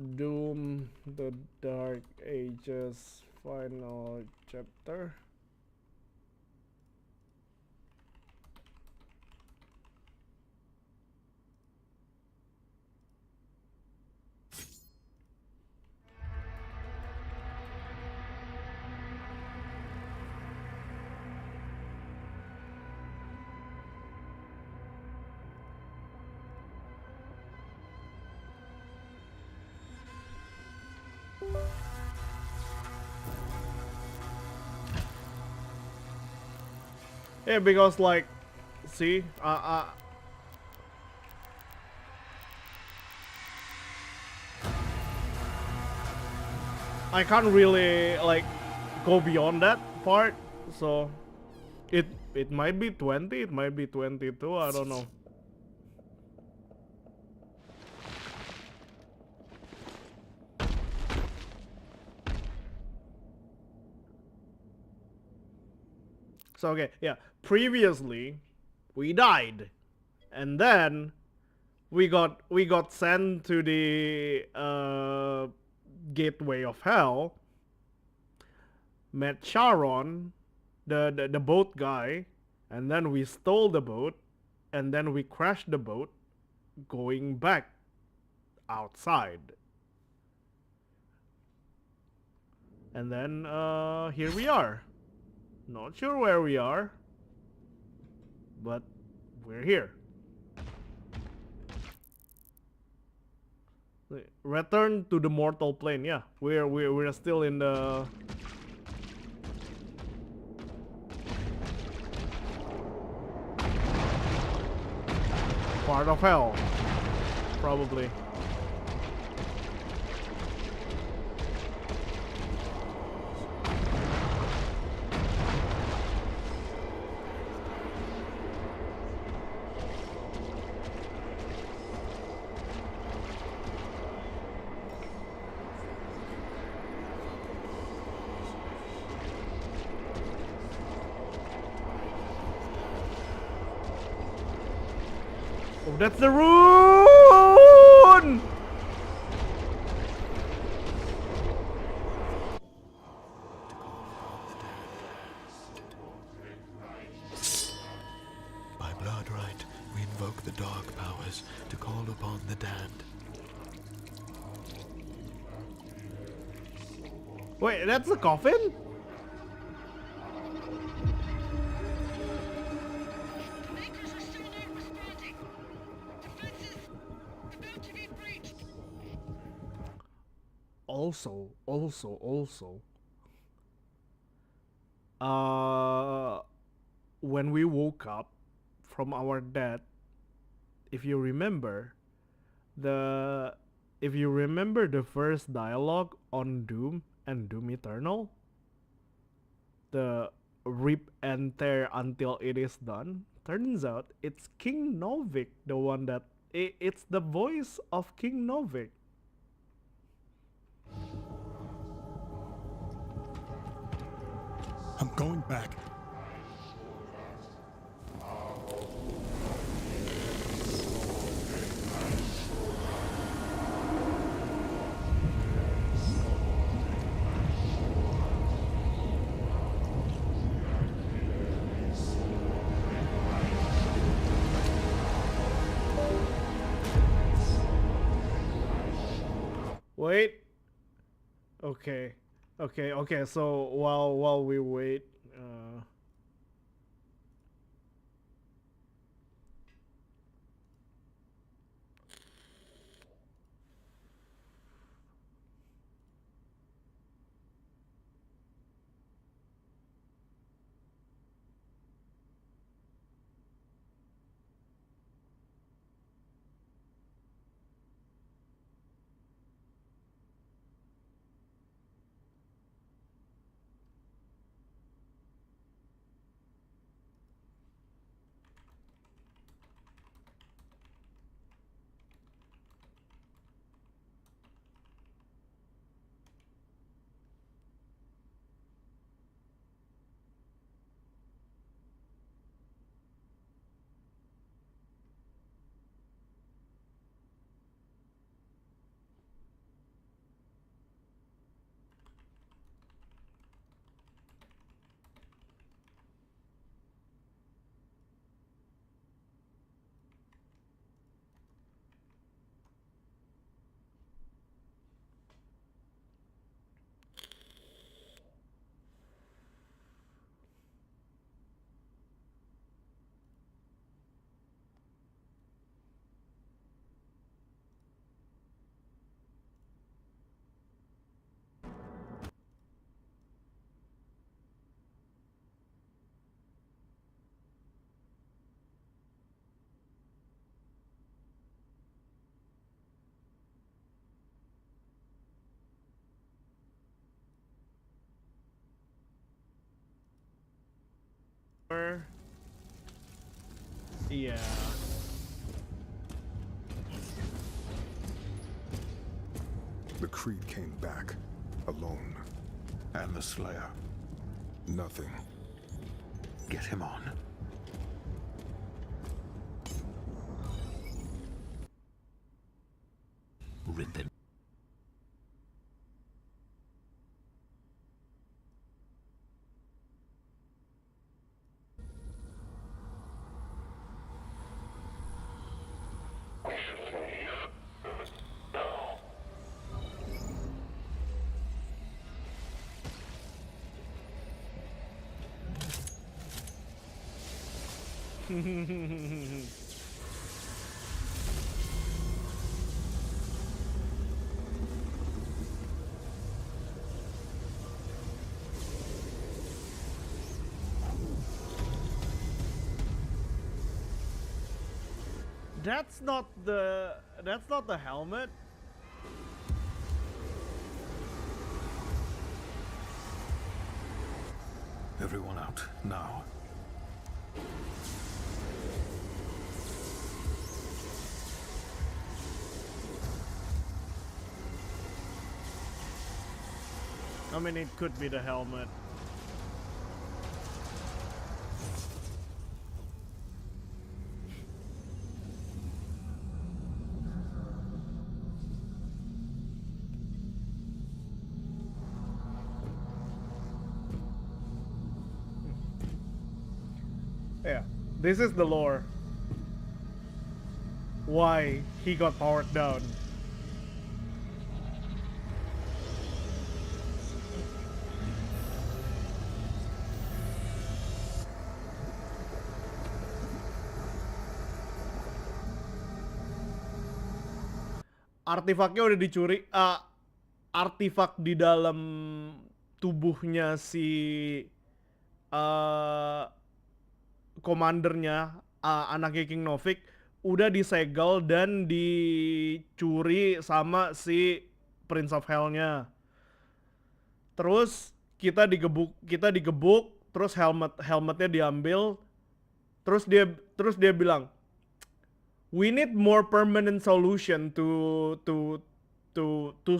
Doom, the Dark Ages final chapter. Yeah, because like, see, I can't really like go beyond that part, so it might be 20, it might be 22, I don't know. So okay, yeah. Previously, we died, and then we got sent to the gateway of hell. Met Sharon, the boat guy, and then we stole the boat, and then we crashed the boat, going back outside. And then here we are. Not sure where we are, but we're here. Return to the mortal plane. Yeah, we're still in the part of hell, probably. Oh, that's the rune! By blood right, we invoke the dark powers to call upon the damned. Wait, that's the coffin? Also, uh, when we woke up from our death, if you remember, the if you remember the first dialogue on Doom and Doom Eternal, the rip and tear until it is done. Turns out it's King Novik, the one that it's the voice of King Novik. I'm going back. Wait. Okay. So while we wait, Yeah. The Creed came back, alone. And the Slayer. Nothing. Get him on. Rid them. That's not the helmet. Everyone out, now. I mean, it could be the helmet. Yeah, this is the lore. Why he got powered down. Artefaknya udah dicuri. Artefak di dalam tubuhnya si komandernya, anaknya King Novik, udah disegel dan dicuri sama si Prince of Hell-nya. Terus kita digebuk, terus helmetnya diambil, terus dia bilang, we need more permanent solution to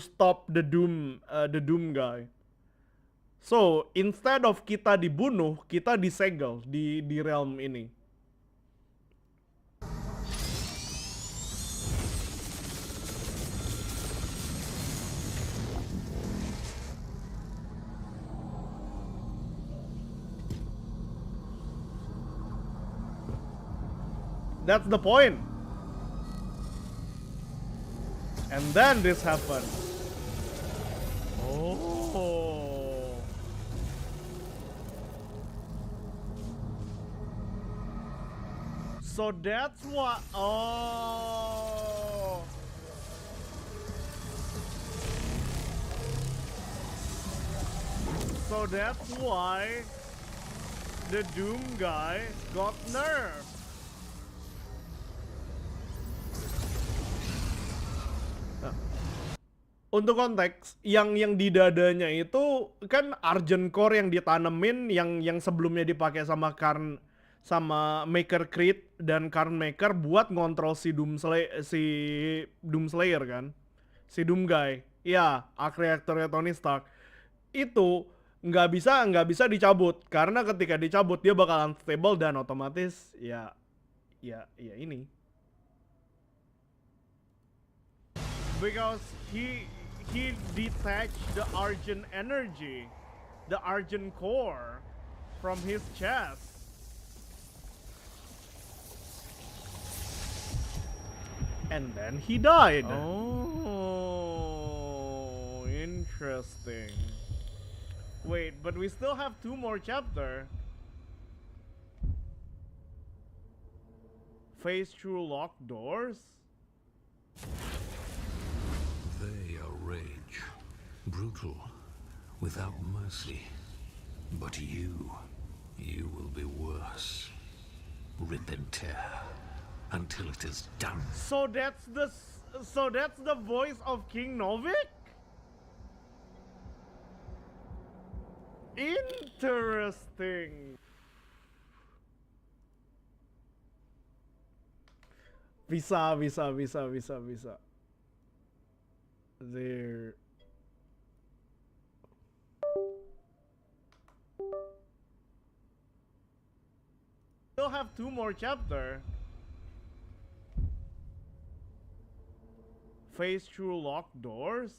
stop the doom guy. So instead of kita dibunuh, kita disegel di realm ini. That's the point. And then this happened. Oh. So that's what. Oh. So that's why the Doom guy got nerfed. Untuk konteks, yang di dadanya itu kan Argent Core yang ditanemin, yang sebelumnya dipakai sama sama Maker Creed dan Karn Maker buat ngontrol si Doom Slayer kan, si Doom Guy, ya arc reactornya Tony Stark itu nggak bisa dicabut, karena ketika dicabut dia bakalan unstable dan otomatis ya ini, because he detached the Argent energy, the Argent core from his chest. And then he died. Oh, interesting. Wait, but we still have 2 more chapters. Phase through locked doors? They are rage, brutal, without mercy. But you will be worse. Rip and tear until it is done. So that's the voice of King Novik? Interesting. Bisa. There. Still have 2 more chapter. Phase through locked doors.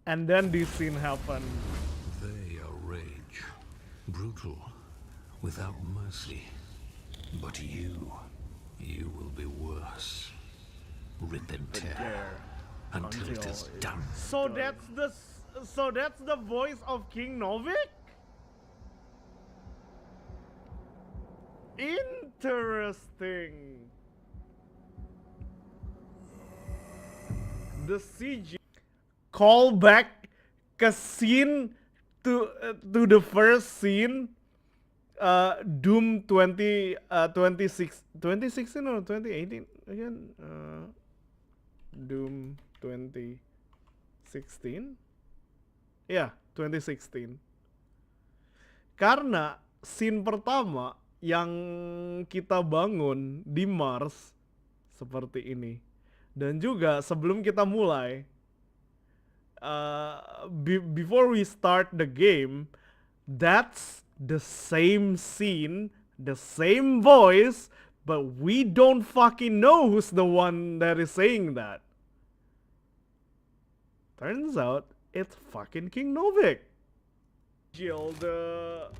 And then this scene happened. They are rage, brutal, without mercy. But you will be worse. Rip and tear until it is done. So that's the voice of King Novik? Interesting. The CG call back ke scene to the first scene Doom 2016 or 2018 again, Doom 2016, ya 2016, karena scene pertama yang kita bangun di Mars seperti ini. Dan juga sebelum kita mulai, before we start the game, that's the same scene, the same voice, but we don't fucking know who's the one that is saying that. Turns out it's fucking King Novik. Jill, the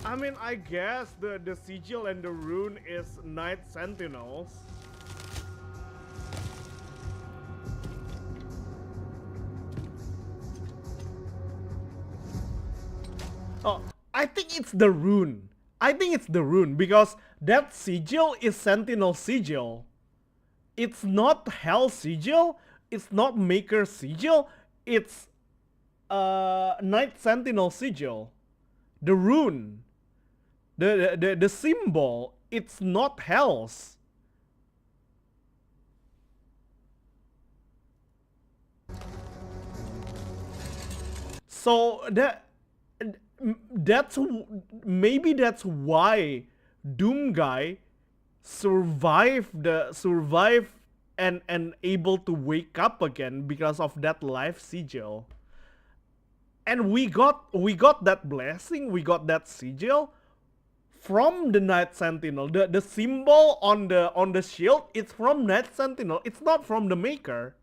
I mean, I guess the sigil and the rune is Night Sentinels. Oh, I think it's the rune. Because that sigil is Sentinel sigil. It's not Hell sigil. It's not Maker sigil. It's Night Sentinel sigil. The rune, the symbol, it's not Hell's. So that's maybe that's why Doom guy survived and able to wake up again because of that life sigil. And we got that blessing, we got that sigil from the Night Sentinel. The symbol on the shield, it's from Night Sentinel. It's not from the Maker.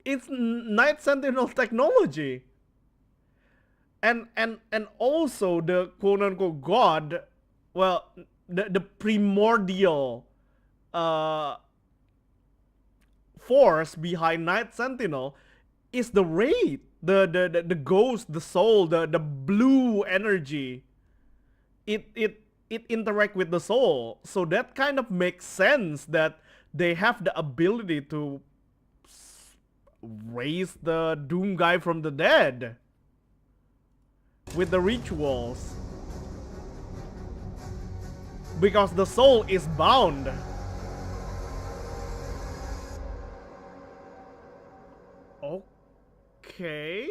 It's Night Sentinel technology. And also the quote unquote god, well, the primordial force behind Night Sentinel is the Wraith, the ghost, the soul, the blue energy. It interact with the soul, so that kind of makes sense that they have the ability to raise the Doom guy from the dead with the rituals, because the soul is bound. Okay.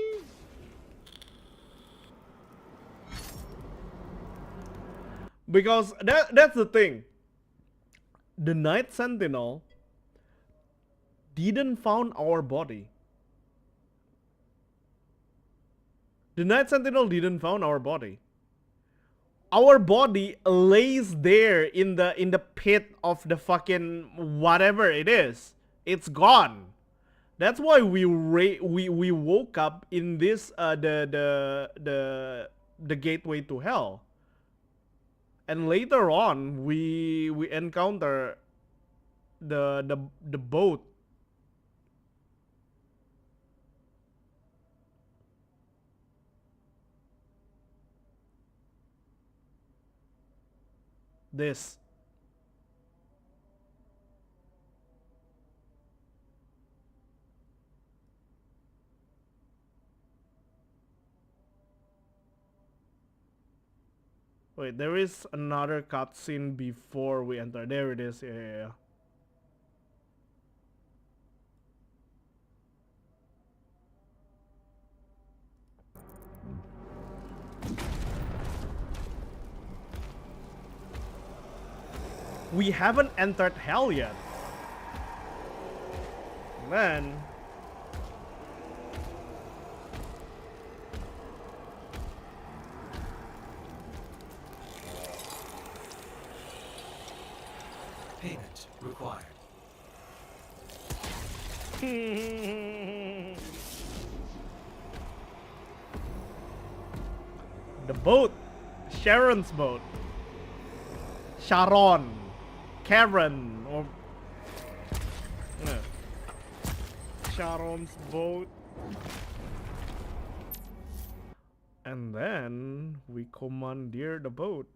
Because that's the thing. The Night Sentinel didn't found our body. The Night Sentinel didn't found our body. Our body lays there in the pit of the fucking whatever it is. It's gone. That's why we woke up in this the gateway to hell. And later on we encounter the boat. This. Wait, there is another cutscene before we enter. There it is. Yeah. We haven't entered hell yet. Then Payment required. the boat, Sharon's boat, Sharon, Karen, or no. Sharon's boat. And then we commandeer the boat.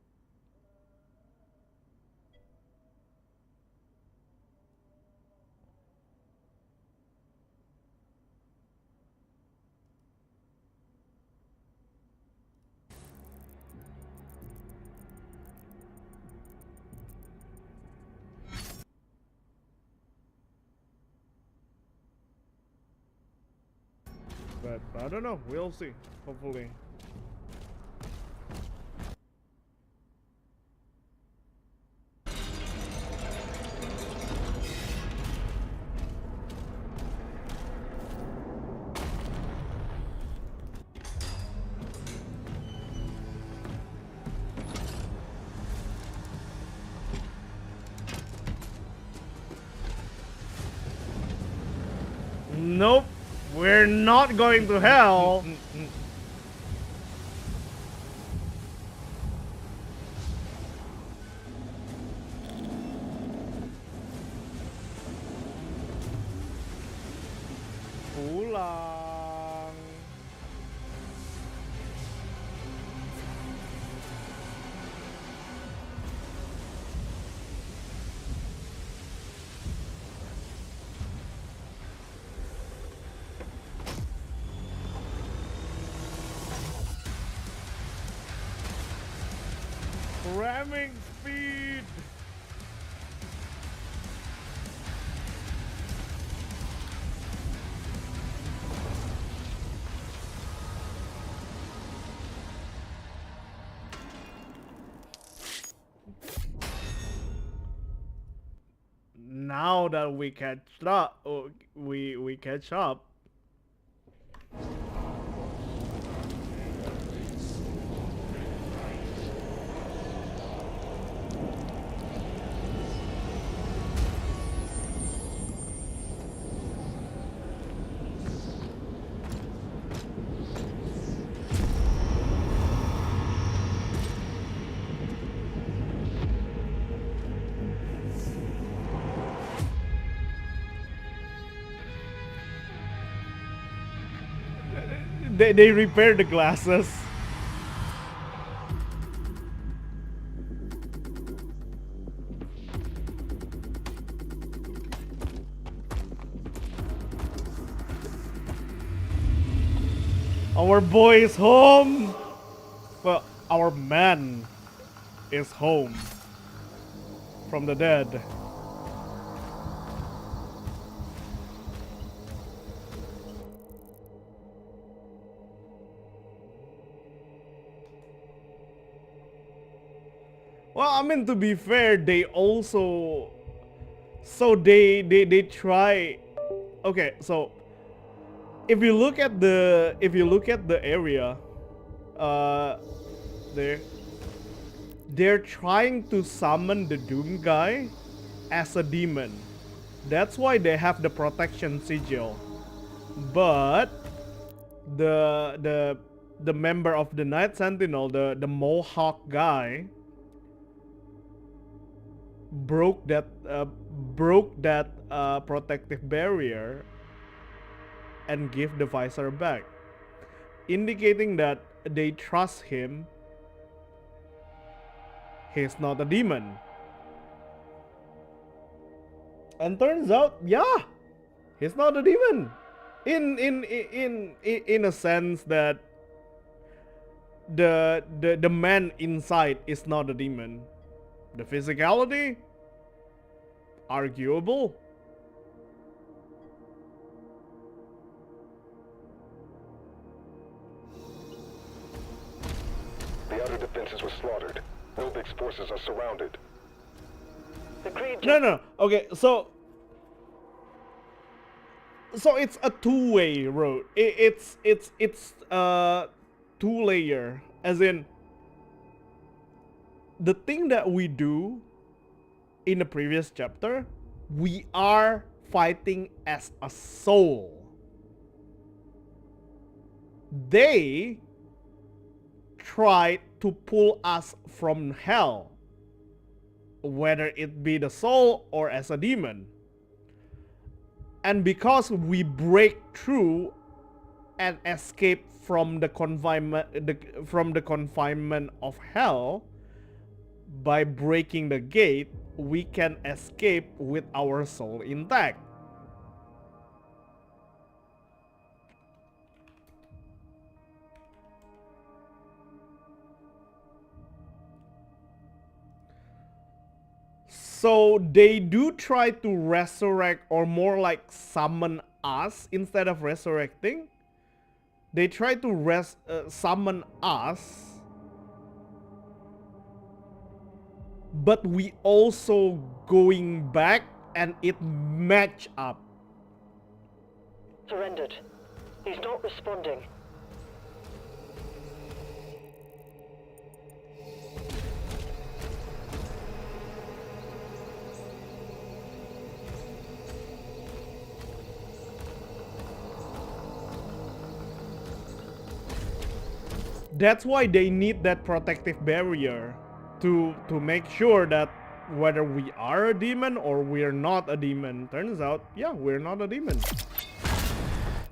But I don't know, we'll see, hopefully. Nope, we're not going to hell. Pulang. Ramming speed. Now that we catch up, we catch up. They repair the glasses. Our boy is home. Well, our man is home from the dead. Well, I mean, to be fair, they also, so they try. Okay, so if you look at the area, uh, there, they're trying to summon the Doom guy as a demon. That's why they have the protection sigil. But the member of the Night Sentinel, the Mohawk guy, broke that protective barrier and give the visor back, indicating that they trust him. He's not a demon. And turns out, yeah, he's not a demon. In a sense that the man inside is not a demon. The physicality, arguable. The outer defenses were slaughtered. Nobig's forces are surrounded. The Creed No, just... no. Okay, so it's a two-way road. It's two-layer, as in the thing that we do in the previous chapter, we are fighting as a soul. They try to pull us from hell, whether it be the soul or as a demon. And because we break through and escape from the confinement of hell, by breaking the gate, we can escape with our soul intact. So they do try to resurrect, or more like summon us instead of resurrecting. They try to summon us, but we also going back and it match up. surrendered. He's not responding. That's why they need that protective barrier to make sure that whether we are a demon or we're not a demon. Turns out, yeah, we're not a demon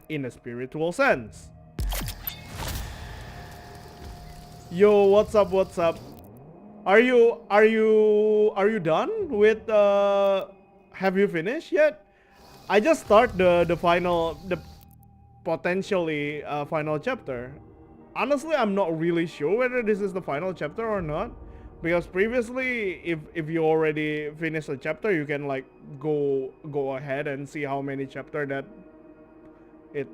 in a spiritual sense. Yo, what's up? What's up? Are you done with have you finished yet? I just start the potentially final chapter. Honestly, I'm not really sure whether this is the final chapter or not, because previously, if you already finished a chapter, you can like go ahead and see how many chapter that it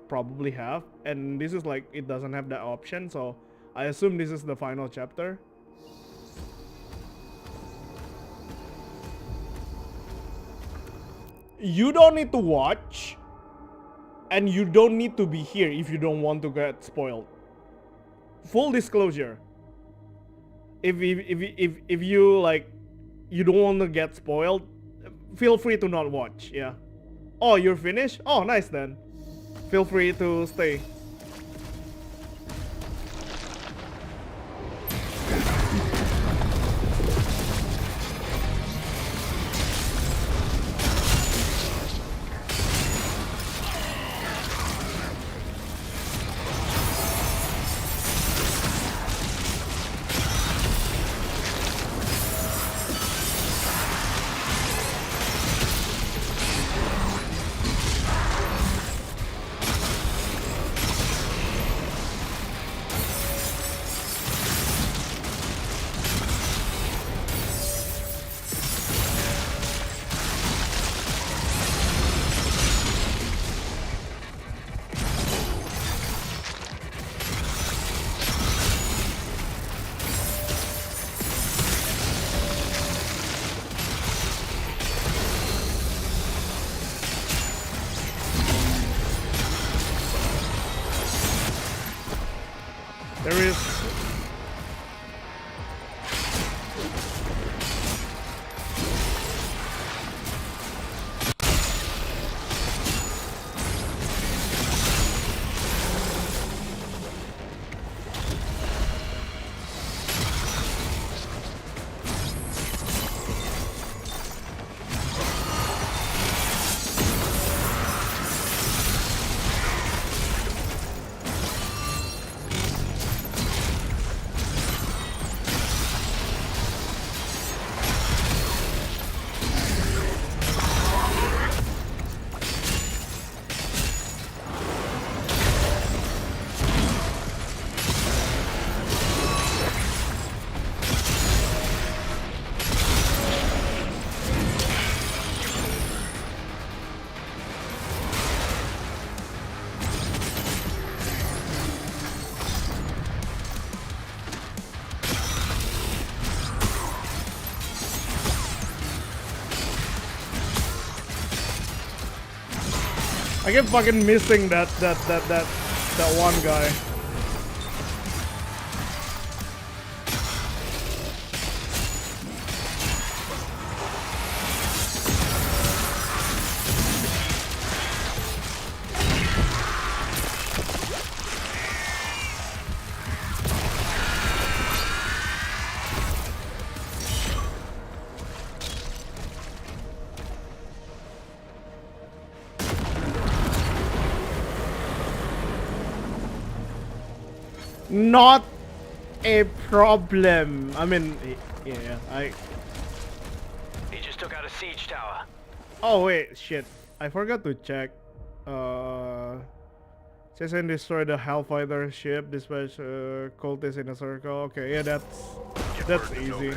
probably have, and this is like it doesn't have that option, so I assume this is the final chapter. You don't need to watch, and you don't need to be here if you don't want to get spoiled. Full disclosure. If you like, you don't want to get spoiled, feel free to not watch. Yeah. Oh, you're finished? Oh, nice then. Feel free to stay. There is... I kept fucking missing that one guy. Not a problem. I mean, yeah, He just took out a siege tower. Oh wait, shit. I forgot to check. Chase and destroy the Hellfighter ship. Dispatch cultists in a circle. Okay, yeah, that's easy.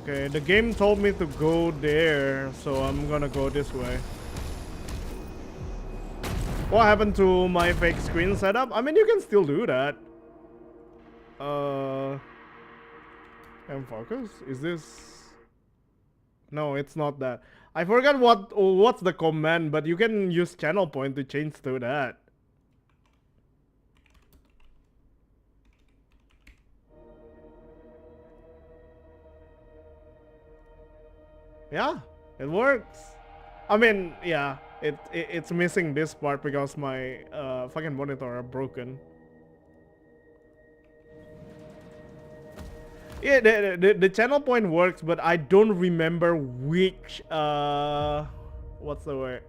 Okay, the game told me to go there, so I'm gonna go this way. What happened to my fake screen setup? I mean, you can still do that. And focus? Is this? No, it's not that. I forgot what's the command, but you can use channel point to change to that. Yeah, it works. I mean, yeah, it's missing this part because my fucking monitor are broken. Yeah, the channel point works, but I don't remember which what's the word?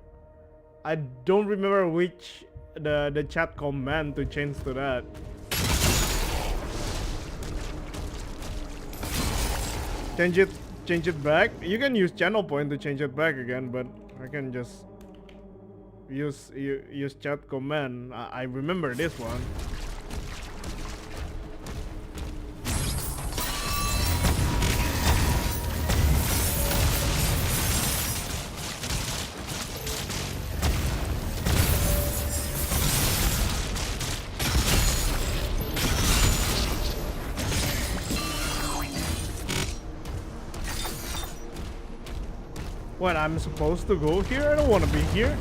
I don't remember which the chat command to change to that. Change it back. You can use channel point to change it back again, but I can just use chat command. I remember this one. What, I'm supposed to go here? I don't want to be here.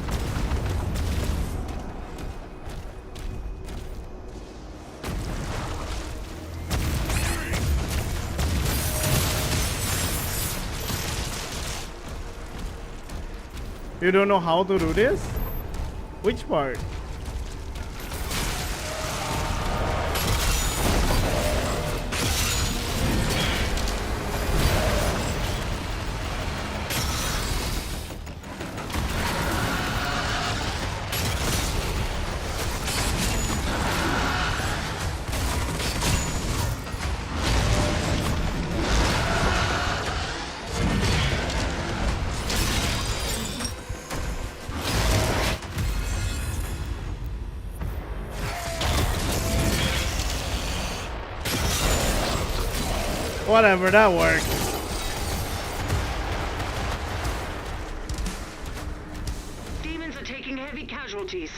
You don't know how to do this? Which part? Whatever, that works. Demons are taking heavy casualties.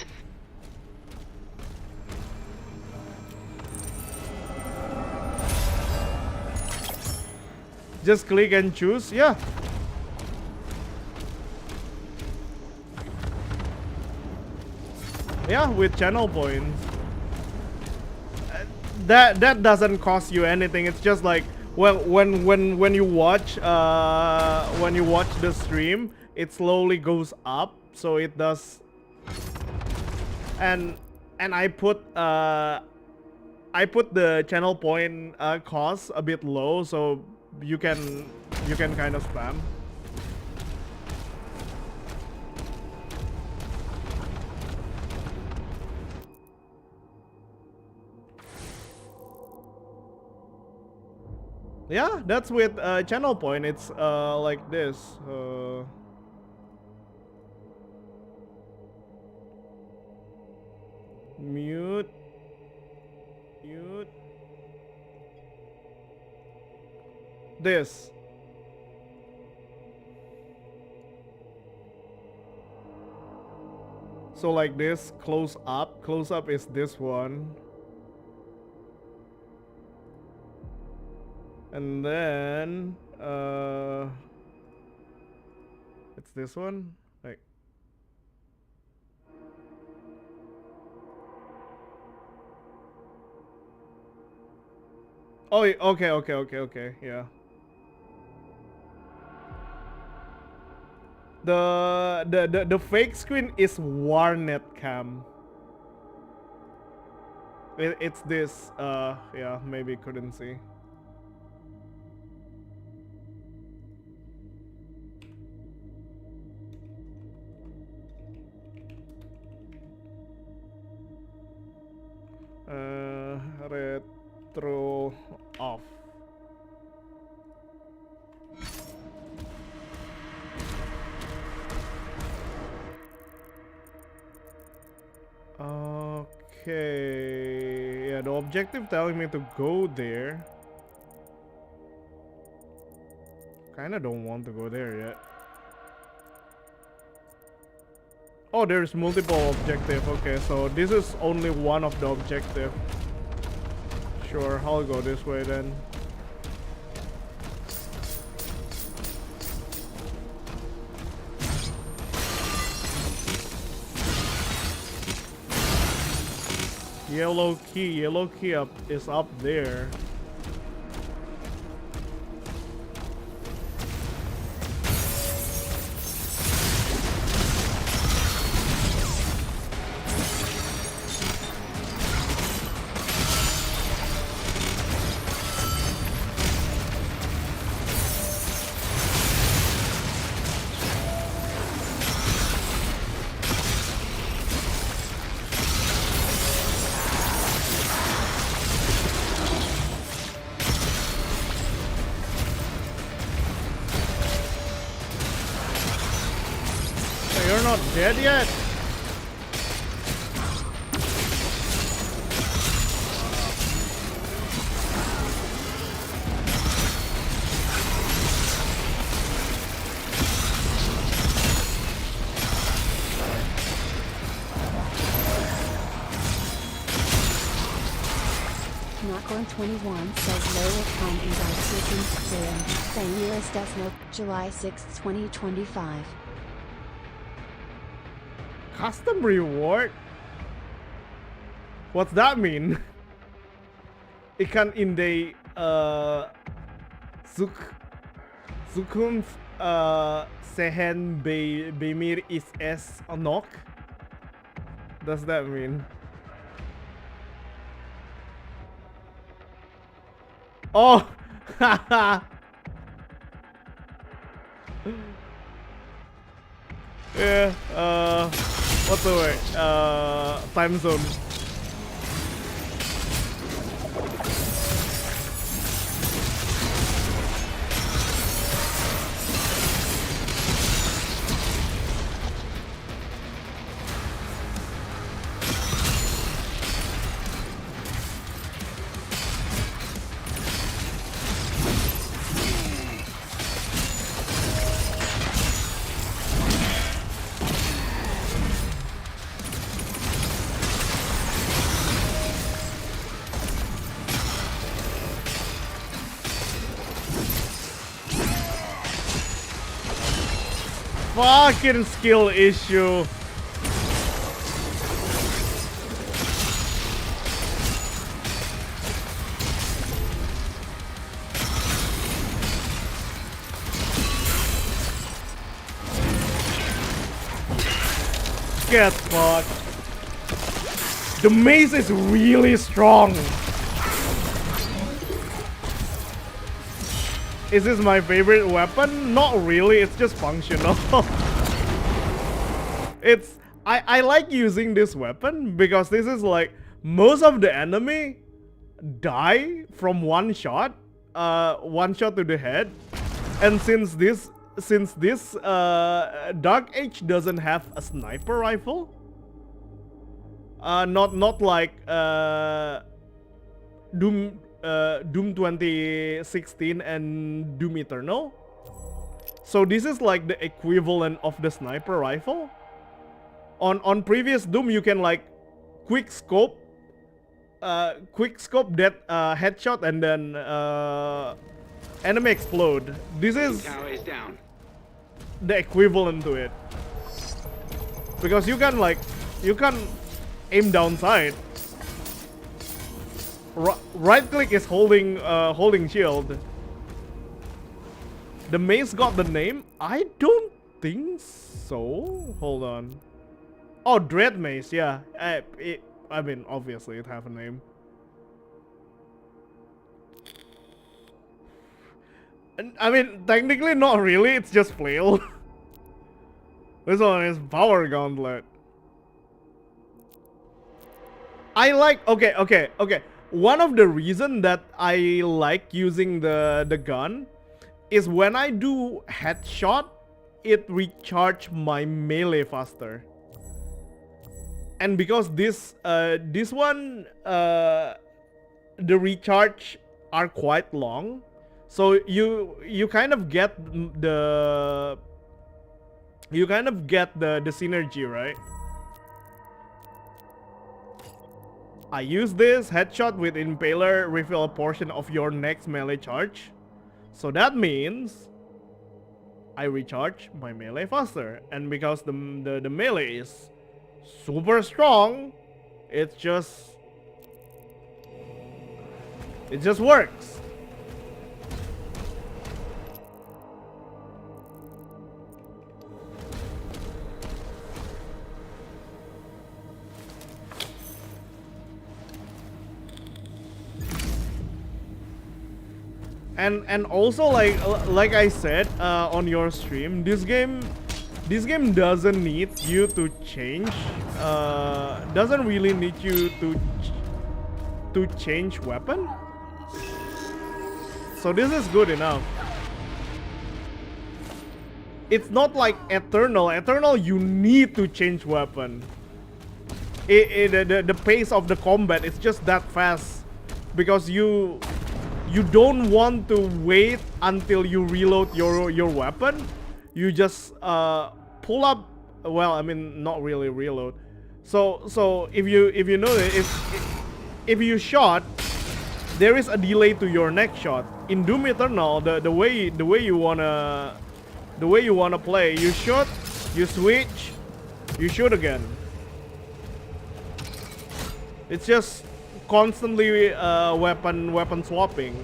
Just click and choose, yeah. Yeah, with channel points. That doesn't cost you anything. It's just like, well, when you watch the stream, it slowly goes up, so it does. And I put the channel point cost a bit low, so you can kind of spam. Yeah, that's with channel point. It's like this. Mute. Mute. This. So like this, close up. Close up is this one. And then it's this one. Like oh okay, yeah. The fake screen is Warnet cam. It's this yeah, maybe couldn't see. Retro off. Okay, yeah, the objective telling me to go there. Kinda don't want to go there yet. Oh, there's multiple objective. Okay, so this is only one of the objective. Sure, I'll go this way then. Yellow key up is up there. You're not dead yet? Knock121 says lower time in by seconds clearing. Thank Desno, July 6, 2025. Custom reward? What's that mean? Ikan inde Sukun sehen bemir is es nok? Does that mean? Oh! Yeah, what's the word? Time zone. Fucking skill issue. Get fucked. The mace is really strong. Is this my favorite weapon? Not really, it's just functional. I like using this weapon because this is like most of the enemy die from one shot. one shot to the head, and since this Dark Age doesn't have a sniper rifle, not like Doom 2016 and Doom Eternal. So this is like the equivalent of the sniper rifle. On previous Doom, you can like quick scope that headshot and then enemy explode. This is Tower is down. the equivalent to it, because you can aim downside. Right click is holding shield. The mace got the name? I don't think so. Hold on. Oh, Dread Mace, yeah. I mean, obviously it have a name. I mean, technically not really, it's just flail. This one is Power Gauntlet. I like, okay. One of the reason that I like using the gun is when I do headshot, it recharge my melee faster. And because this one, the recharge are quite long, so you kind of get the synergy, right? I use this headshot with Impaler, refill a portion of your next melee charge. So that means I recharge my melee faster, and because the melee is super strong, it just works. And also like I said on your stream, this game doesn't need you to change, doesn't really need you to change weapon. So this is good enough. It's not like Eternal you need to change weapon. The pace of the combat is just that fast, because you don't want to wait until you reload your weapon. You just pull up. Well, I mean, not really reload. So if you know it, if you shot, there is a delay to your next shot. In Doom Eternal, the way you wanna play, you shoot, you switch, you shoot again. It's just constantly weapon swapping.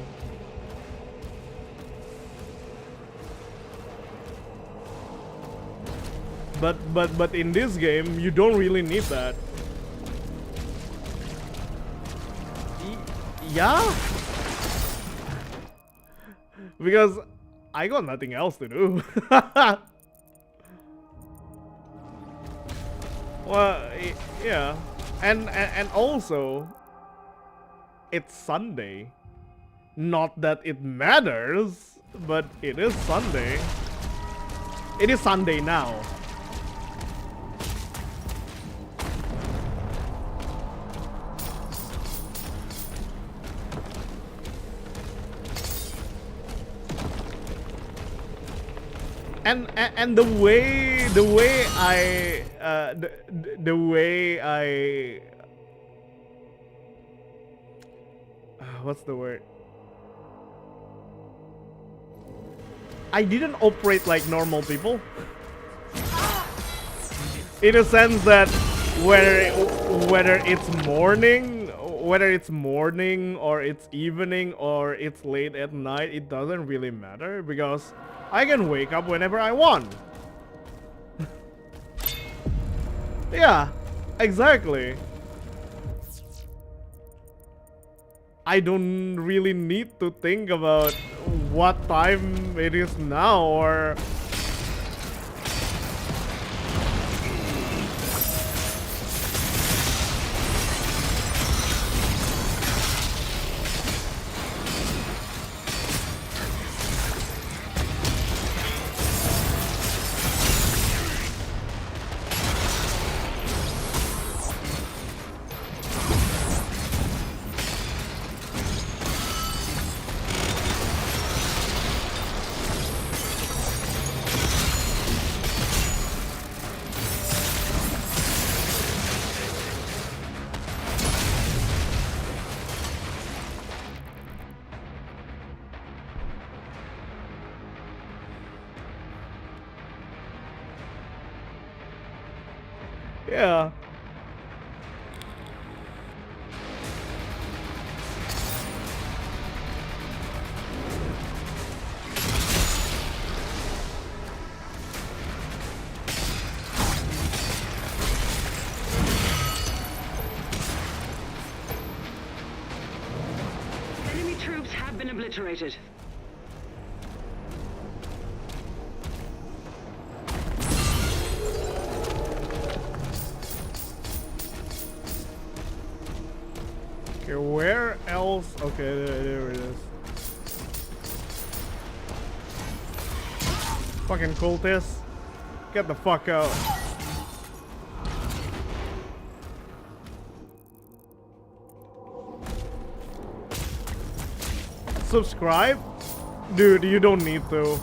But in this game you don't really need that. Yeah, because I got nothing else to do. Well, yeah, and also it's Sunday. Not that it matters, but it is Sunday. It is Sunday now. And the way I what's the word? I didn't operate like normal people. In a sense that whether it's morning or it's evening or it's late at night, it doesn't really matter, because I can wake up whenever I want. Yeah, exactly. I don't really need to think about what time it is now, or Yeah. Enemy troops have been obliterated. Okay, where else? Okay, there it is. Fucking cultists. Get the fuck out. Subscribe? Dude, you don't need to.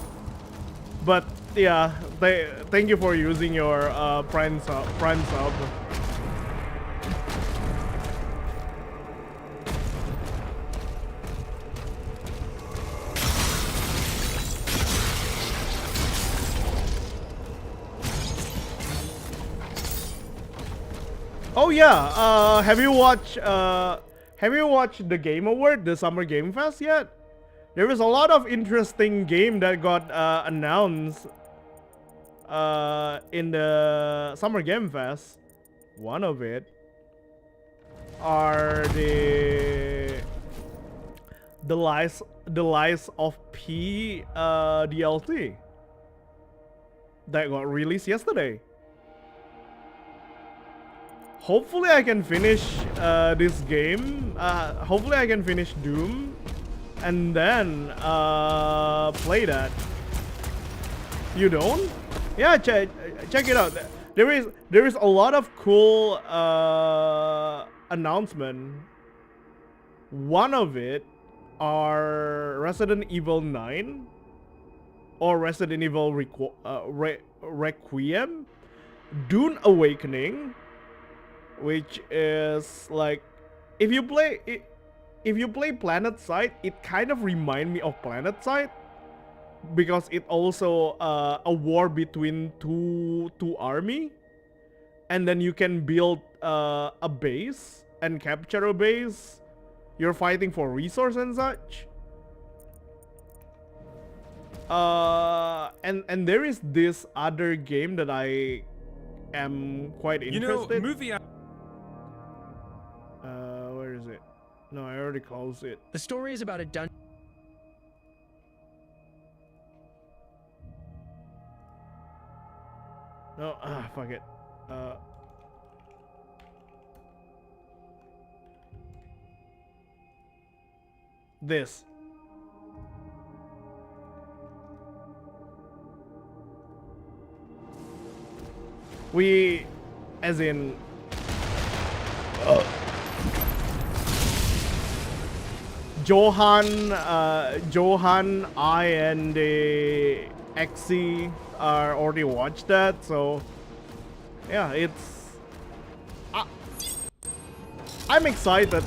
But yeah, thank you for using your Prime sub. Oh yeah, have you watched the Game Award, the Summer Game Fest yet? There was a lot of interesting game that got announced in the Summer Game Fest. One of it are the Lies of P DLC that got released yesterday. Hopefully I can finish this game. Hopefully I can finish Doom and then play that. You don't? Yeah, check it out. There is a lot of cool announcement. One of it are Resident Evil 9 or Resident Evil Requiem, Dune Awakening, which is like if you play Planet Side, it kind of remind me of Planet Side because it also a war between two army, and then you can build a base and capture a base. You're fighting for resource and such. And there is this other game that I am quite interested. Where is it? No, I already closed it. The story is about a dungeon. No, fuck it. This. We, as in. Johan, I, and XC are already watched that, so yeah, it's. I'm excited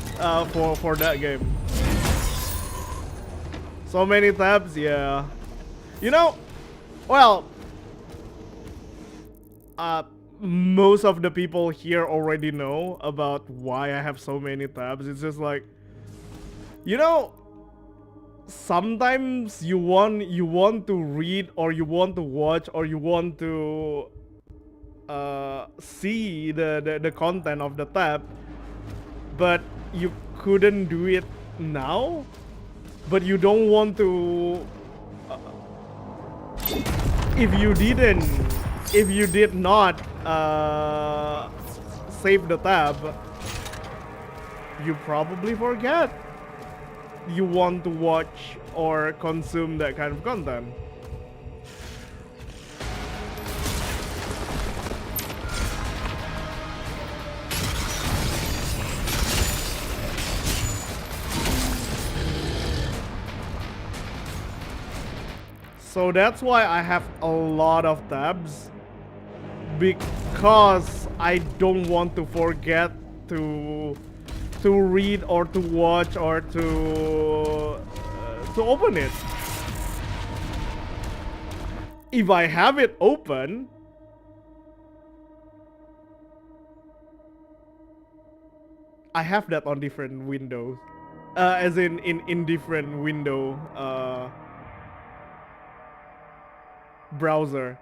for that game. So many tabs, yeah. You know, well, most of the people here already know about why I have so many tabs. It's just like, you know, sometimes you want to read or you want to watch or you want to see the content of the tab, but you couldn't do it now, but you don't want to if you did not save the tab, you probably forget you want to watch or consume that kind of content. So that's why I have a lot of tabs, because I don't want to forget to read or to watch or to open it. If I have it open, I have that on different windows. As in different window browser.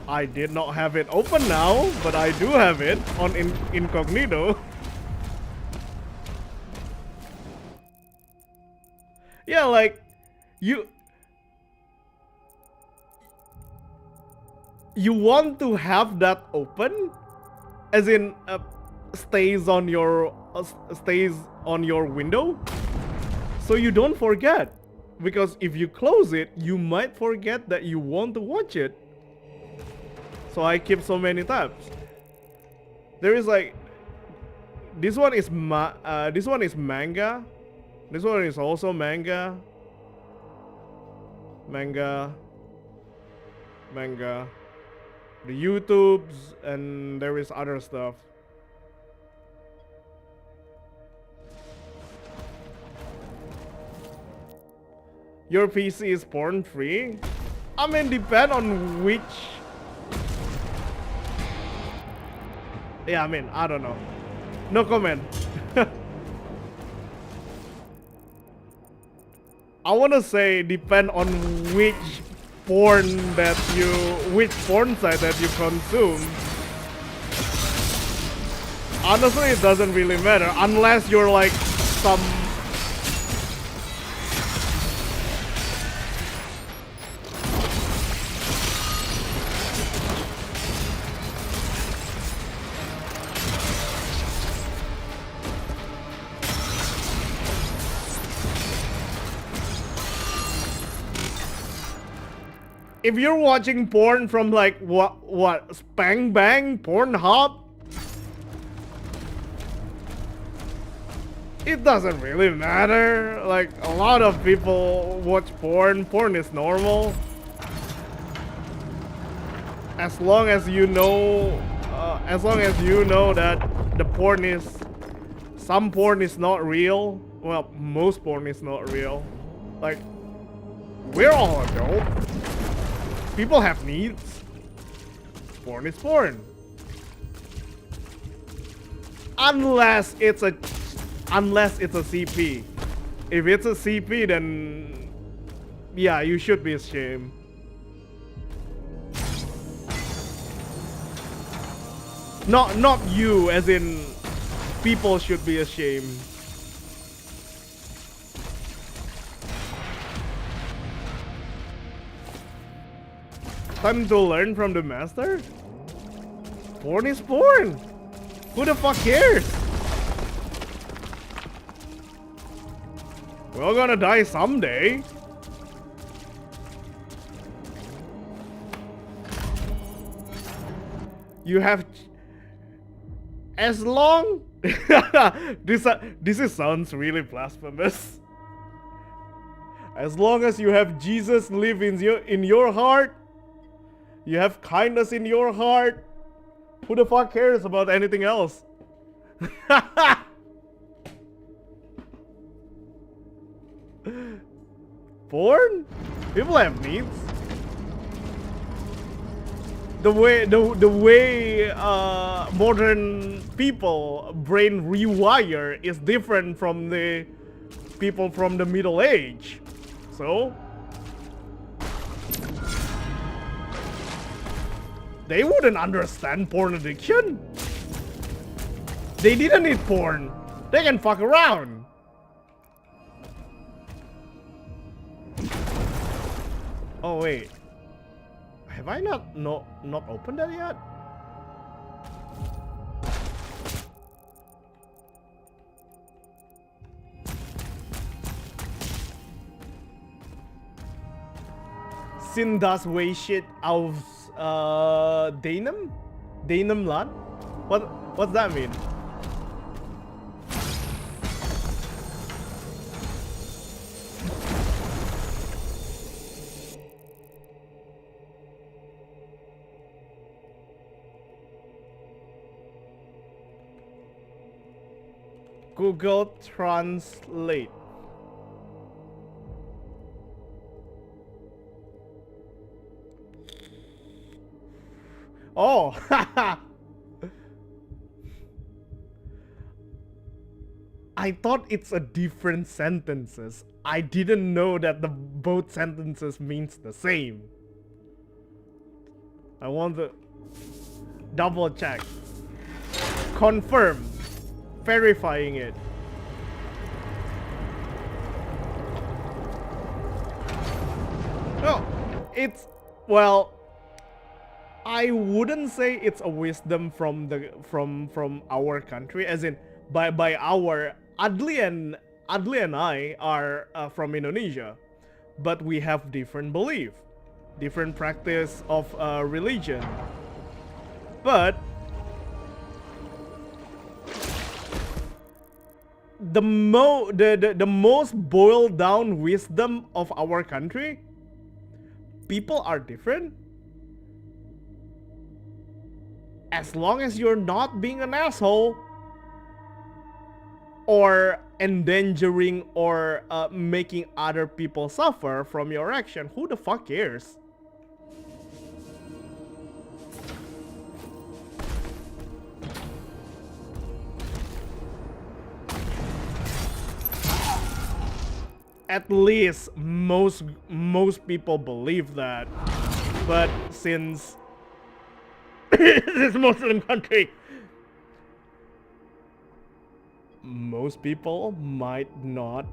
I did not have it open now, but I do have it on incognito. Yeah, like you want to have that open, as in stays on your window, so you don't forget. Because if you close it, you might forget that you want to watch it. So I keep so many tabs. There is like this one is manga. This one is also manga. The YouTubes, and there is other stuff. Your PC is porn free? I mean, depend on which. Yeah, I mean, I don't know. No comment. I wanna say depend on which which porn site that you consume. Honestly, it doesn't really matter unless you're like some. If you're watching porn from like what Spang Bang, Pornhub, it doesn't really matter. Like a lot of people watch porn. Porn is normal. As long as you know that the porn is, some porn is not real. Well, most porn is not real. Like, we're all adults. People have needs. Porn is porn. Unless it's a CP. If it's a CP, then yeah, you should be ashamed. Not you, as in people should be ashamed. Time to learn from the master? Porn is porn. Who the fuck cares? We're all gonna die someday. You have... As long... this sounds really blasphemous. As long as you have Jesus live in your heart, you have kindness in your heart, who the fuck cares about anything else? Porn? People have needs. The way modern people brain rewire is different from the people from the Middle Age. So they wouldn't understand porn addiction. They didn't need porn. They can fuck around. Oh wait, have I not opened that yet? Sin does weigh shit out Danum? Danum Land? What's that mean? Google Translate. Oh, I thought it's a different sentences. I didn't know that the both sentences means the same. I want to double check, confirm, verifying it. No, it's, well, I wouldn't say it's a wisdom from the from our country, as in by our Adli and I are from Indonesia, but we have different belief, different practice of religion. But the most boiled down wisdom of our country, people are different. As long as you're not being an asshole or endangering or making other people suffer from your action, who the fuck cares? At least most people believe that. But since this Muslim country, most people might not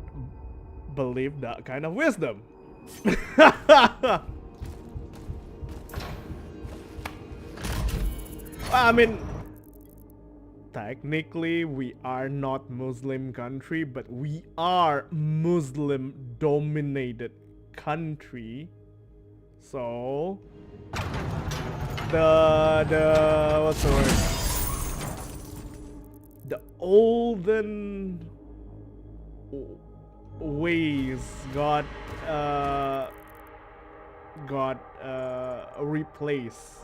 believe that kind of wisdom. I mean, technically we are not Muslim country, but we are Muslim dominated country. So the what's the word? The olden ways got replaced.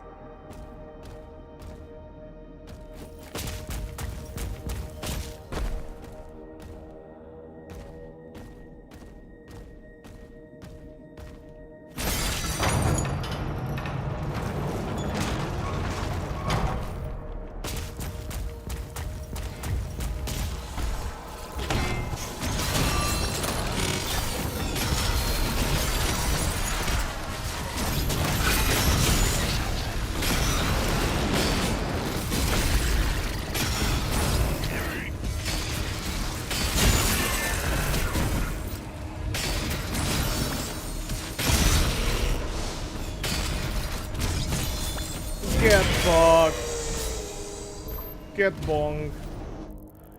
Get fucked. Get bonked.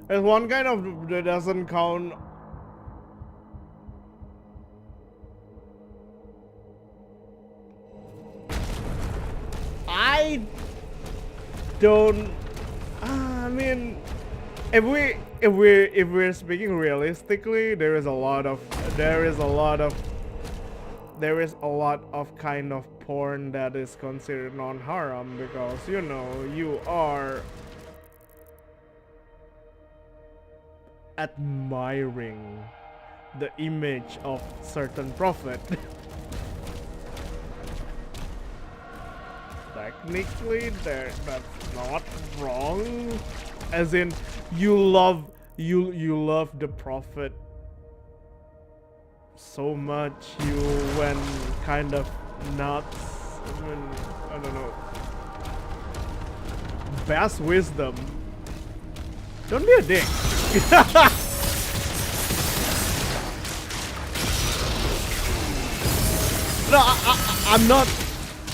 There's one kind of that doesn't count. I don't. I mean, if we're speaking realistically, there is a lot of kind of porn that is considered non-haram, because you know you are admiring the image of certain prophet. Technically that's not wrong, as in you love the prophet so much you went kind of nuts. I mean, I don't know. Best wisdom, don't be a dick. No,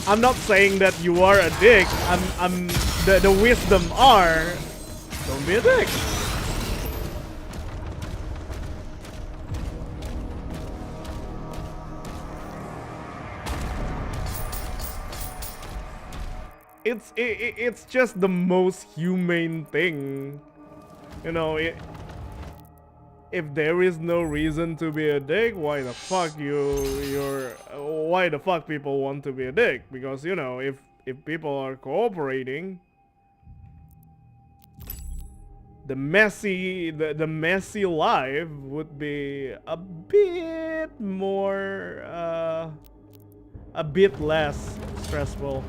I'm not saying that you are a dick. The wisdom are, don't be a dick. It's just the most humane thing, you know. If there is no reason to be a dick, why the fuck why the fuck people want to be a dick? Because you know, if people are cooperating, the messy life would be a bit more a bit less stressful.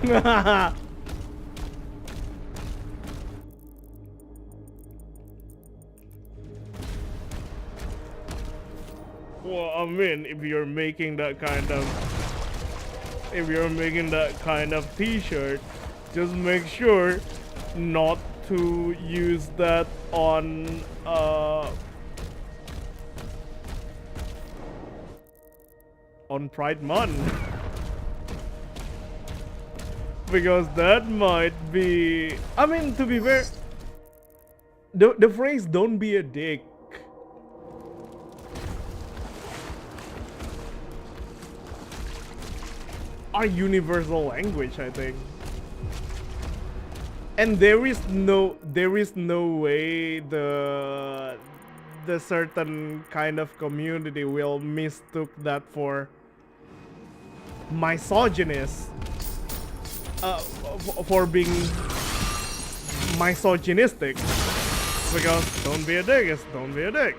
Well, I mean, if you're making that kind of, t-shirt, just make sure not to use that on Pride Month. Because that might be, I mean, to be fair, the phrase "don't be a dick" are universal language, I think. And there is no way the certain kind of community will mistook that for misogynist, for being misogynistic, because don't be a dick is don't be a dick.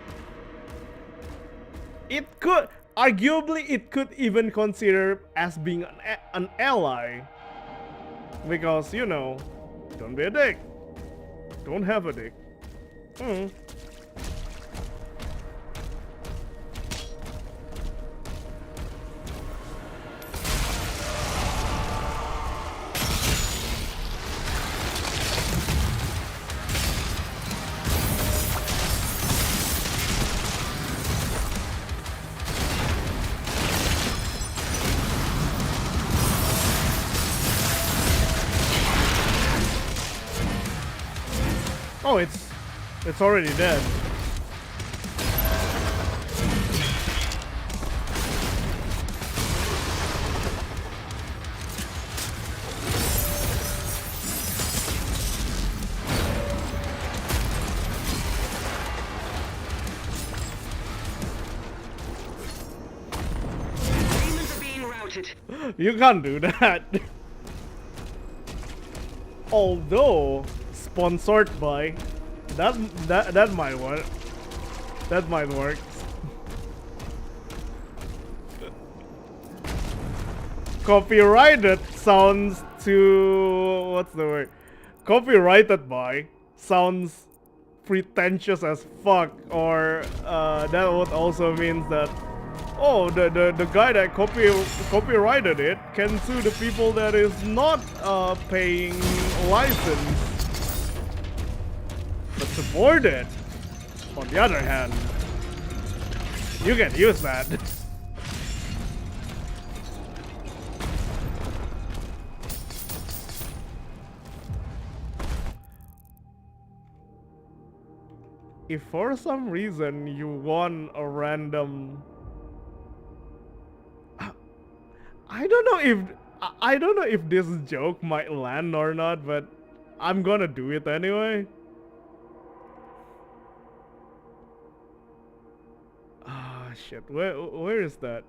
It could, arguably, it could even consider as being an ally, because, you know, don't be a dick, don't have a dick. Oh, it's already dead. Demons are being routed. You can't do that. Although sponsored by, that might work. That might work. Copyrighted sounds too, what's the word? Copyrighted by sounds pretentious as fuck, or that would also means that, oh, the guy that copyrighted it can sue the people that is not paying license, but supported. On the other hand, you can use that. If for some reason you won a random, I don't know if this joke might land or not, but I'm gonna do it anyway. Ah, shit. Where is that?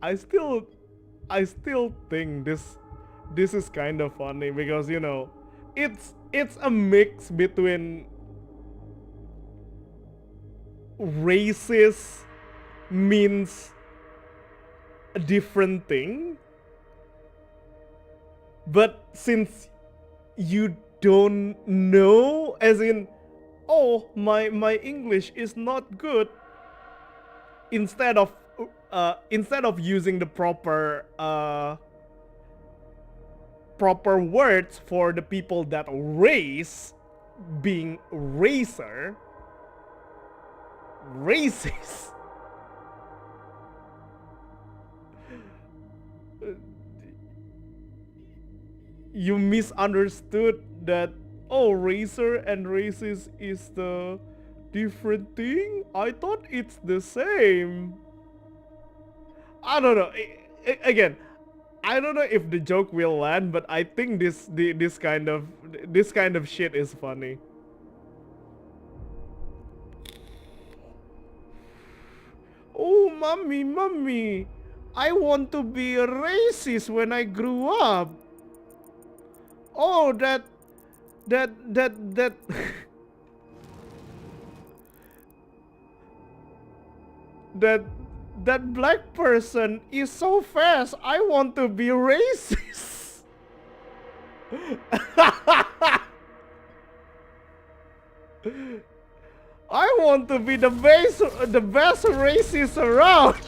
I still think this is kind of funny, because, you know, it's a mix between racist means a different thing, but since you don't know, as in, oh, my English is not good, instead of using the proper words for the people that race, being racist, you misunderstood that, oh, racer and racist is the different thing. I thought it's the same. I don't know. Again, I don't know if the joke will land, but I think this kind of shit is funny. Mommy, I want to be a racist when I grew up. Oh, that that that black person is so fast. I want to be racist. I want to be the best racist around.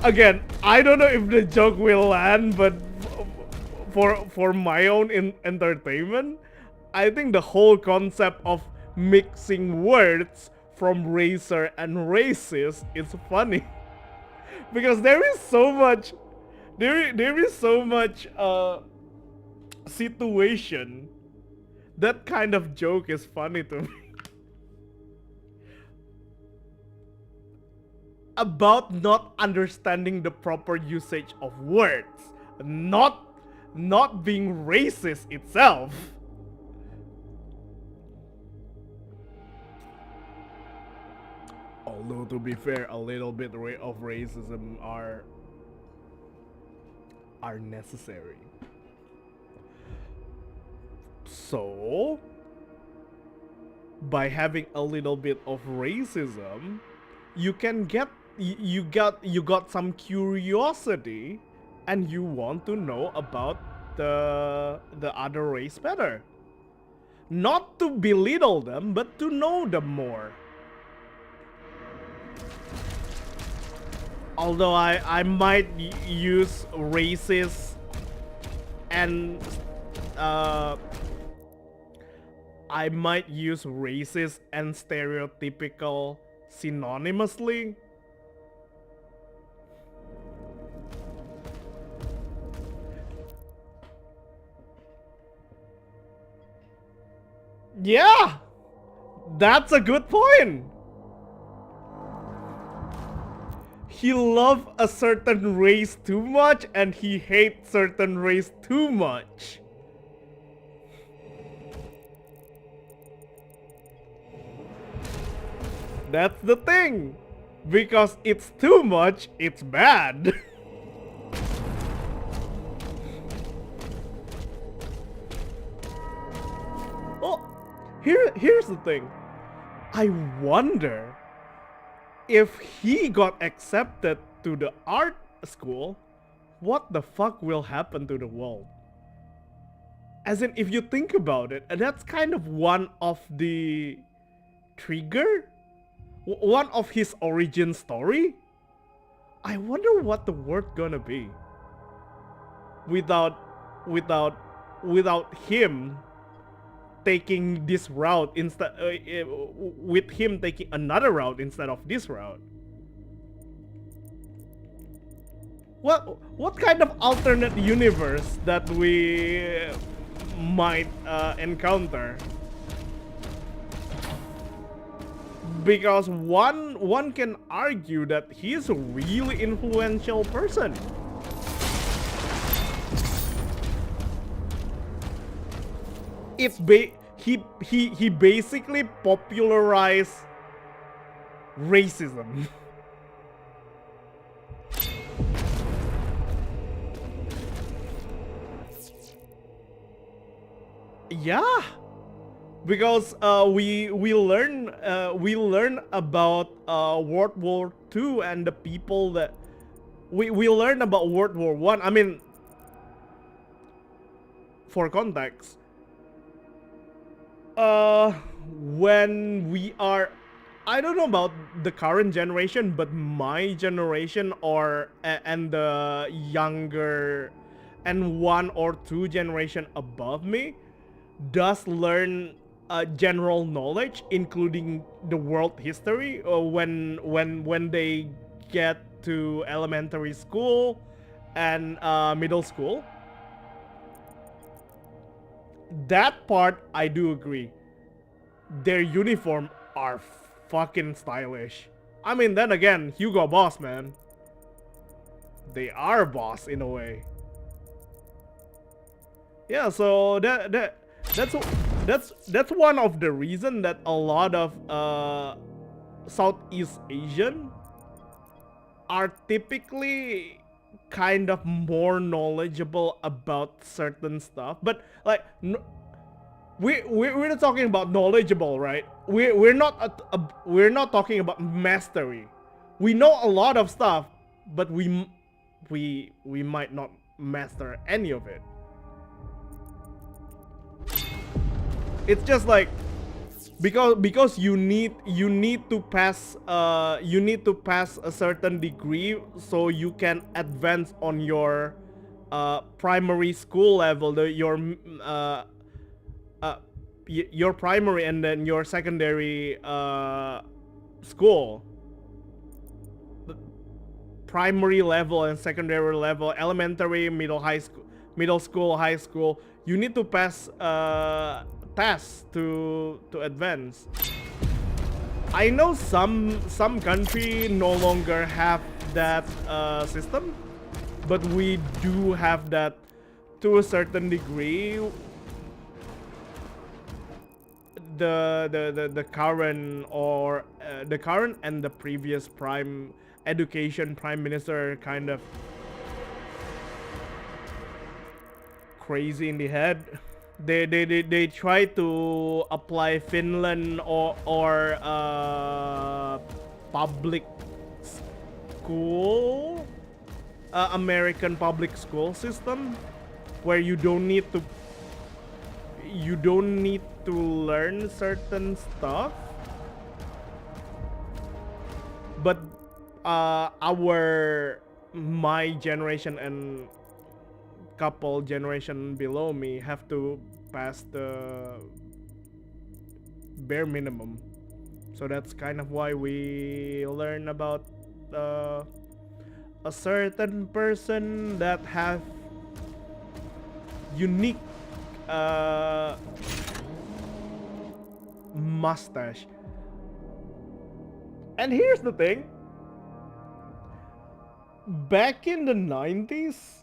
Again, I don't know if the joke will land, but for my own entertainment, I think the whole concept of mixing words from racer and racist is funny because there is so much situation. That kind of joke is funny to me. About not understanding the proper usage of words, not being racist itself. Although to be fair, a little bit of racism are necessary. So, by having a little bit of racism, you can get you got some curiosity, and you want to know about the other race better. Not to belittle them, but to know them more. Although I might use racist and I might use racist and stereotypical synonymously. Yeah, that's a good point. He loves a certain race too much and he hates certain race too much. That's the thing. Because it's too much, it's bad. Oh, here's the thing. I wonder if he got accepted to the art school, what the fuck will happen to the world? As in, if you think about it, that's kind of one of the trigger, one of his origin story. I wonder what the world gonna be without him taking this route instead, with him taking another route instead of this route. What kind of alternate universe that we might encounter? Because one can argue that he's a really influential person. He basically popularized racism. Yeah, because we learn about World War II and the people that we learn about World War One. I mean, for context, when we are, I don't know about the current generation, but my generation and the younger and 1 or 2 generation above me does learn general knowledge, including the world history, when they get to elementary school and middle school. That part I do agree. Their uniform are fucking stylish. I mean, then again, Hugo Boss, man. They are boss in a way. Yeah, so that's That's one of the reason that a lot of Southeast Asian are typically kind of more knowledgeable about certain stuff, but like we're not talking about knowledgeable, right? We're not talking about mastery. We know a lot of stuff, but we might not master any of it. It's just like because you need to pass a certain degree so you can advance on your primary school level, your primary and then your secondary school, primary level and secondary level, elementary, middle school, high school. You need to pass tests to advance. I know some country no longer have that system, but we do have that to a certain degree. The current or the current and the previous prime minister kind of crazy in the head. They try to apply Finland or public school, American public school system, where you don't need to learn certain stuff, but my generation and couple generation below me have to pass the bare minimum. So that's kind of why we learn about a certain person that have unique mustache. And here's the thing, back in the 90s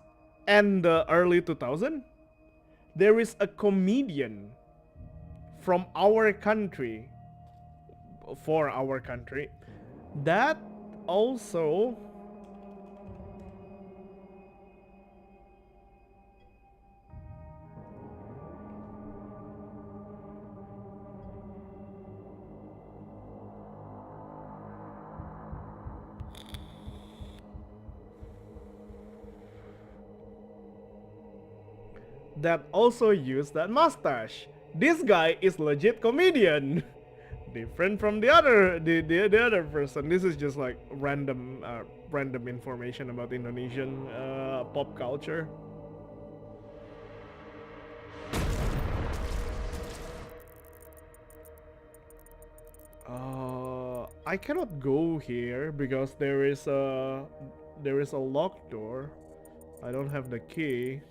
and the early 2000s, there is a comedian from our country, for our country, that also used that mustache. This guy is legit comedian. Different from the other person. This is just like random information about Indonesian pop culture. I cannot go here because there is a locked door. I don't have the key.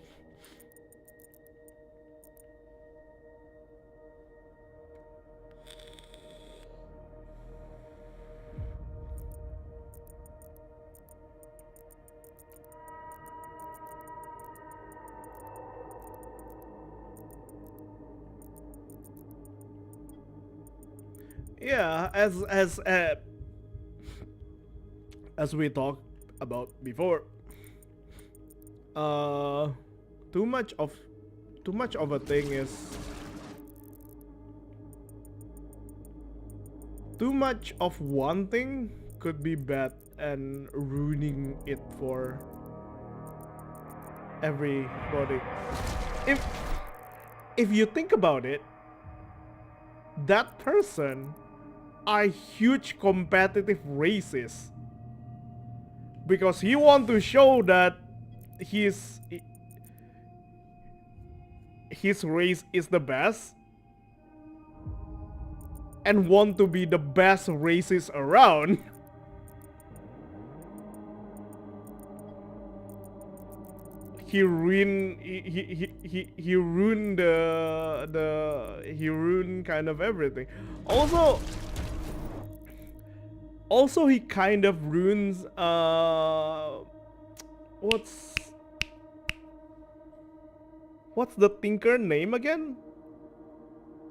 Yeah, as we talked about before, too much of a thing is too much of one thing could be bad and ruining it for everybody. If you think about it, that person are huge competitive racist because he want to show that his race is the best and want to be the best racist around. He ruined kind of everything. Also he kind of ruins what's the thinker name again?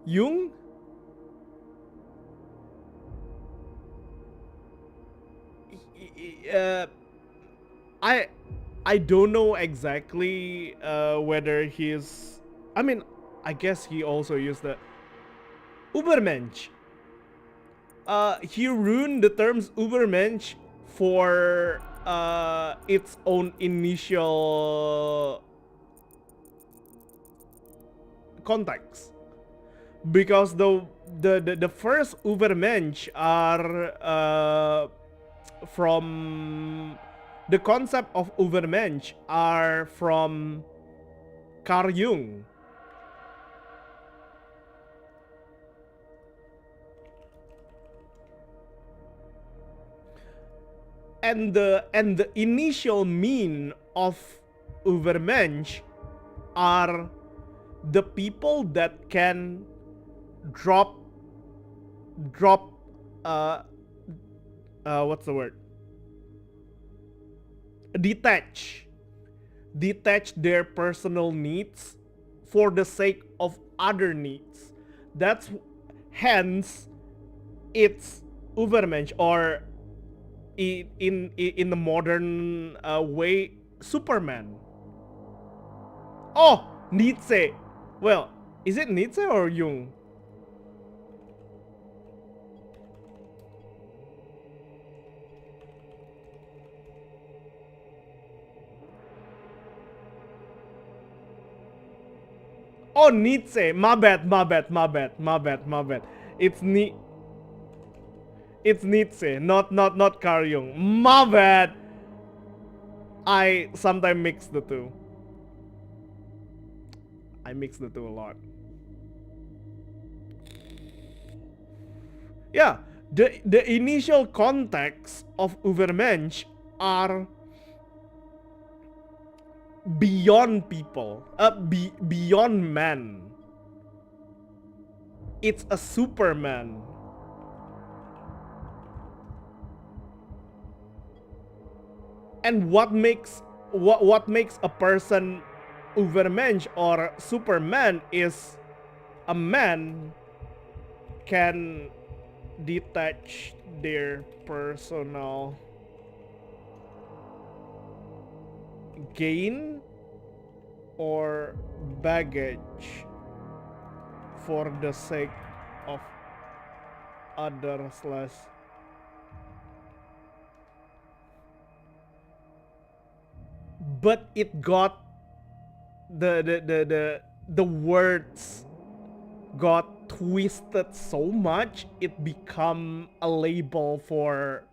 Jung? Uh, I I don't know exactly whether he's. I mean, I guess he also used the Ubermensch. He ruined the terms Ubermensch for its own initial context, because the first Ubermensch are from the concept of Ubermensch are from Carl Jung. And the initial mean of Ubermensch are the people that can drop uh what's the word, detach their personal needs for the sake of other needs. That's hence it's Ubermensch, or in the modern way, Superman. Oh, Nietzsche. Well, is it Nietzsche or Jung? Oh, Nietzsche. My bad. It's Nietzsche, not Carl Jung. My bad. I sometimes mix the two. I mix the two a lot. Yeah, the initial context of Ubermensch are beyond people, beyond man. It's a Superman. And what makes a person Ubermensch or Superman is a man can detach their personal gain or baggage for the sake of others less. But it got the words got twisted so much it become a label for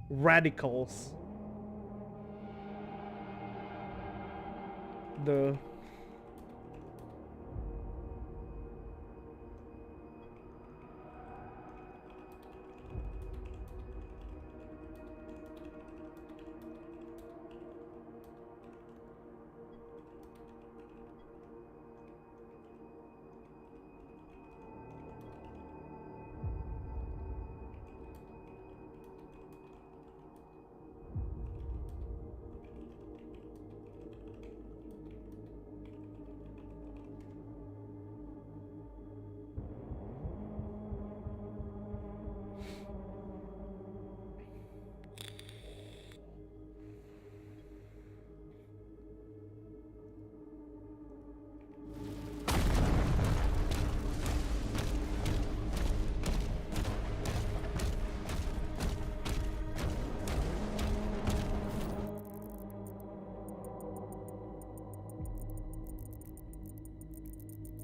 radicals. The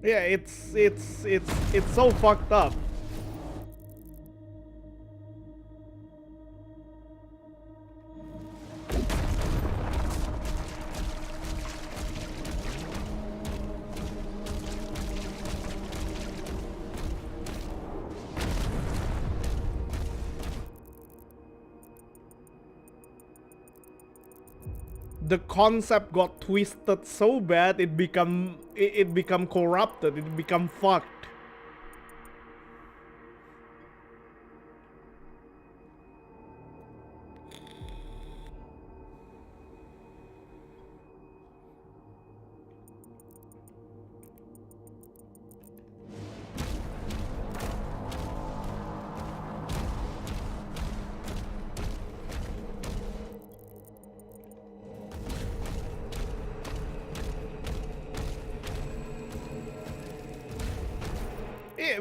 yeah, it's so fucked up. The concept got twisted so bad it become corrupted, it become fucked.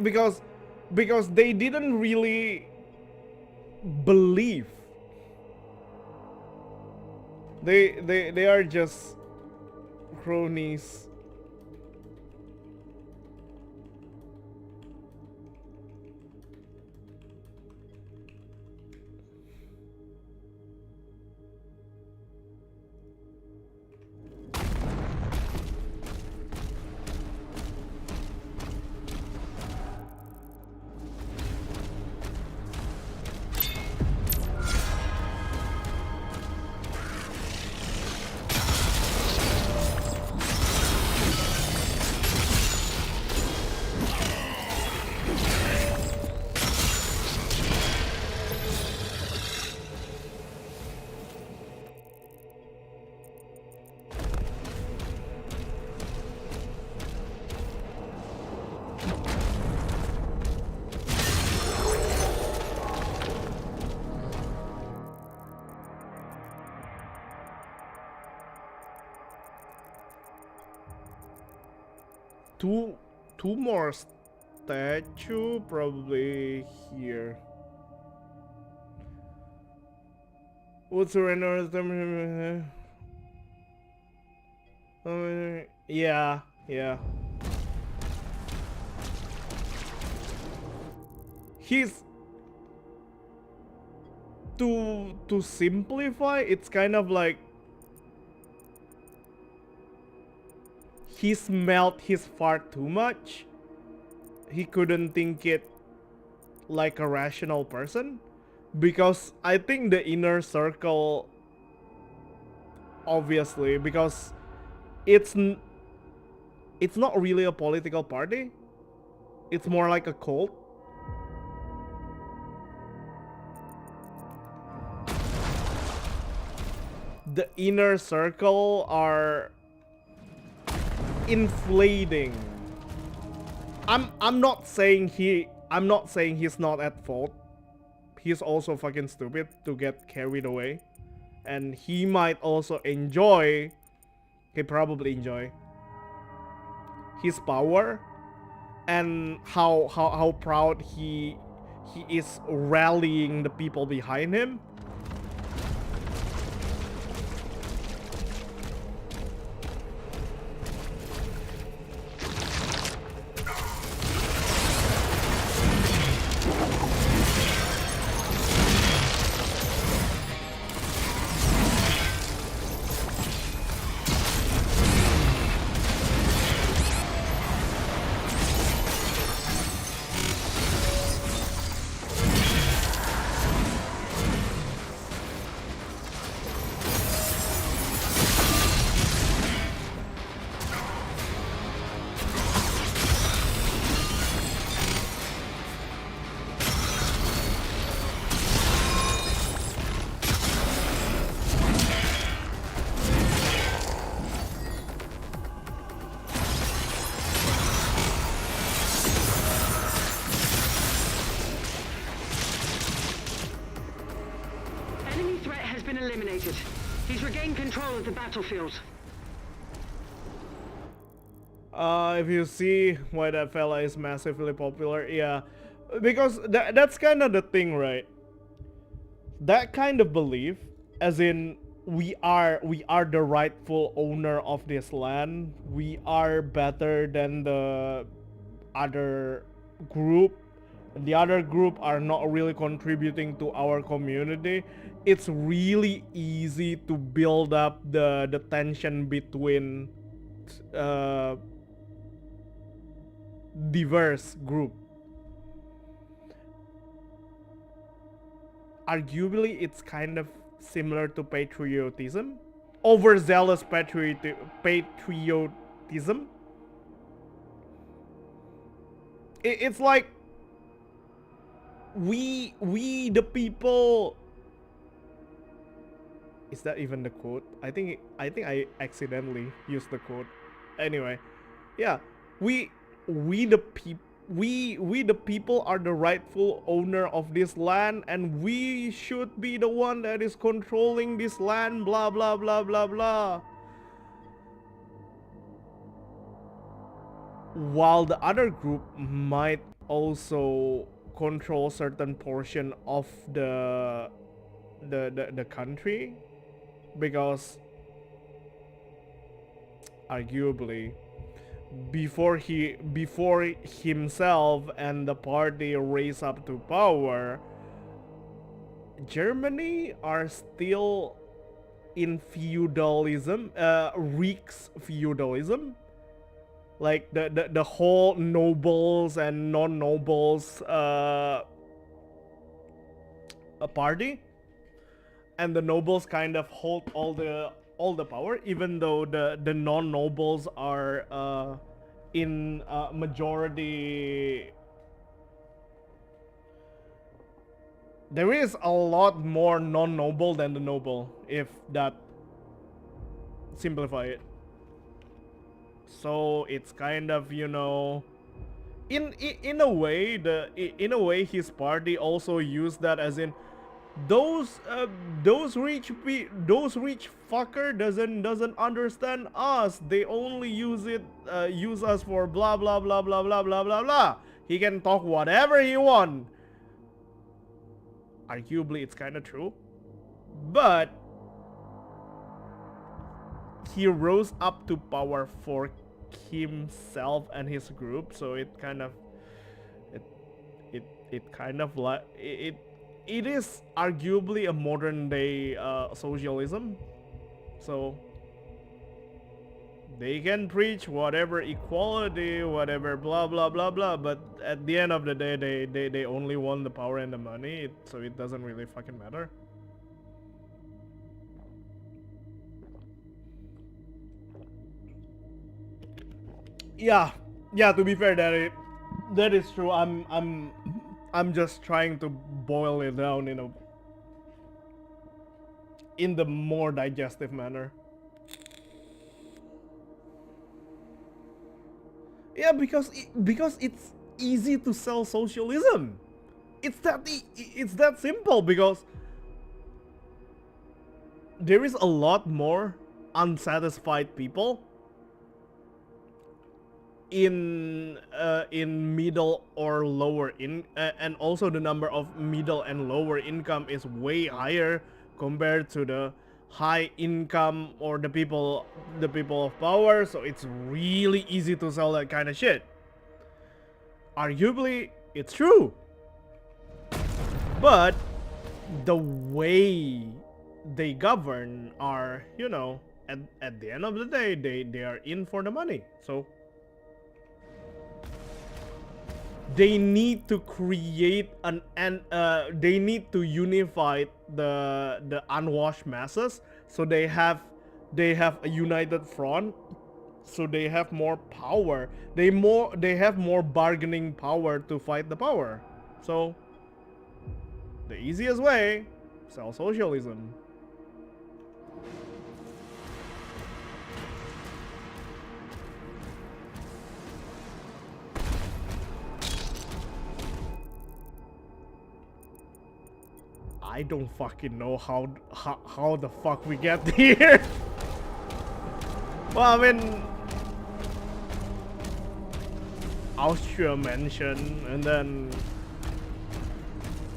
because they didn't really believe. They are just cronies. Two more statue probably here. Would surrender them. Yeah. He's to simplify, it's kind of like he smelled his fart too much. He couldn't think it like a rational person, because I think the inner circle, obviously, because it's not really a political party. It's more like a cult. The inner circle are inflating. I'm not saying he's not at fault. He's also fucking stupid to get carried away, and he might also enjoy. He probably enjoy his power and how proud he is rallying the people behind him. been eliminated. He's regained control of the battlefield. If you see why that fella is massively popular, yeah. Because that's kind of the thing, right? That kind of belief, as in we are the rightful owner of this land, we are better than the other group, the other group are not really contributing to our community. It's really easy to build up the tension between diverse group. Arguably, it's kind of similar to patriotism, overzealous patriotism. It's like we the people. Is that even the quote? I think I accidentally used the quote. Anyway, yeah, we the people are the rightful owner of this land, and we should be the one that is controlling this land, blah blah blah blah blah. While the other group might also control certain portion of the country, because arguably before himself and the party raise up to power, Germany are still in feudalism, Reeks feudalism, like the whole nobles and non-nobles a party, and the nobles kind of hold all the power, even though the non-nobles are in majority. There is a lot more non-noble than the noble, if that simplify it. So it's kind of, you know, in a way, his party also used that as in those rich fucker doesn't understand us. They only use us for blah blah blah blah blah blah blah blah. He can talk whatever he want. Arguably, it's kind of true, but he rose up to power for himself and his group, so it kind of like it is arguably a modern day socialism. So they can preach whatever equality, whatever blah blah blah blah, but at the end of the day, they only want the power and the money, so it doesn't really fucking matter. Yeah, to be fair, that is true. I'm just trying to boil it down in the more digestive manner. Yeah, because it's easy to sell socialism. It's that simple, because there is a lot more unsatisfied people in middle or lower and also the number of middle and lower income is way higher compared to the high income or the people of power, so it's really easy to sell that kind of shit. Arguably, it's true, but the way they govern are, you know, at the end of the day, they are in for the money, so they need to create they need to unify the unwashed masses, so they have a united front, so they have more power, they have more bargaining power to fight the power. So the easiest way, sell socialism. I don't fucking know how the fuck we get here. Well, I mean, Austria mentioned, and then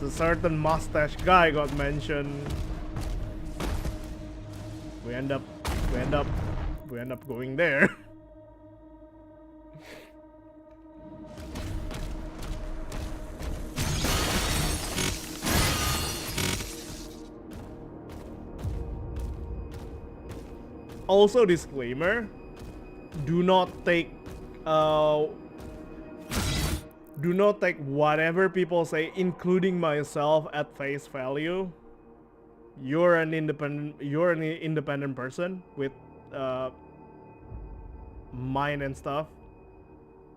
the certain mustache guy got mentioned. We end up going there. Also, disclaimer, do not take whatever people say, including myself, at face value. You're an independent person with mind and stuff,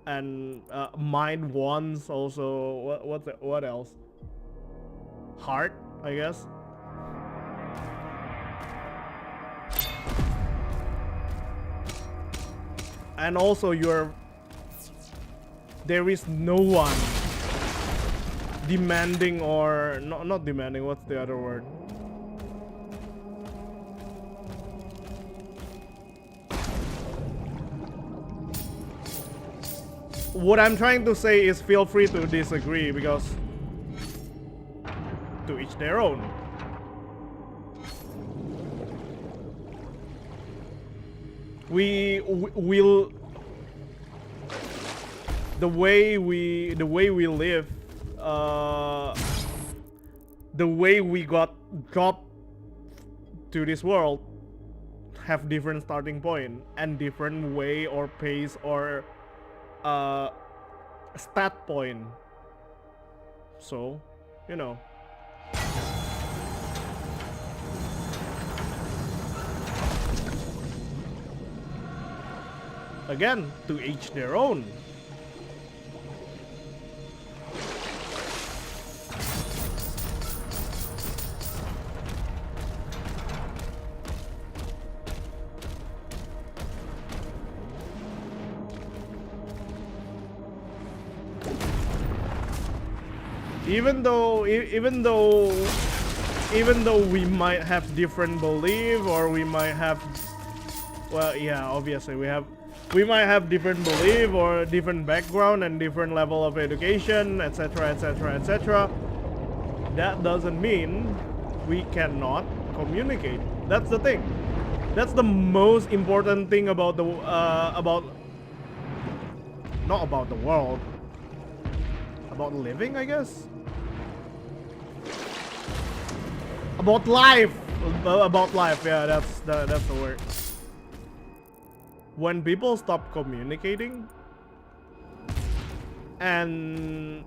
and mind wants also what else? Heart, I guess. And also there is no one demanding, or not demanding, what's the other word? what I'm trying to say is feel free to disagree because to each their own. We'll the way we live, the way we got to this world have different starting point and different way or pace or stat point. So, you know. Again, to each their own. Even though we might have different belief, or we might have, well, yeah, obviously we might have different belief or different background and different level of education, etc, etc, etc, that doesn't mean we cannot communicate. That's the thing. That's the most important thing about the not about the world, about living, I guess. About life. Yeah, that's the word. When people stop communicating and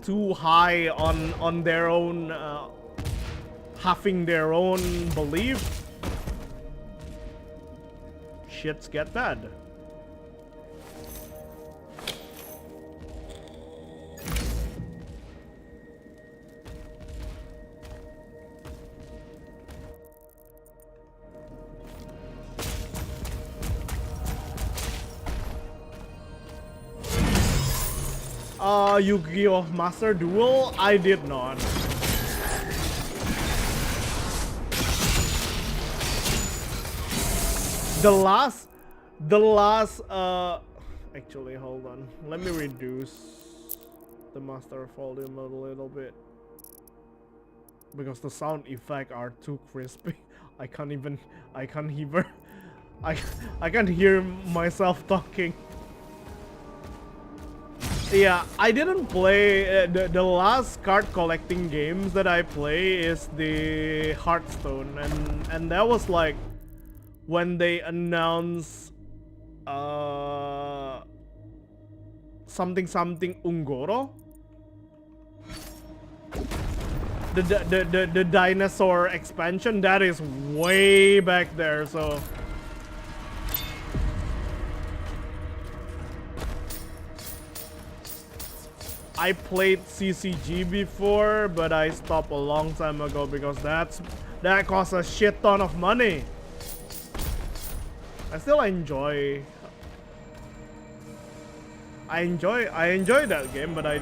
too high on their own having their own belief, shits get bad. Yu-Gi-Oh! Master Duel? I did not. The last, actually, hold on. Let me reduce the master volume a little bit. Because the sound effects are too crispy. I can't hear myself talking. Yeah, I didn't play, the last card collecting games that I play is the Hearthstone, and that was like when they announced something Ungoro, the dinosaur expansion. That is way back there, so I played CCG before, but I stopped a long time ago because that costs a shit ton of money. I still enjoy that game, but I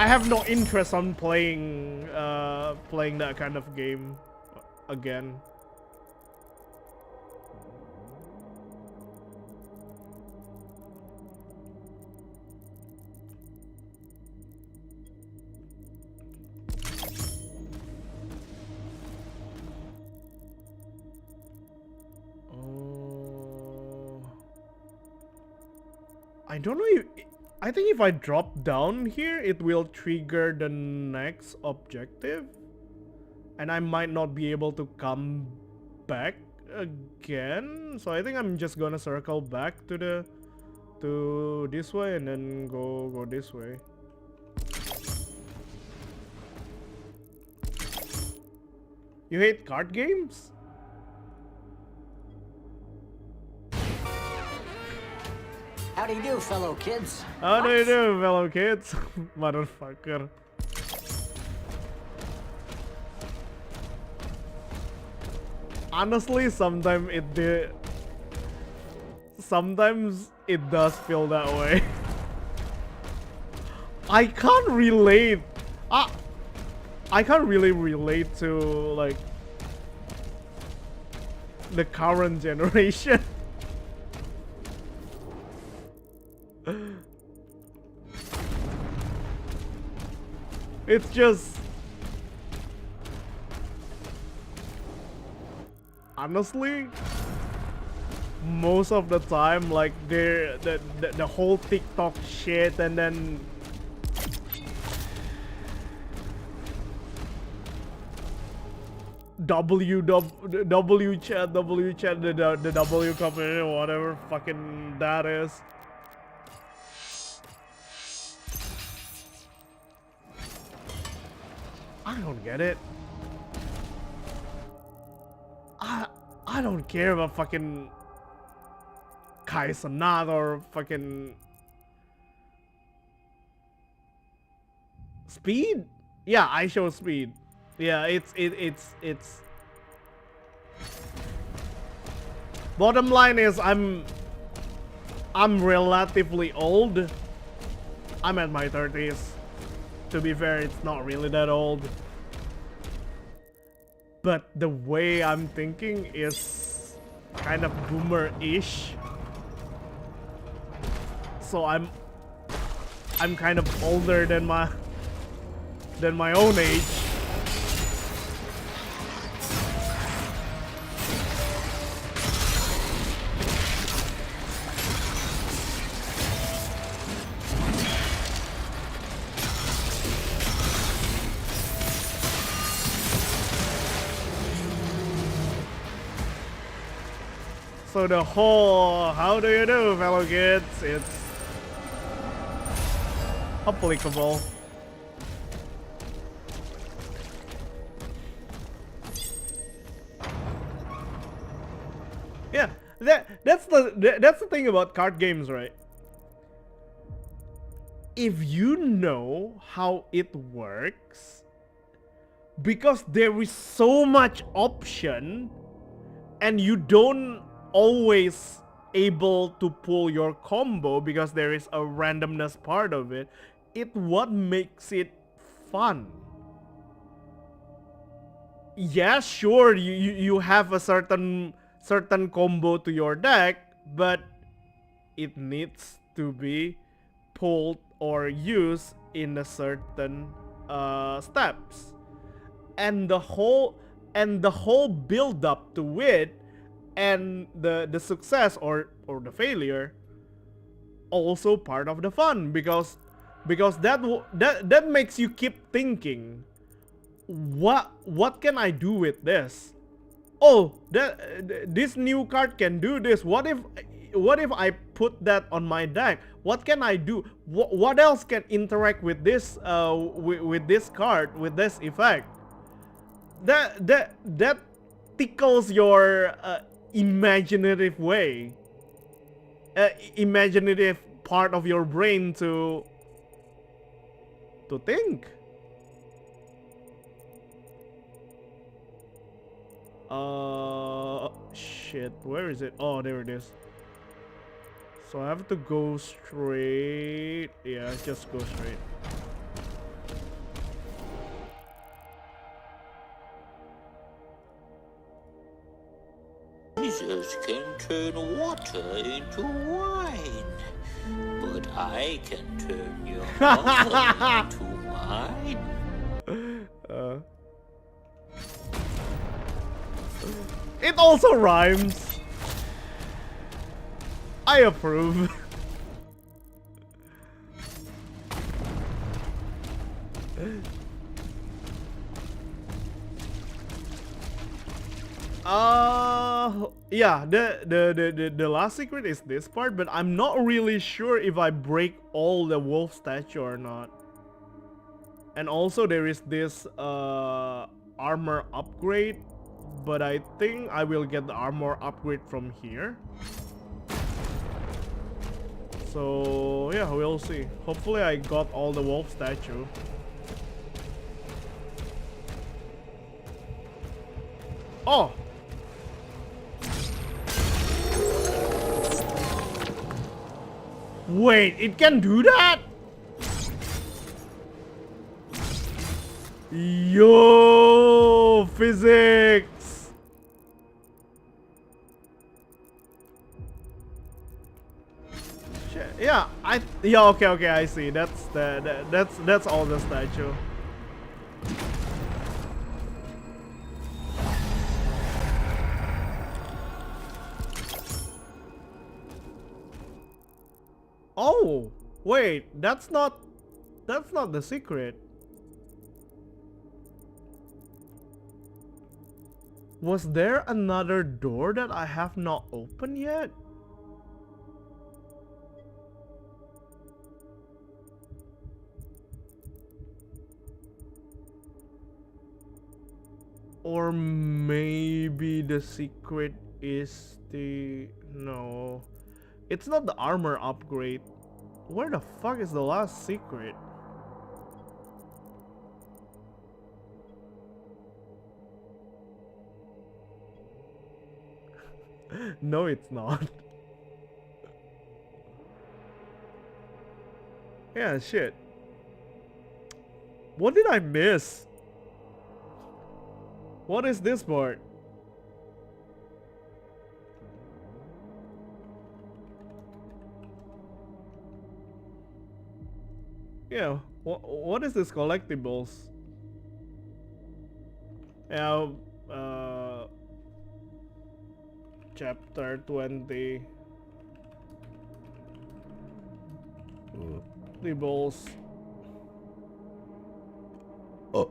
have no interest on playing that kind of game again. I don't know if, I think if I drop down here, it will trigger the next objective. And I might not be able to come back again. So I think I'm just gonna circle back to this way and then go this way. You hate card games? How do you do, fellow kids? How do you do, fellow kids? Motherfucker. Honestly, sometimes it does feel that way. I can't relate. I can't really relate to like the current generation. It's just honestly, most of the time, like the whole TikTok shit, and then W chat, the W company, whatever fucking that is. I don't get it. I don't care about fucking Kaisanat or fucking speed. Yeah, I show speed. Yeah, it's. Bottom line is I'm relatively old. I'm at my 30s. To be fair, it's not really that old. But the way I'm thinking is kind of boomer-ish. So I'm kind of older than my own age. So the whole how do you do, fellow kids, it's applicable. Yeah, that's the thing about card games, right? If you know how it works, because there is so much option, and you don't always able to pull your combo because there is a randomness part of it, what makes it fun. Yeah, sure, you have a certain combo to your deck, but it needs to be pulled or used in a certain steps, and the whole build up to it, and the success or the failure, also part of the fun, because that makes you keep thinking, what can I do with this? Oh, this new card can do this. What if I put that on my deck? What can I do? What else can interact with this with this card, with this effect? That tickles your imaginative way, imaginative part of your brain to think. Shit, where is it? Oh, there it is. So I have to go straight. Yeah, just go straight. Jesus can turn water into wine, but I can turn your mother into mine. It also rhymes. I approve. Yeah, the last secret is this part, but I'm not really sure if I break all the wolf statue or not. And also there is this armor upgrade, but I think I will get the armor upgrade from here. So yeah, we'll see. Hopefully I got all the wolf statue. Oh! Wait, it can do that? Yo, physics! Shit, yeah, okay, I see. That's all the statue. Oh, wait, that's not the secret. Was there another door that I have not opened yet? Or maybe the secret is the... No. It's not the armor upgrade. Where the fuck is the last secret? No, it's not. Yeah, shit. What did I miss? What is this part? Yeah, what is this collectibles? Yeah, chapter 20. Collectibles. Oh.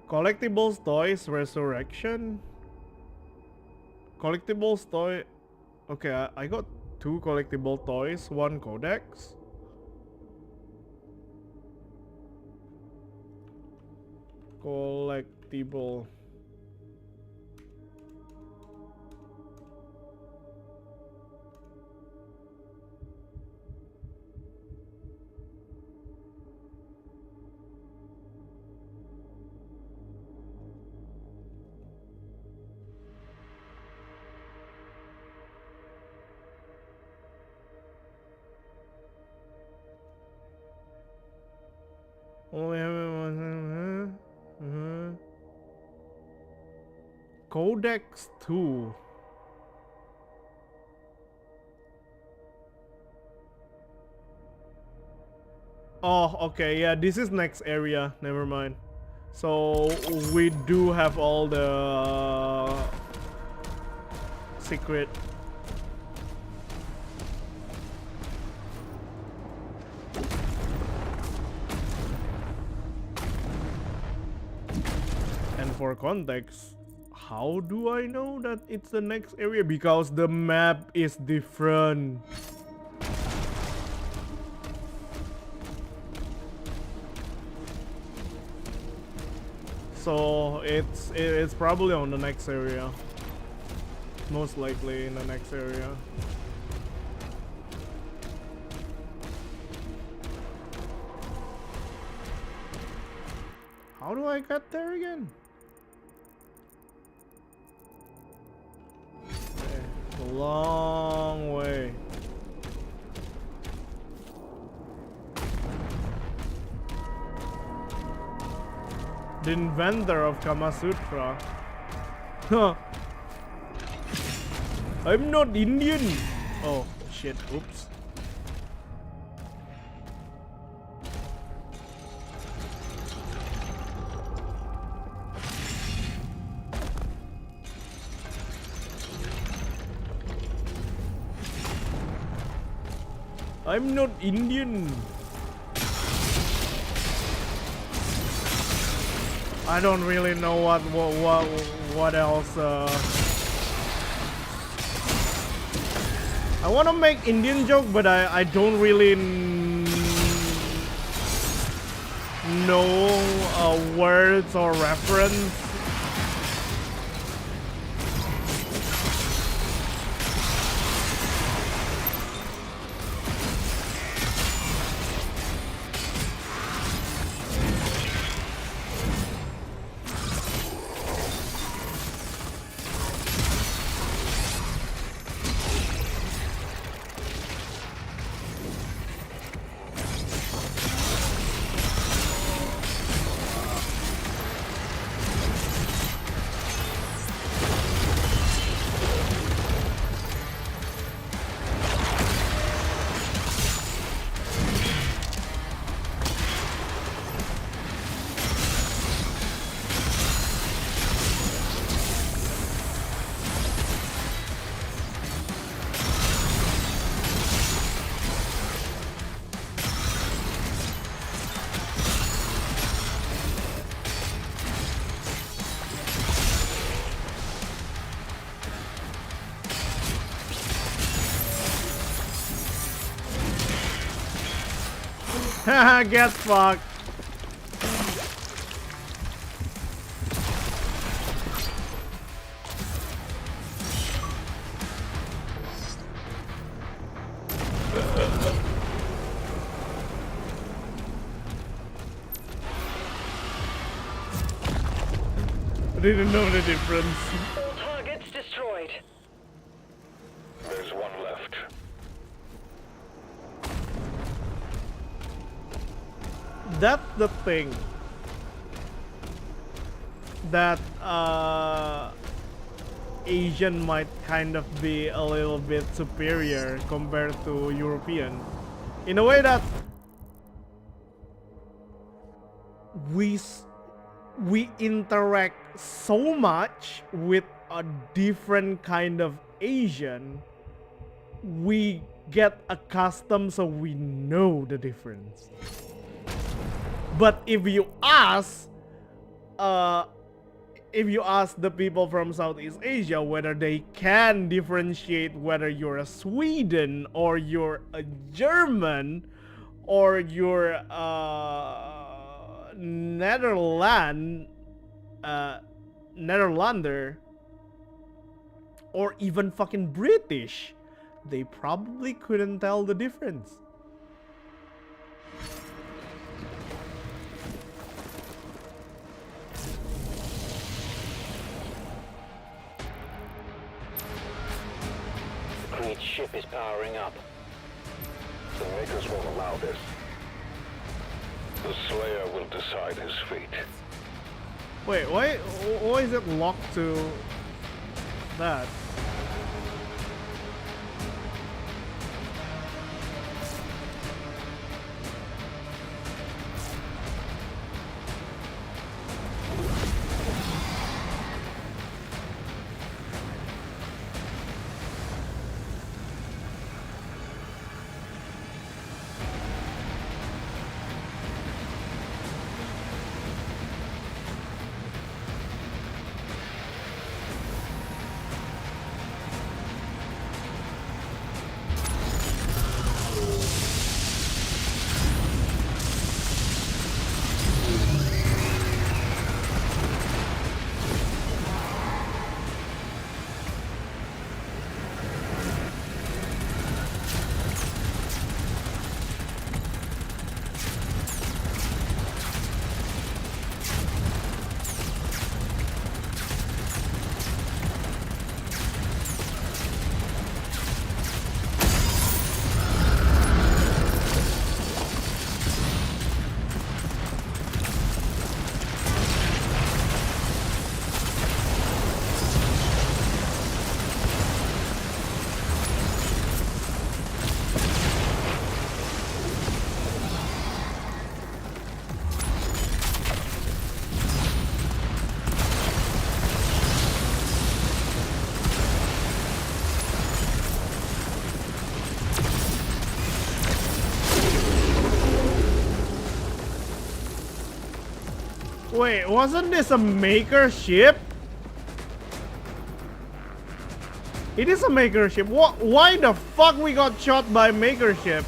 Collectibles toys resurrection. Collectibles toy. Okay, I got 2 collectible toys, 1 codex. Collectible. Only have Codex 2. Oh, okay, yeah, this is next area. Never mind. So we do have all the secret. And for context, how do I know that it's the next area? Because the map is different. So it's probably on the next area. Most likely in the next area. How do I get there again? Okay, it's a long way. The inventor of Kama Sutra. Huh. I'm not Indian. Oh shit, oops. I'm not Indian. I don't really know what else. I want to make Indian joke, but I don't really know words or reference. Get fucked. Didn't know the difference. All targets destroyed. There's one left. That's the thing that Asian might kind of be a little bit superior compared to European, in a way that we interact so much with a different kind of Asian, we get accustomed so we know the difference. But if you ask the people from Southeast Asia whether they can differentiate whether you're a Sweden or you're a German or you're Netherlander or even fucking British, they probably couldn't tell the difference. Creed's ship is powering up. The Makers won't allow this. The Slayer will decide his fate. Wait, why is it locked to that? Wait, wasn't this a maker ship? It is a maker ship. Why the fuck we got shot by maker ship?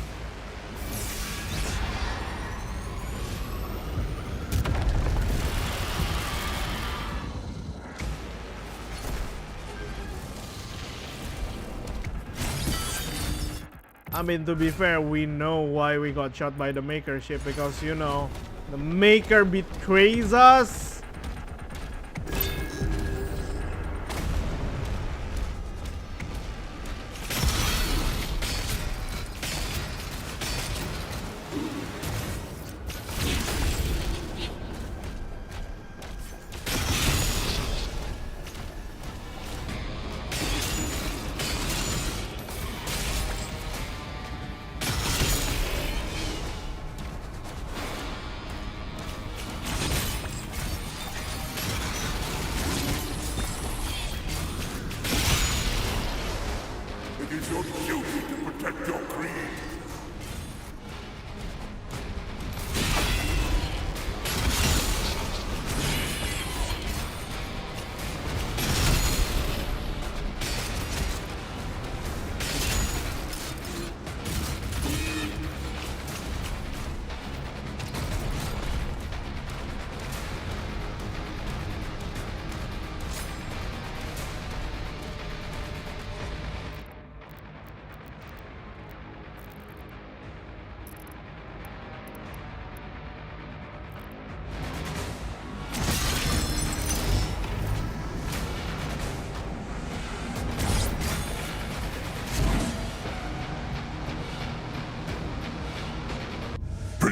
I mean, to be fair, we know why we got shot by the maker ship, because, you know, the maker betrays us.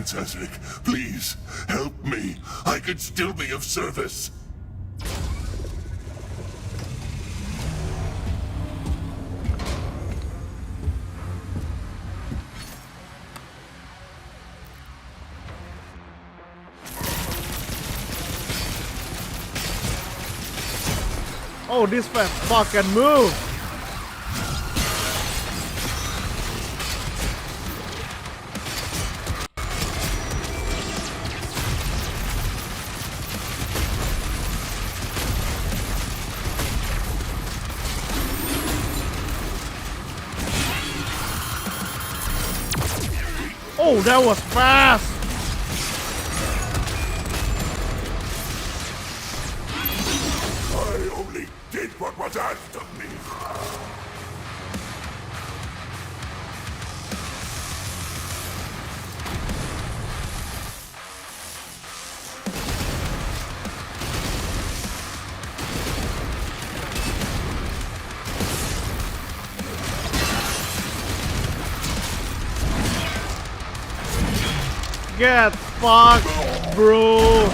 Prince Ezric. Please, help me. I could still be of service. Oh, this fast fuck can move. Oh, that was fast! I only did what was asked of me. Get fucked, bro!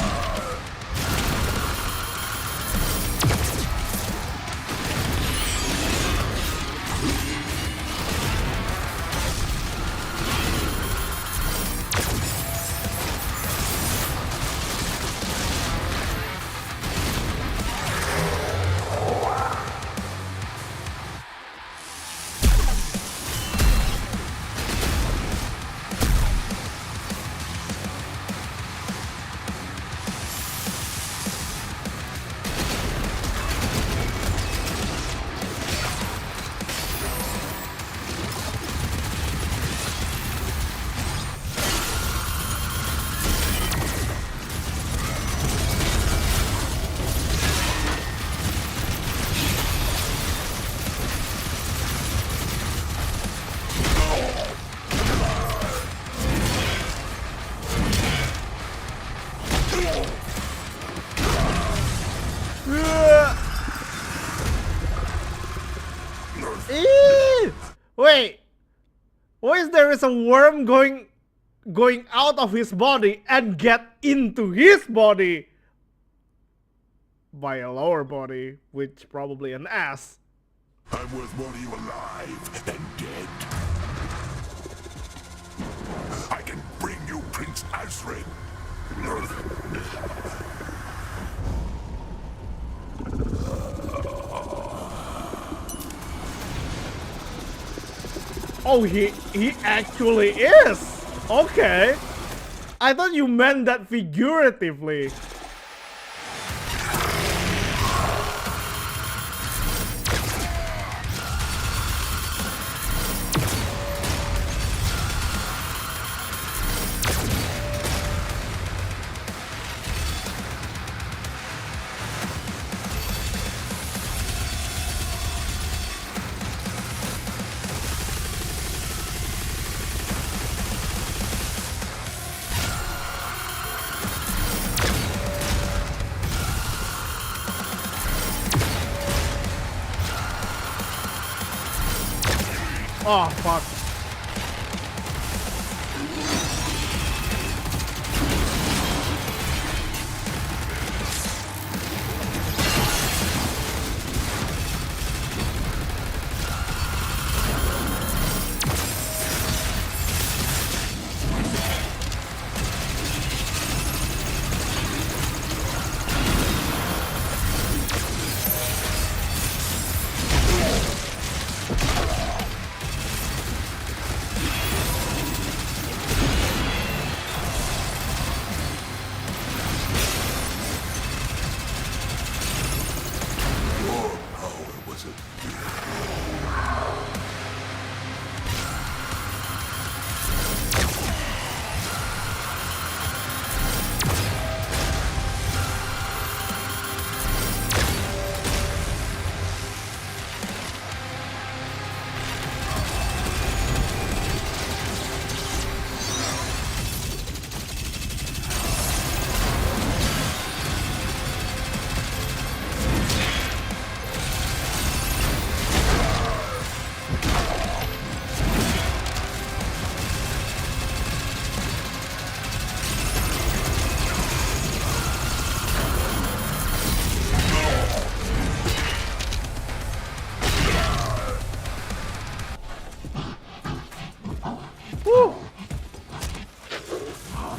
Wait, why is there is a worm going out of his body and get into his body by a lower body, which probably an ass. I'm worth more to you alive than dead. I can bring you Prince Ezric. Oh, he actually is. Okay. I thought you meant that figuratively. Oh, fuck.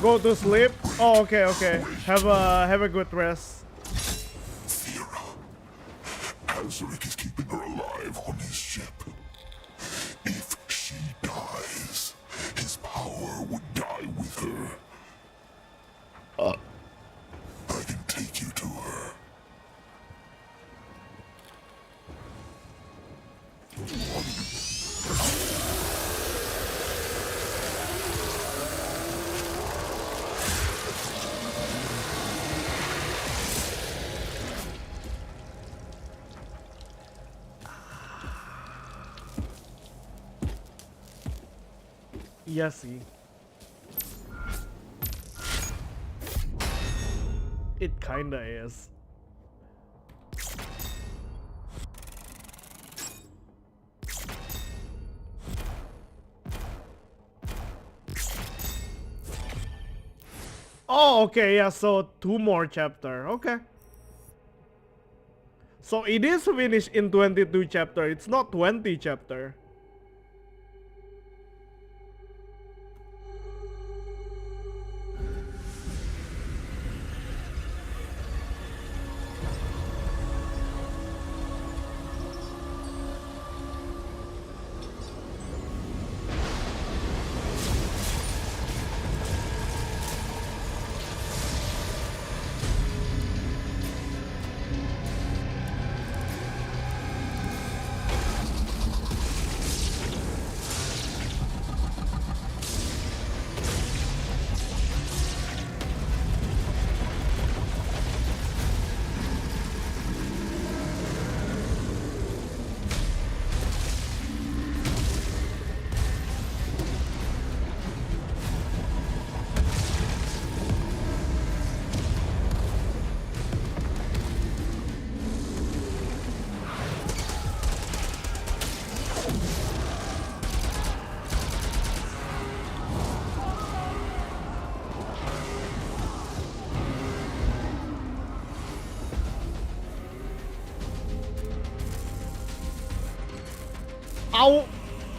Go to sleep. Oh, okay, okay. Have a good rest. Vera. Azaric is keeping her alive on his ship. If she dies, his power would die with her. I can take you to her. Yes, see. It kinda is. Oh, okay, yeah, so 2 more chapter. Okay. So it is finished in 22 chapter. It's not 20 chapter.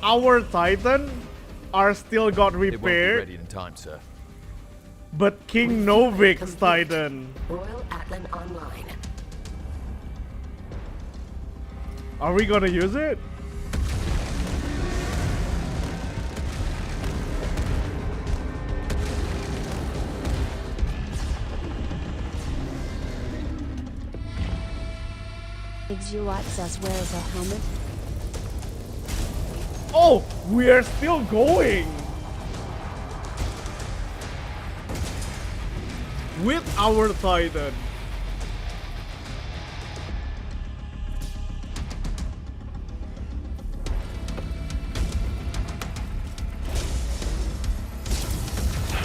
Our Titan are still got It won't be repaired, ready in time, sir. but King Novik's Titan. Royal Atlan online. Are we gonna use it? Exuat says where is a helmet? Oh, we are still going with our Titan.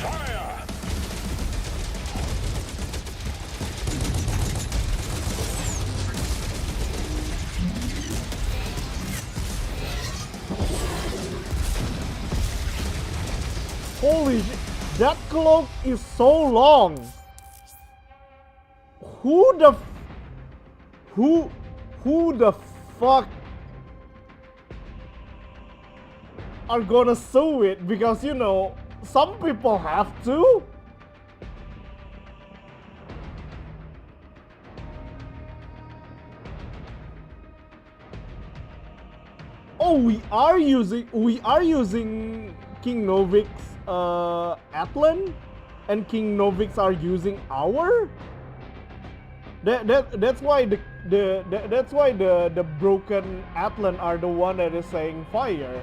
Fire! Holy shit, that cloak is so long. Who the fuck are gonna sew it? Because you know, some people have to. Oh, we are using King Novik's Atlan, and King Novik's are using our. That's why the broken Atlan are the one that is saying fire.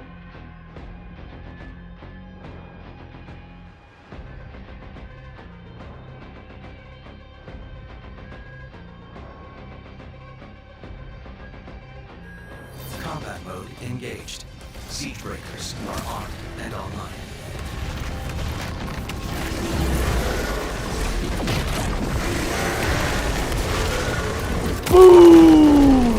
Combat mode engaged. Siege breakers are armed and online. Boom!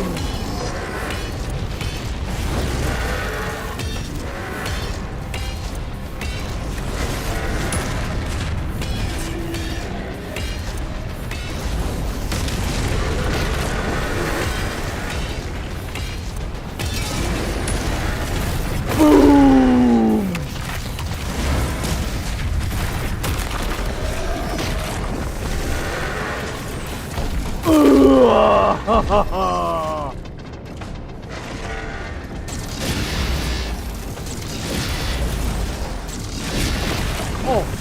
Boom! Oh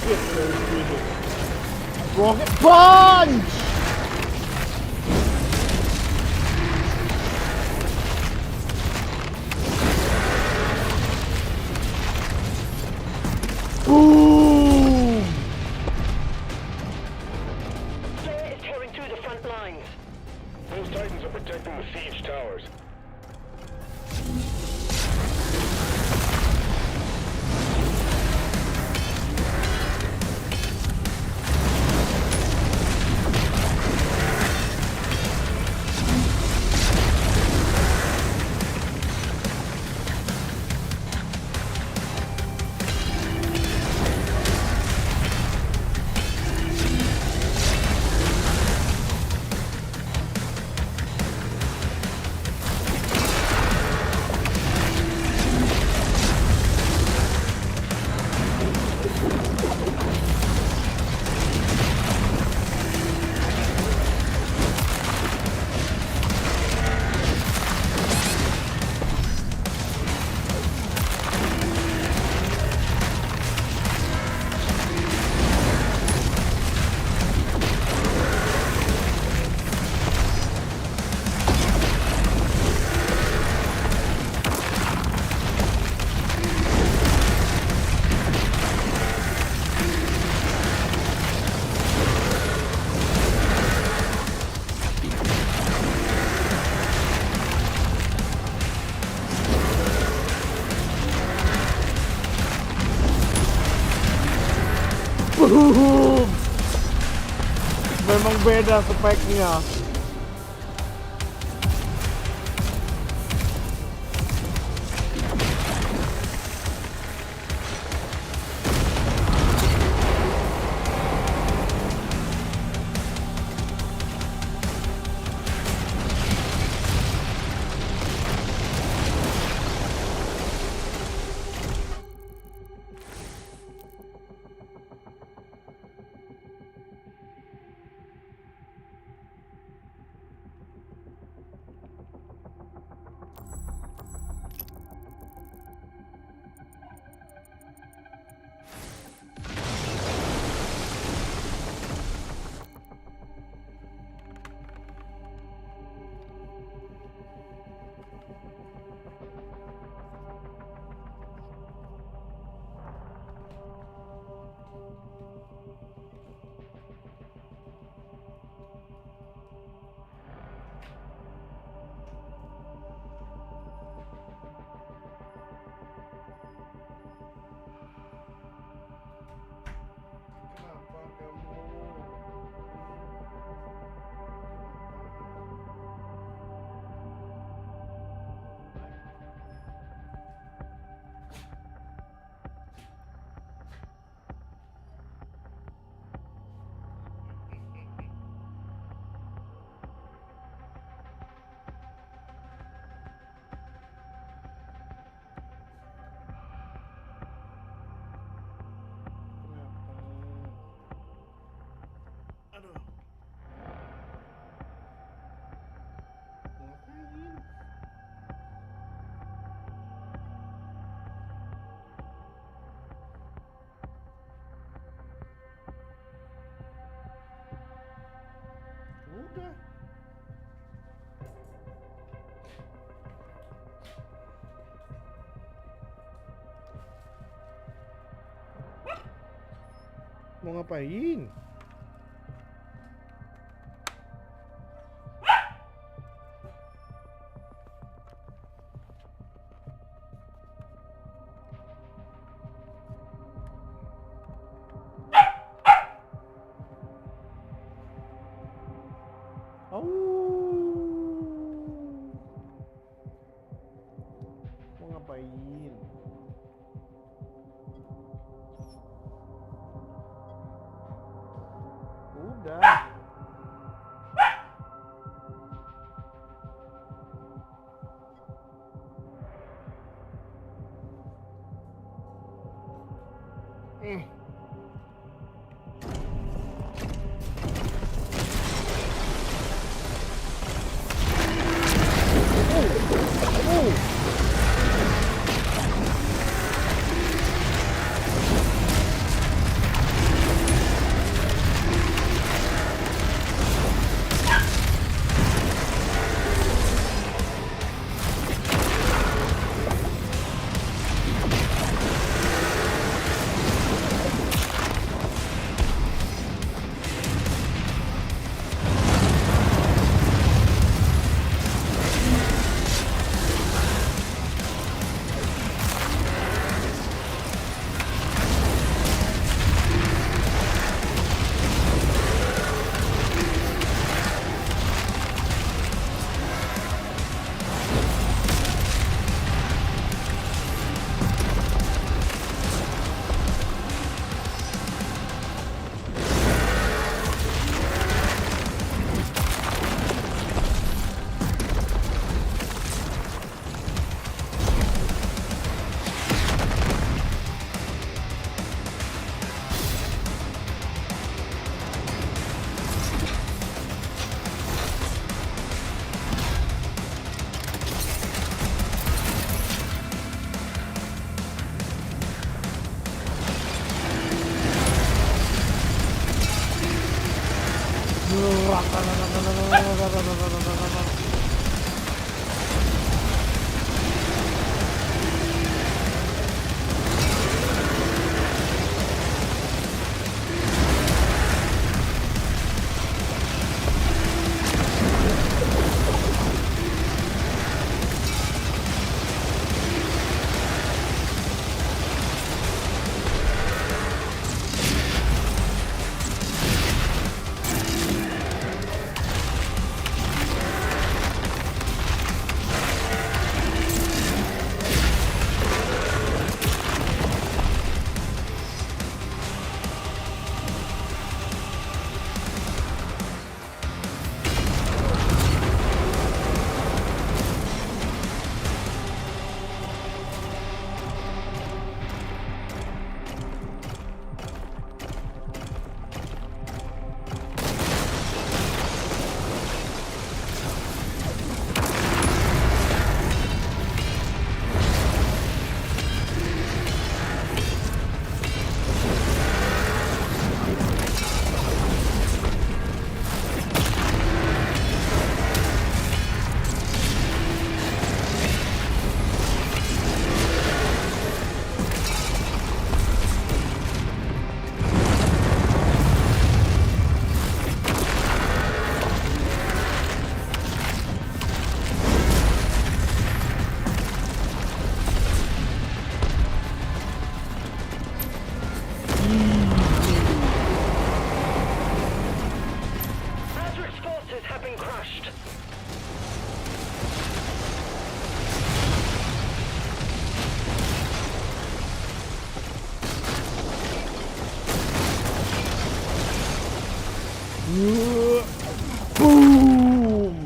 shit, there's Jesus. Rocket punch! Boom! Slayer is tearing through the front lines. Those Titans are protecting the siege towers. Boom! Memang beda speknya. Udah. Mau ngapain? Mau ngapain? Udah. Patrick's forces have been crushed. Boom!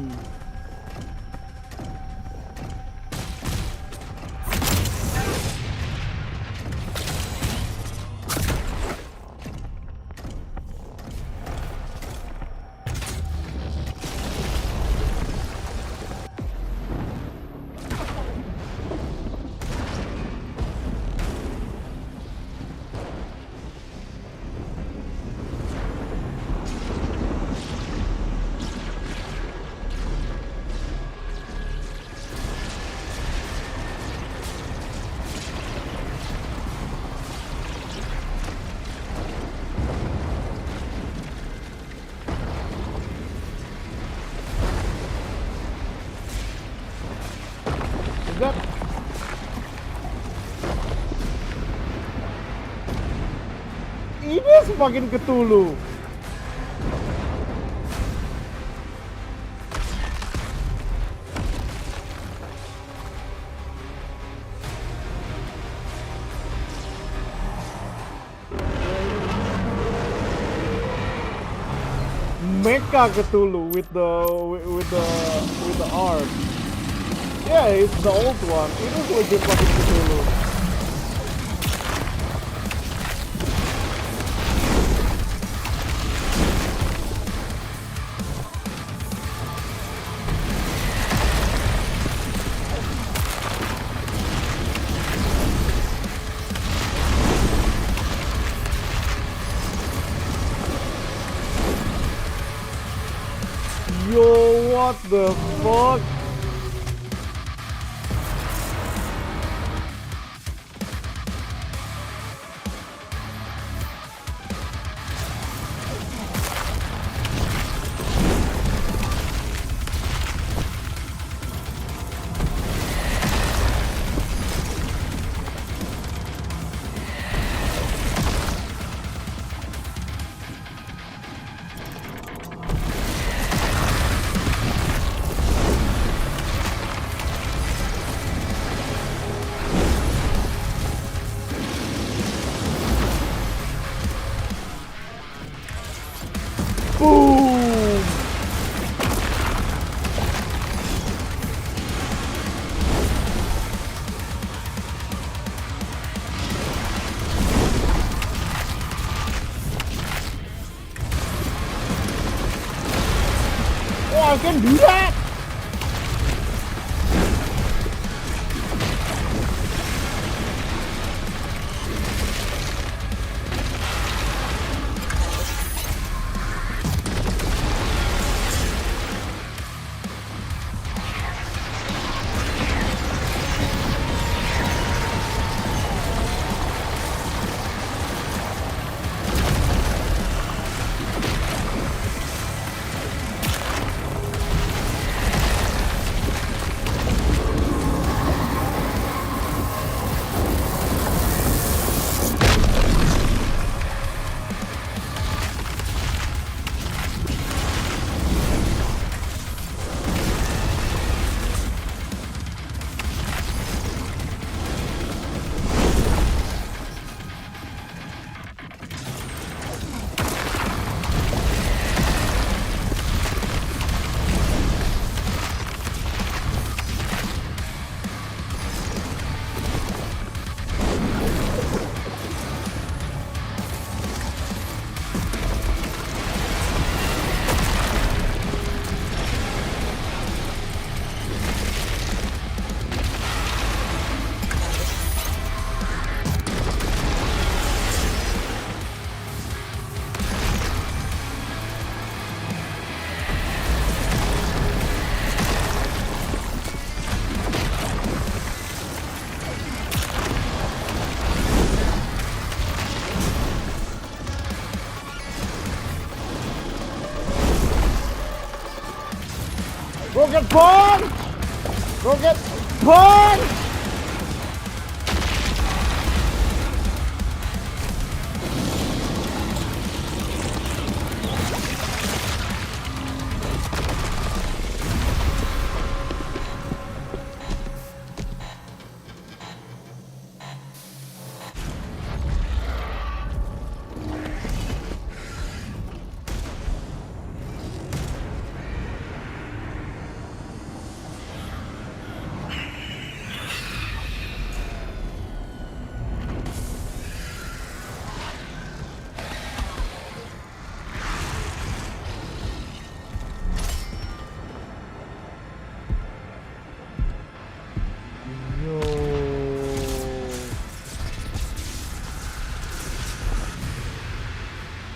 Enggak. Ini semakin ketulu. Mecha Cthulhu with the arm. Yeah, it's the old one. It is legit fucking Cthulhu. Yo, what the fuck? Boom! Oh, I can do that? get punch! Go get punch!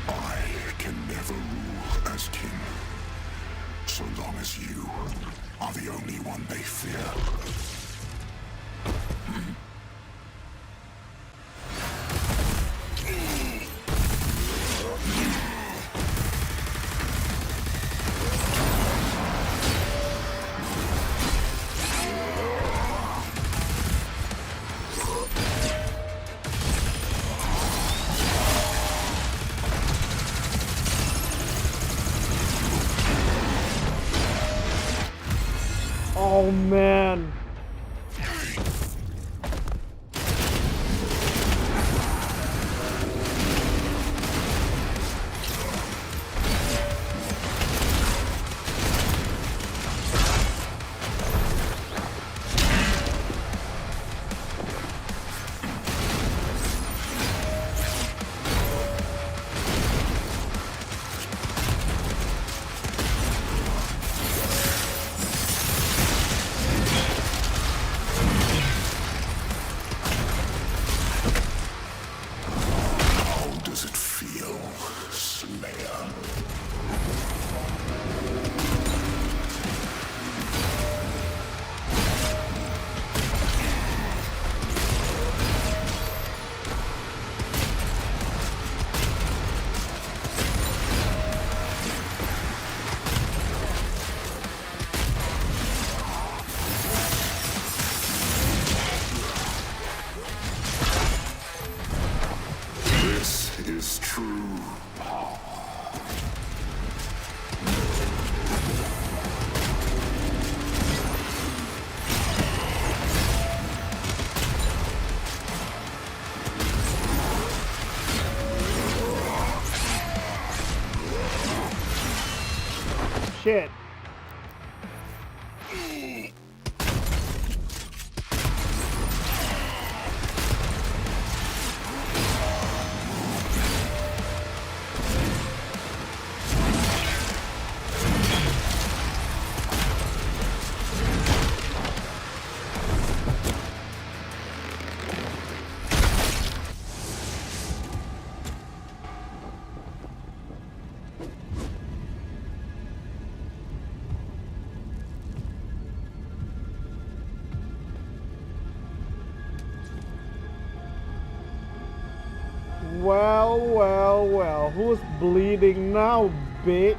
I can never rule as king, so long as you are the only one they fear. Oh man. How does it feel, Slayer? This is true power. Shit. Well, who's bleeding now, bitch?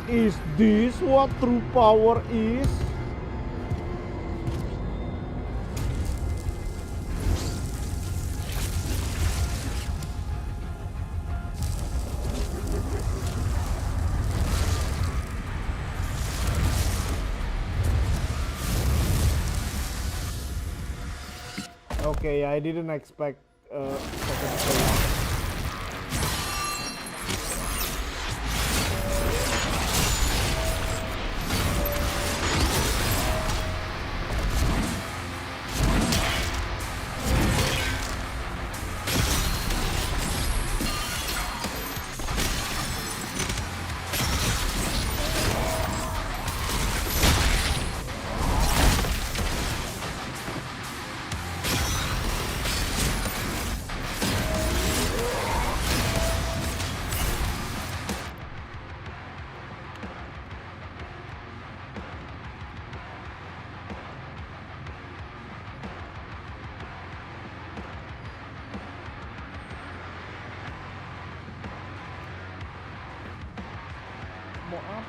Is this what true power is? Okay, I didn't expect second phase.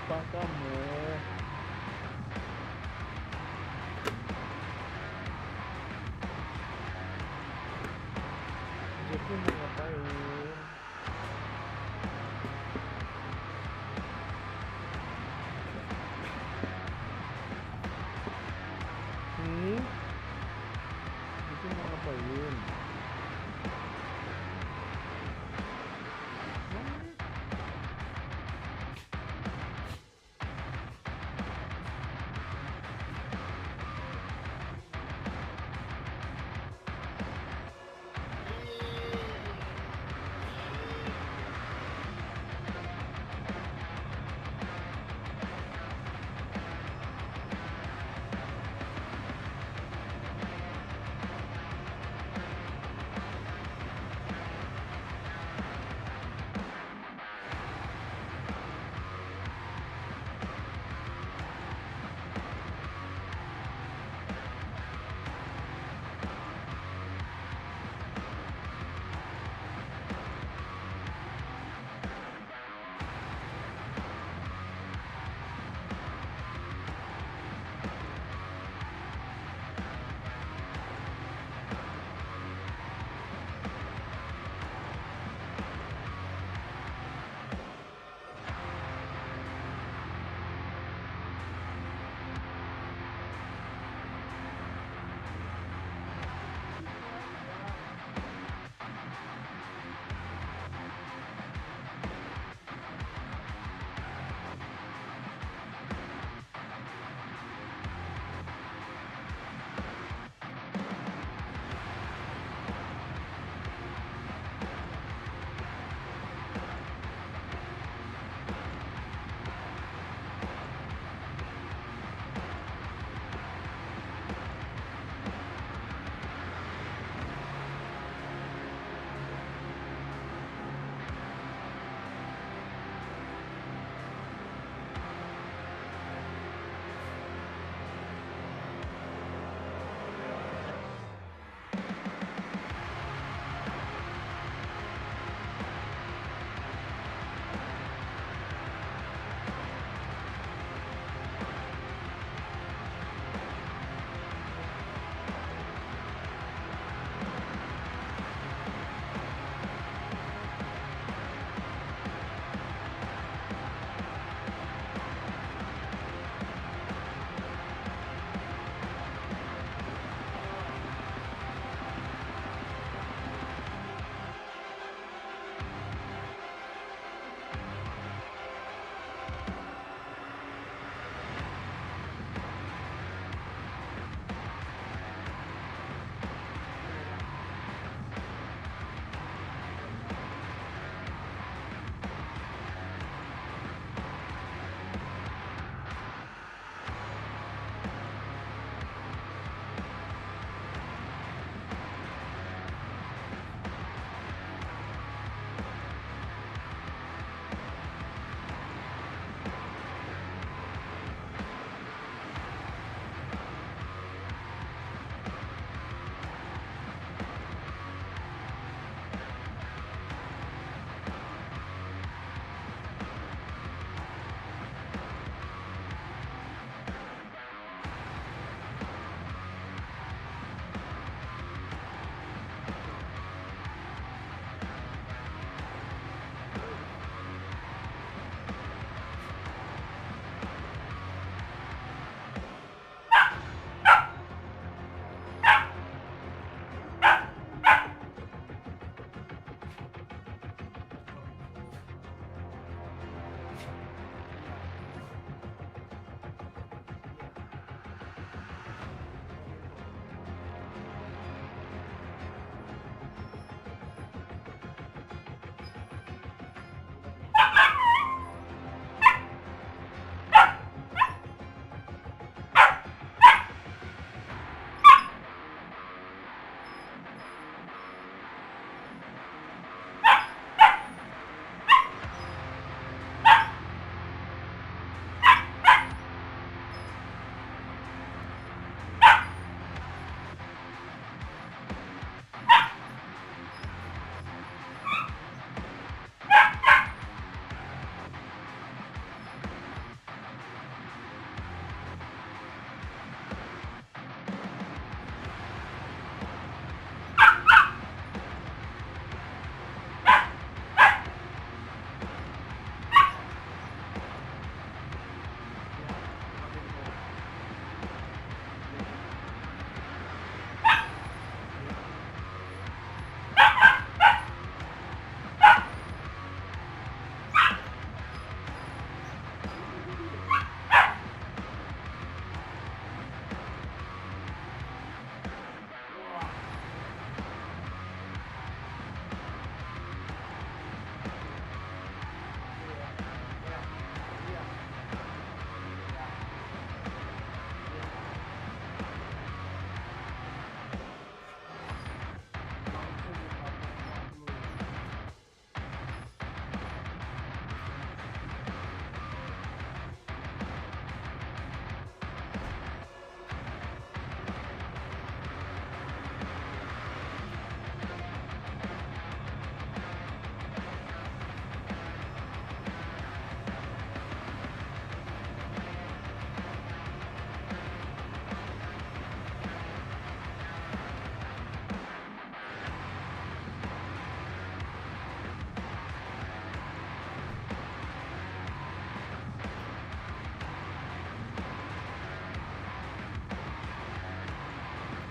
Siapa kamu? Jadi mau ngapain? Jadi mau ngapain?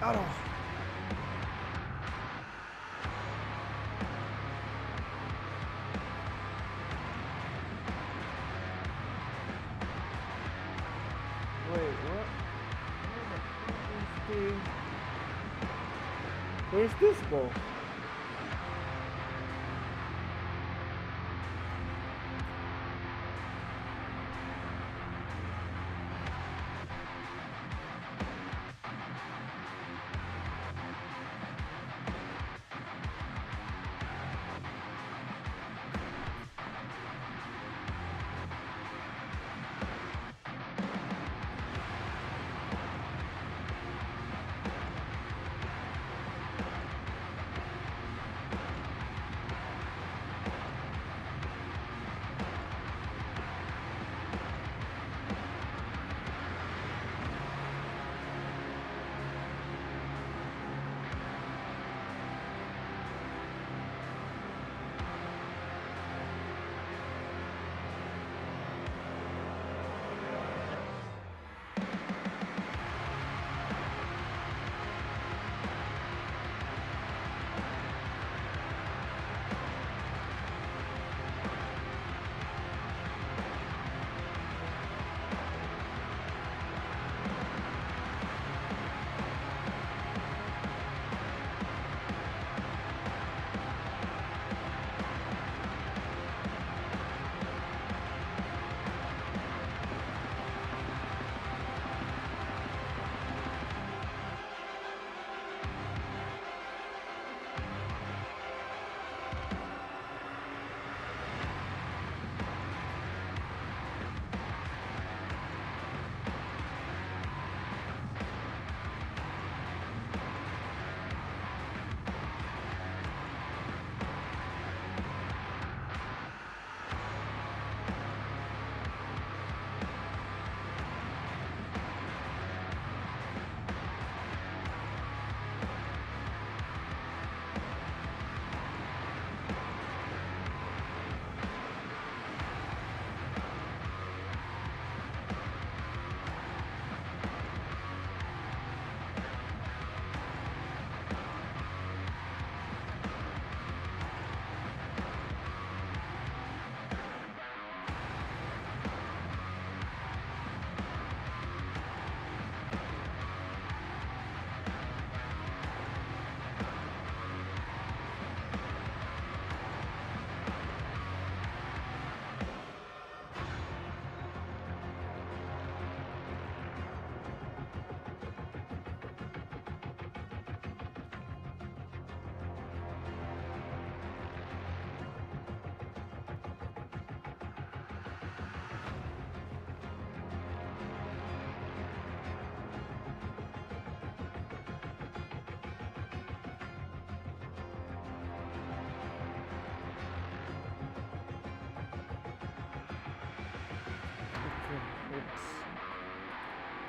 Aduh. Wait, what? Where the fuck is the... Where's this ball?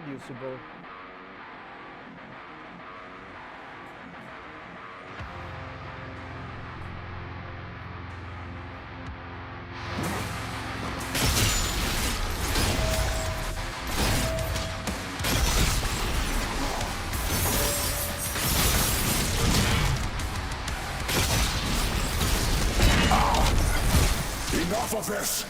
It's usable. Enough of this!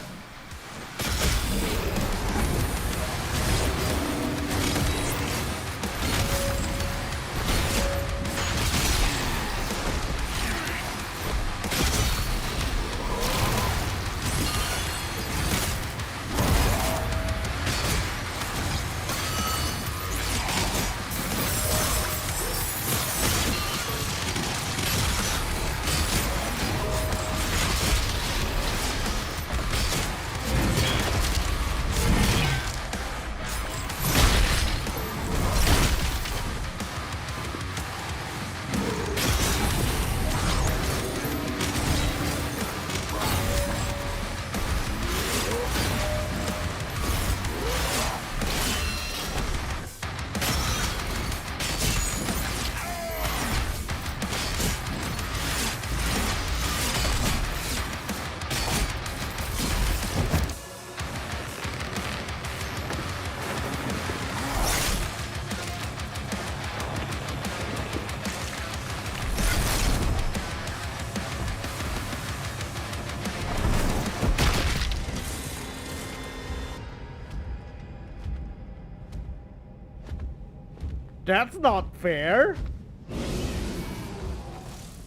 That's not fair.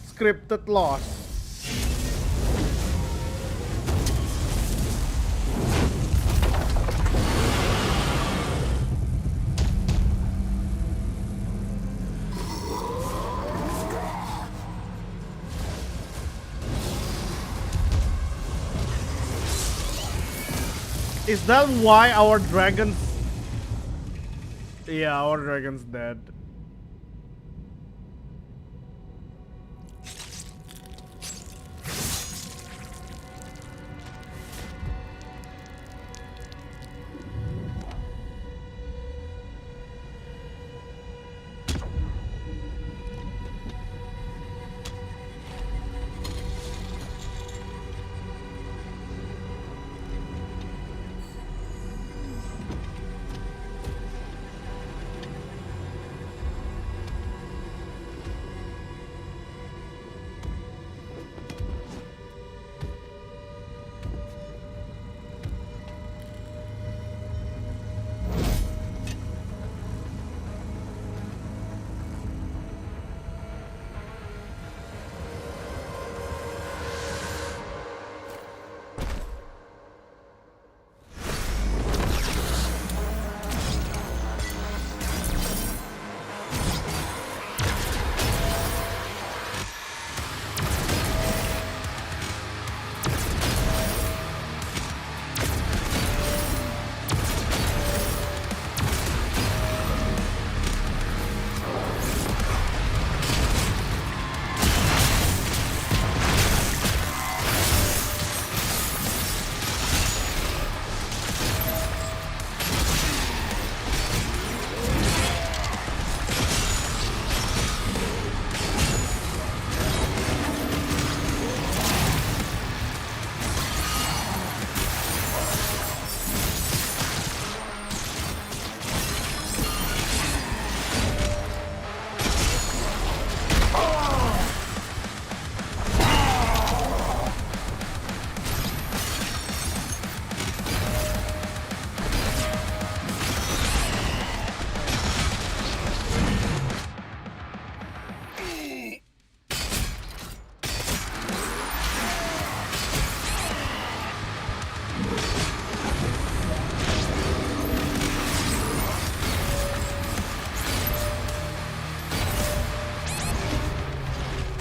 Scripted loss. Is that why our dragon's... Yeah, our dragon's dead.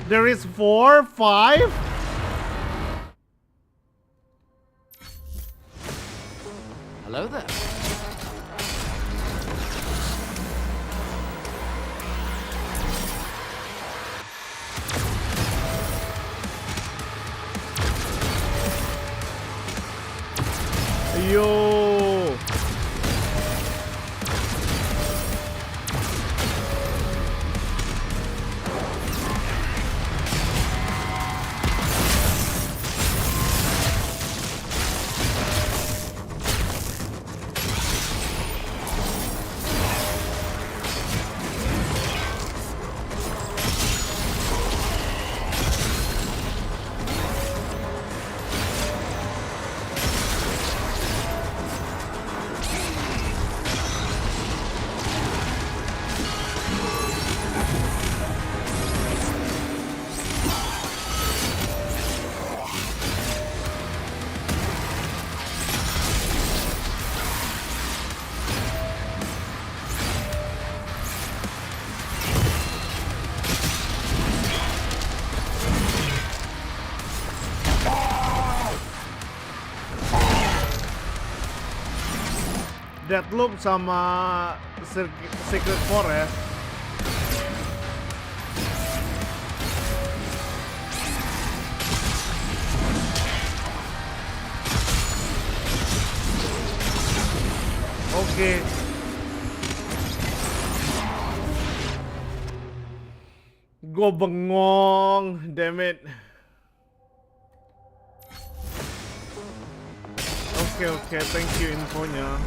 There is 4, 5. Hello there. Yo. Deathloop sama Secret Forest. Oke. Gue bengong, damn it. Oke, thank you infonya.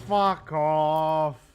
Fuck off.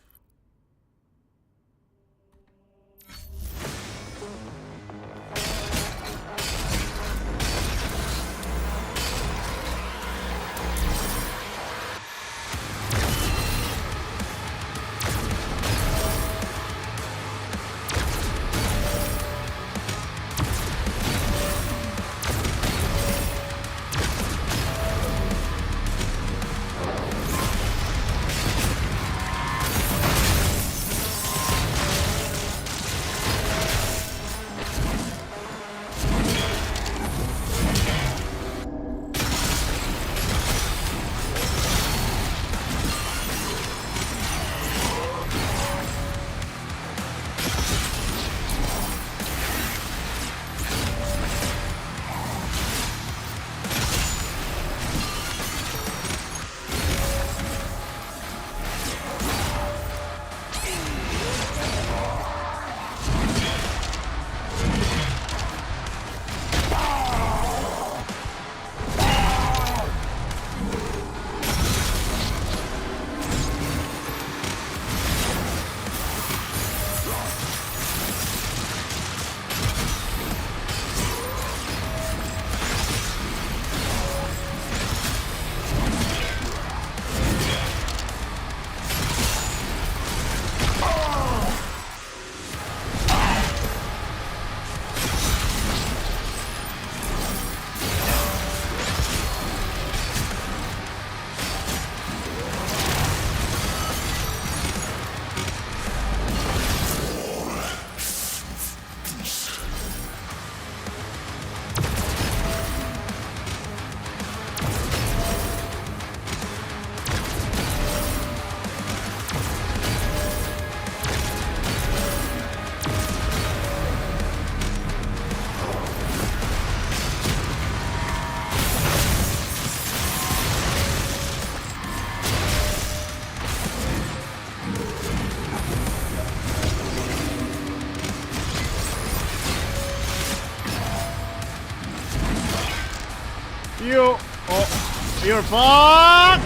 You're fucked!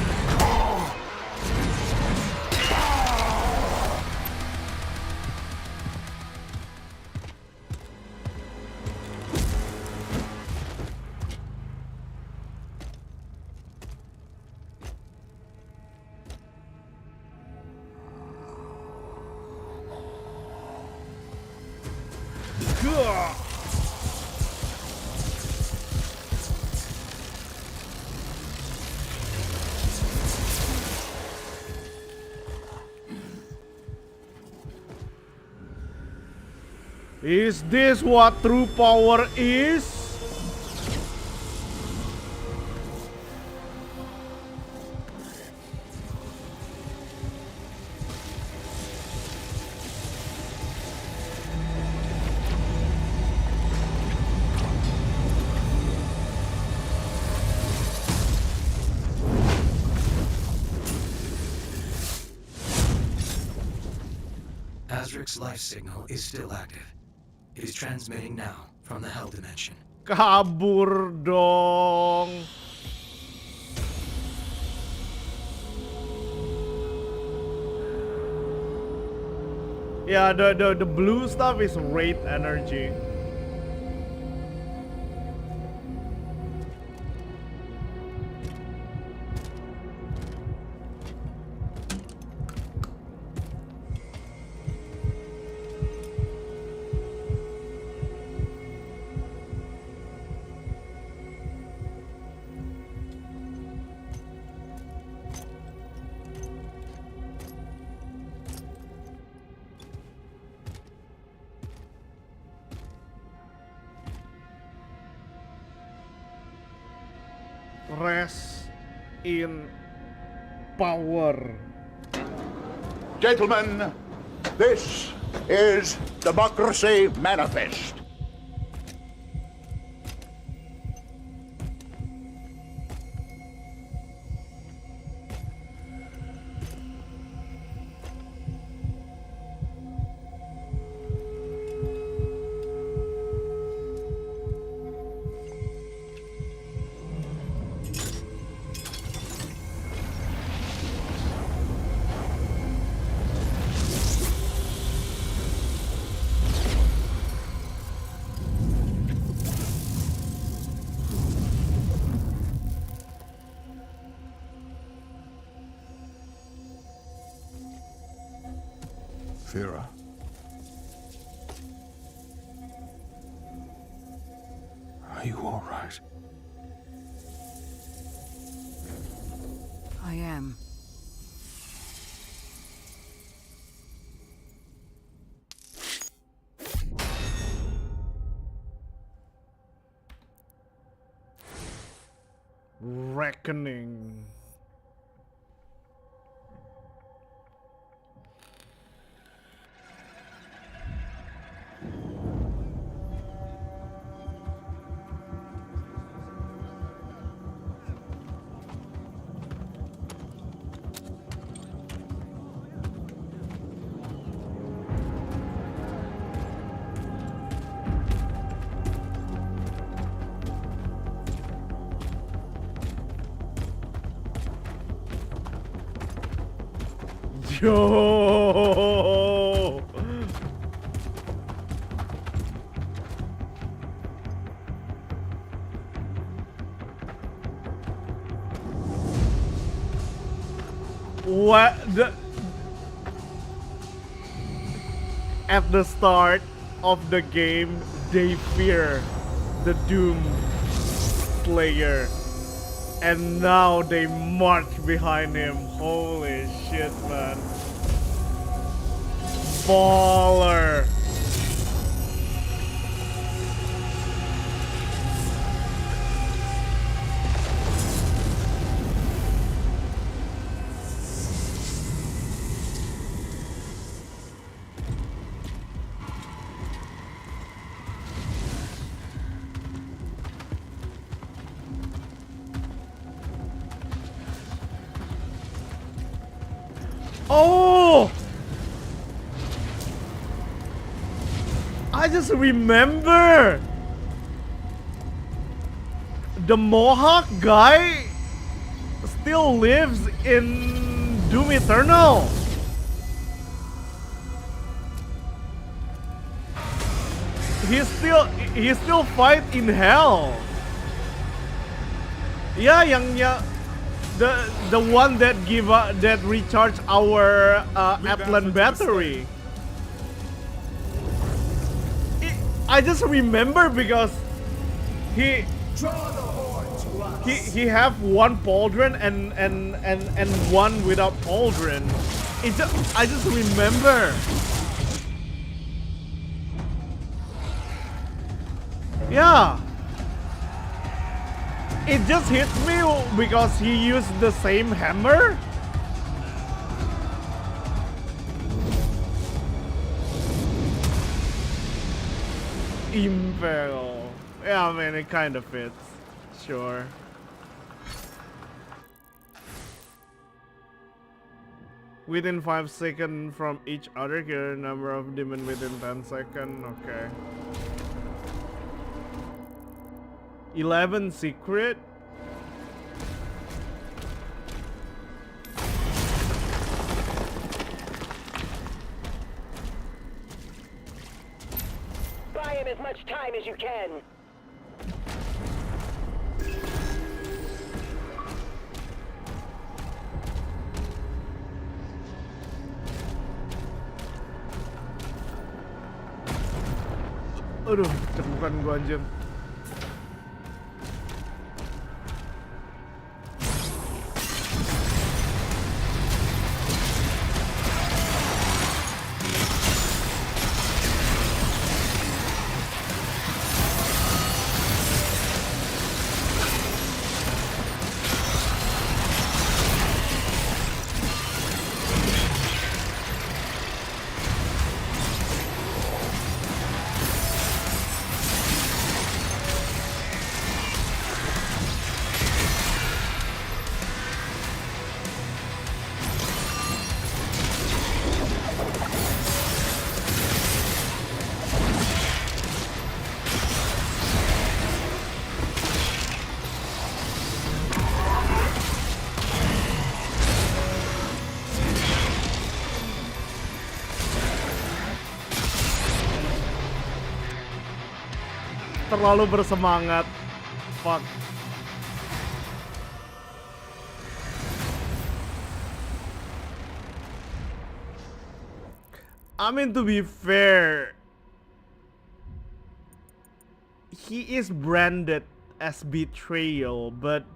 Gah! Is this what true power is? Azric's life signal is still active. It is transmitting now from the Hell Dimension. Kabur dong. Yeah, the blue stuff is Wraith energy. Rest in power. Gentlemen, this is Democracy Manifest. Saphira. Are you all right? I am. Reckoning. Yo! What the? At the start of the game, they fear the Doom Slayer, and now they march behind him. Holy shit, man! Baller. Oh! I just remember the Mohawk guy still lives in Doom Eternal. He still fight in hell. Yeah, the one that that recharge our Atlan battery. I just remember because he have one pauldron and one without pauldron. I just remember. Yeah. It just hit me because he used the same hammer. Impel. Yeah, I mean, it kind of fits. Sure. Within 5 seconds from each other, get a number of demon within 10 seconds. Okay. 11 secret. Buy him as much time as you can. Aduh, cepukan gua anjir. Terlalu bersemangat. Fuck. I mean, to be fair, he is branded as betrayal, but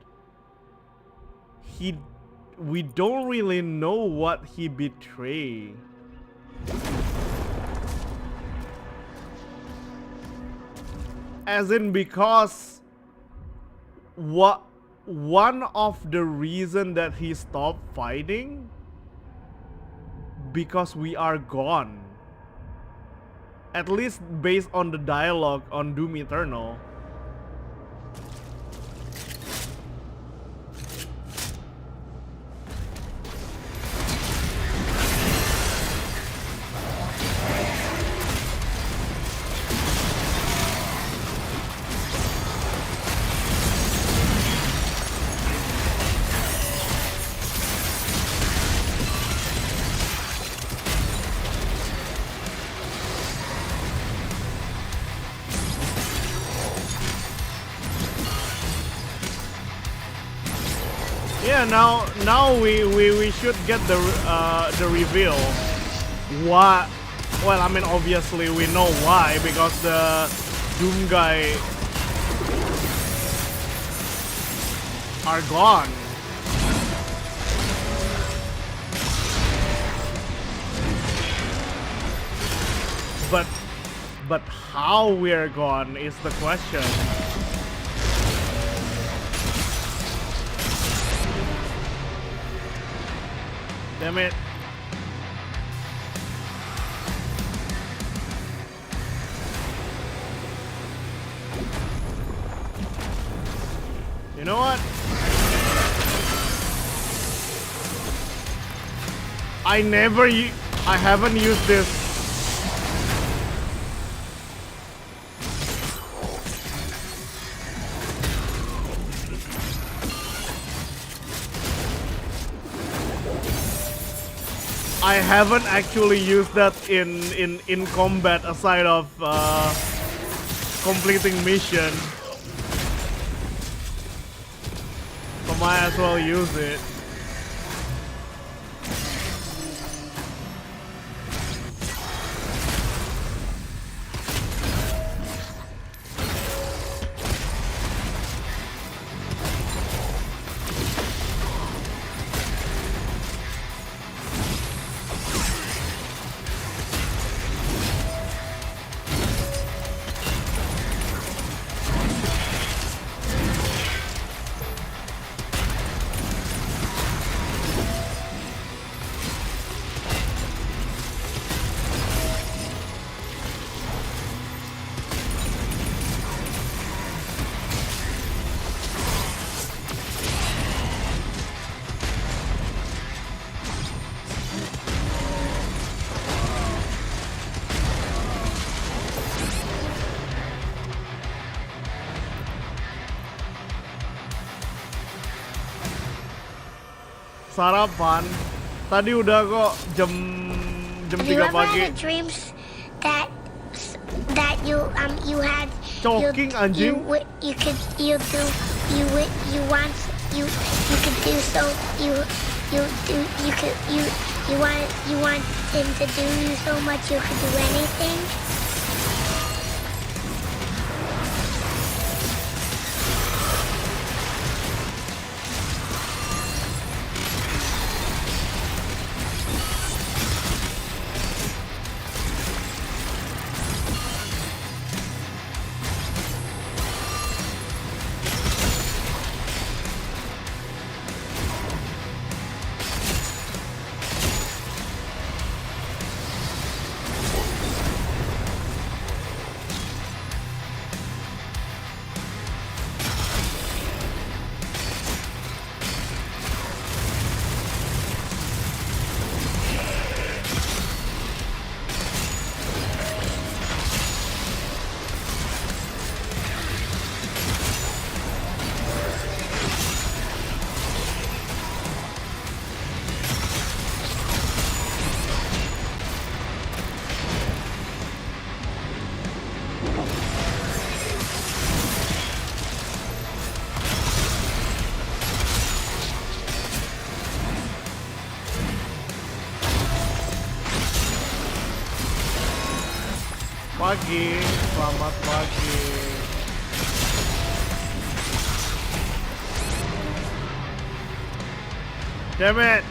we don't really know what he betrayed. As in, because one of the reason that he stopped fighting, because we are gone. At least based on the dialogue on Doom Eternal. Yeah, now we should get the reveal. Why? Well, I mean, obviously we know why, because the Doom guy are gone. But how we're gone is the question. Damn it. You know what? I haven't used this. I haven't actually used that in combat aside of completing mission. So might as well use it. Sarapan. Tadi udah kok jam 3 pagi. Dreams that you had Choking anjing. You could do you want him to do you so much you could do anything. pagi. Selamat pagi. Damn it.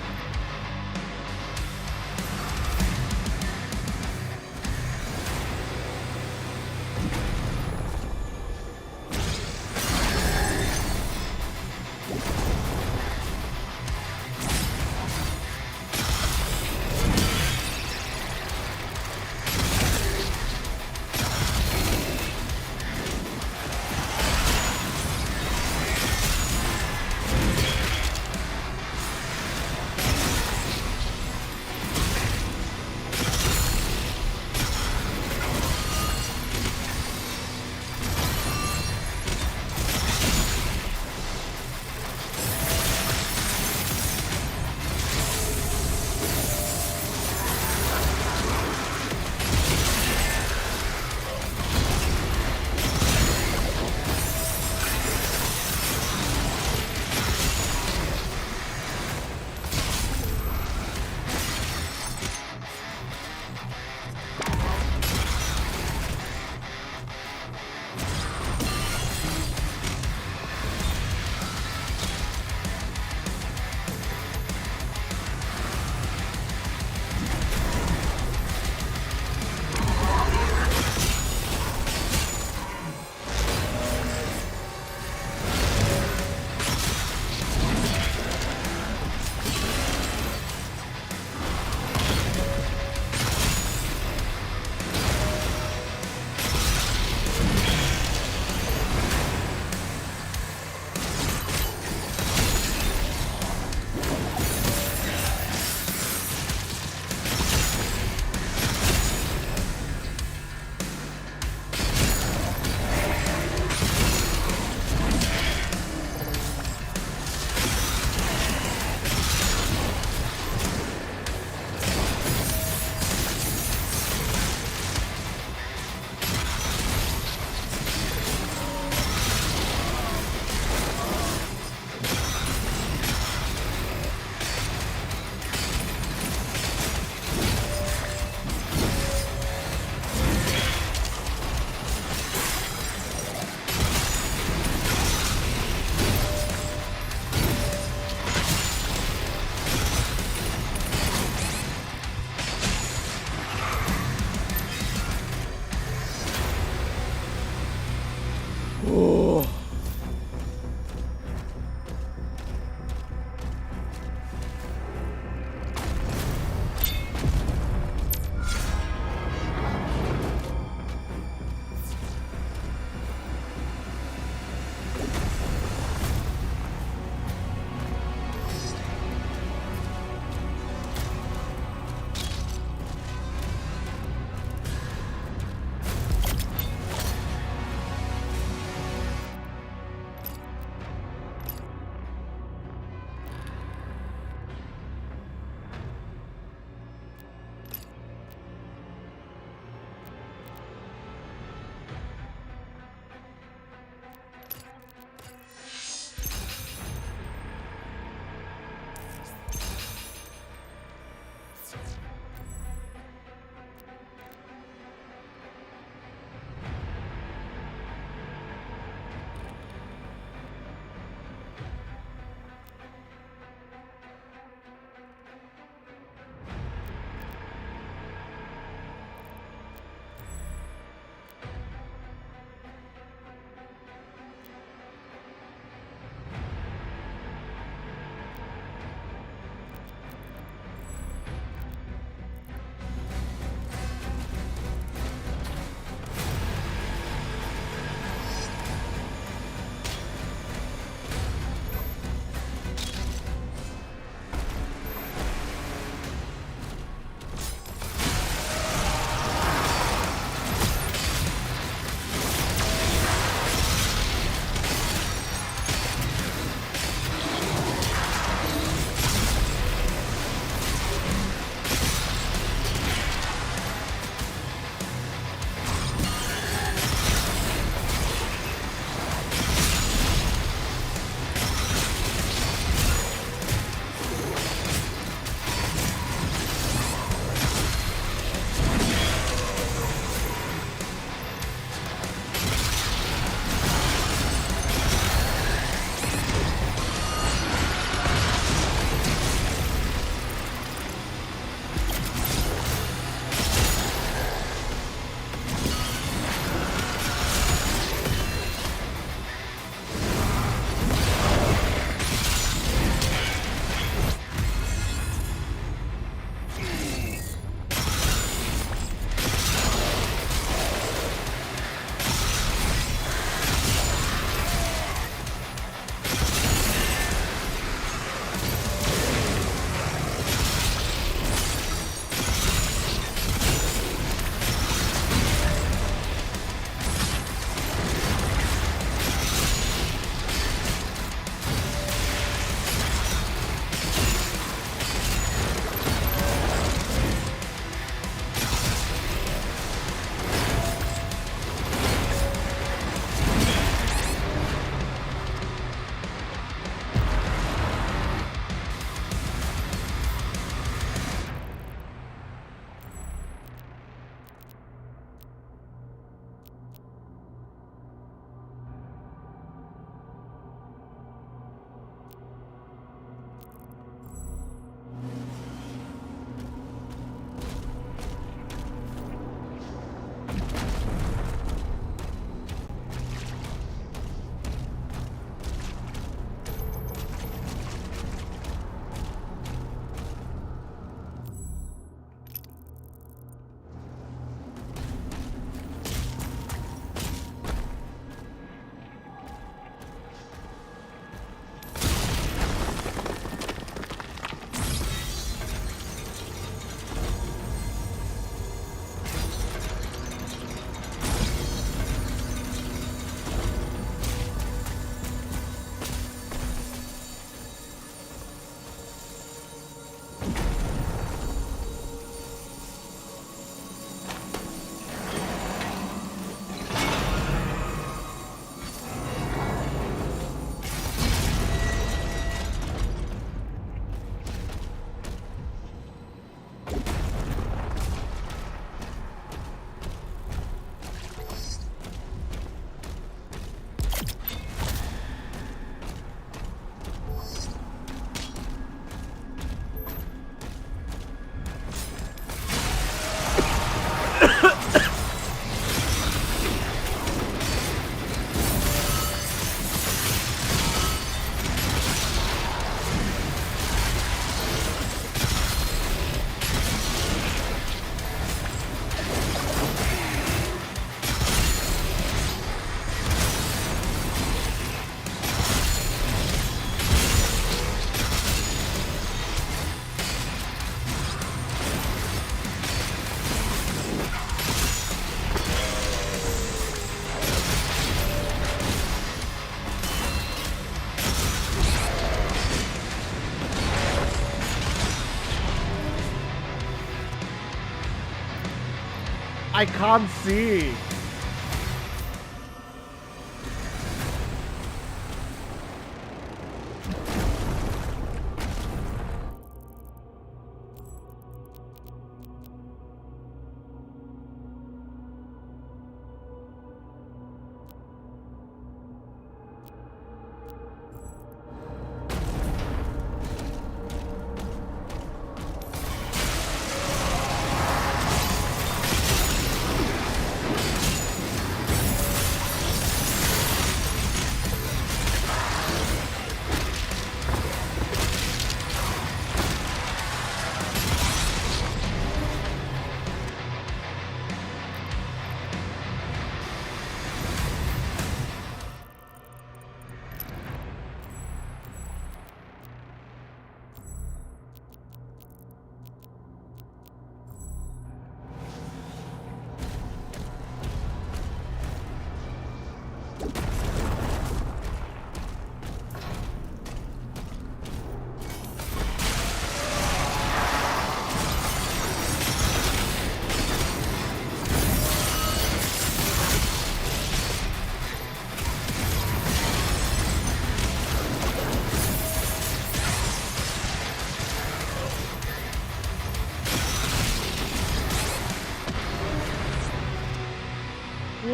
I can't see.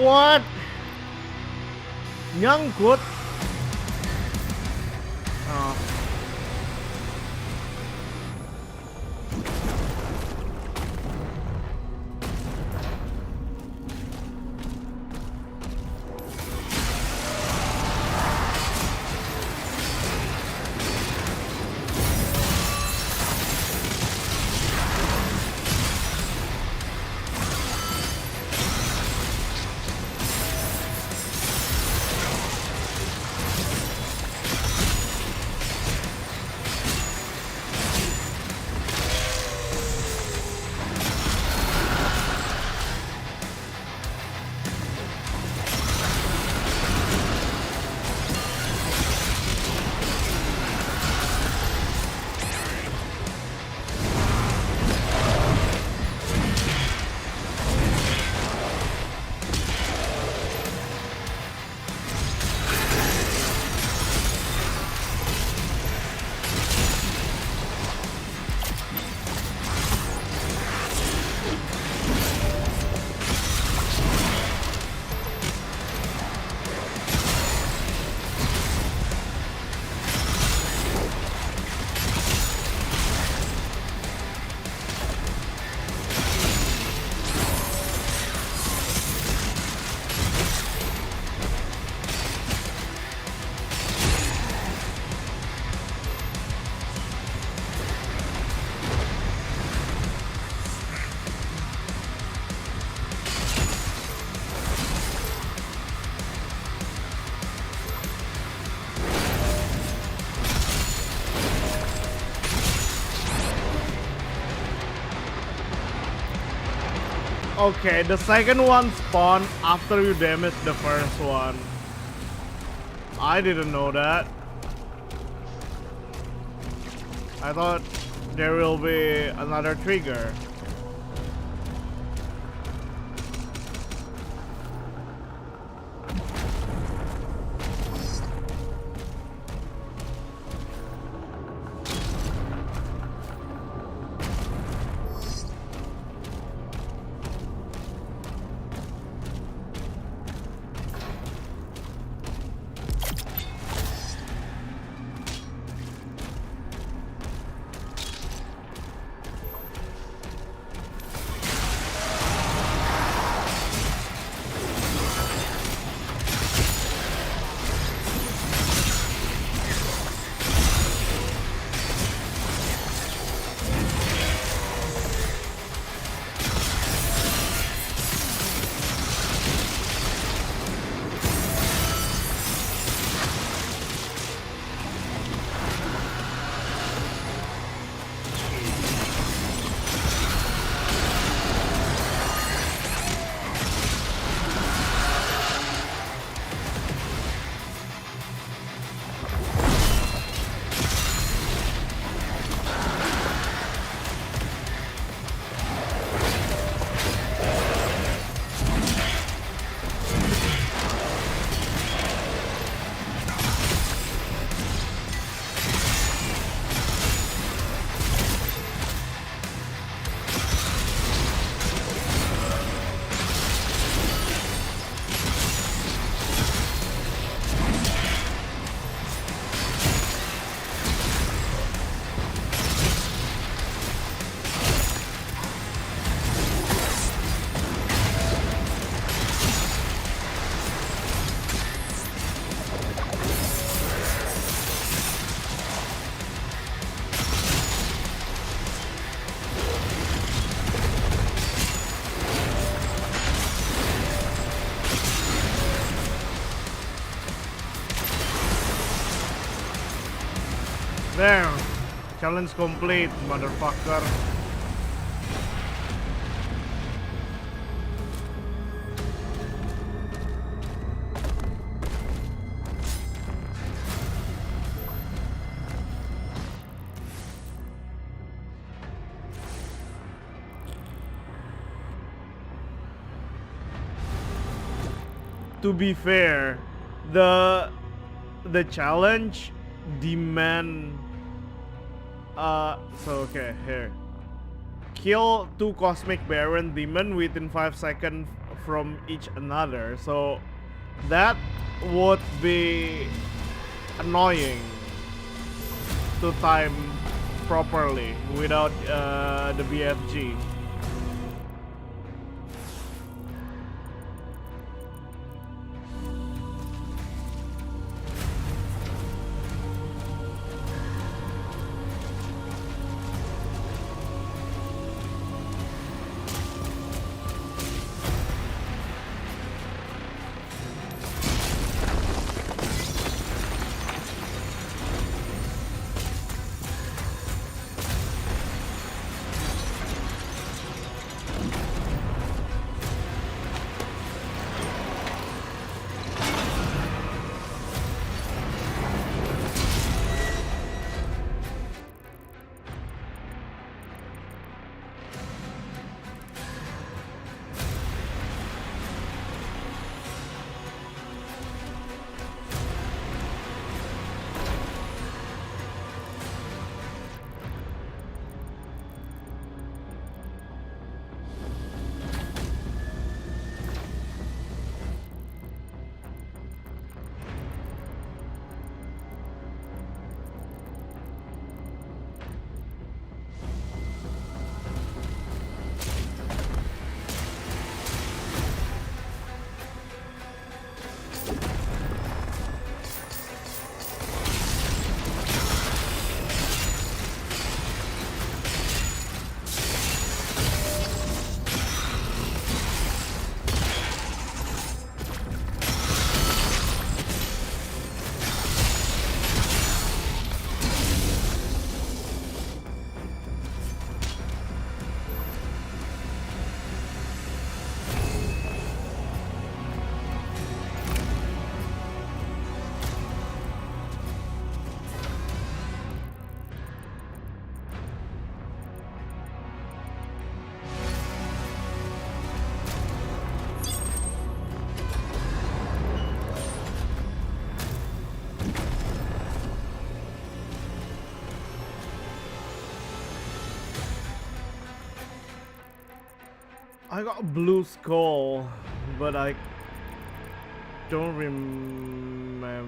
What? Nyangkut? Oh. Okay, the second one spawned after you damage the first one. I didn't know that. I thought there will be another trigger. There. Challenge complete, motherfucker. To be fair, the challenge demand so okay, here. Kill 2 cosmic baron demon within 5 seconds from each another. So that would be annoying to time properly without the BFG. I got blue skull, but I don't remember.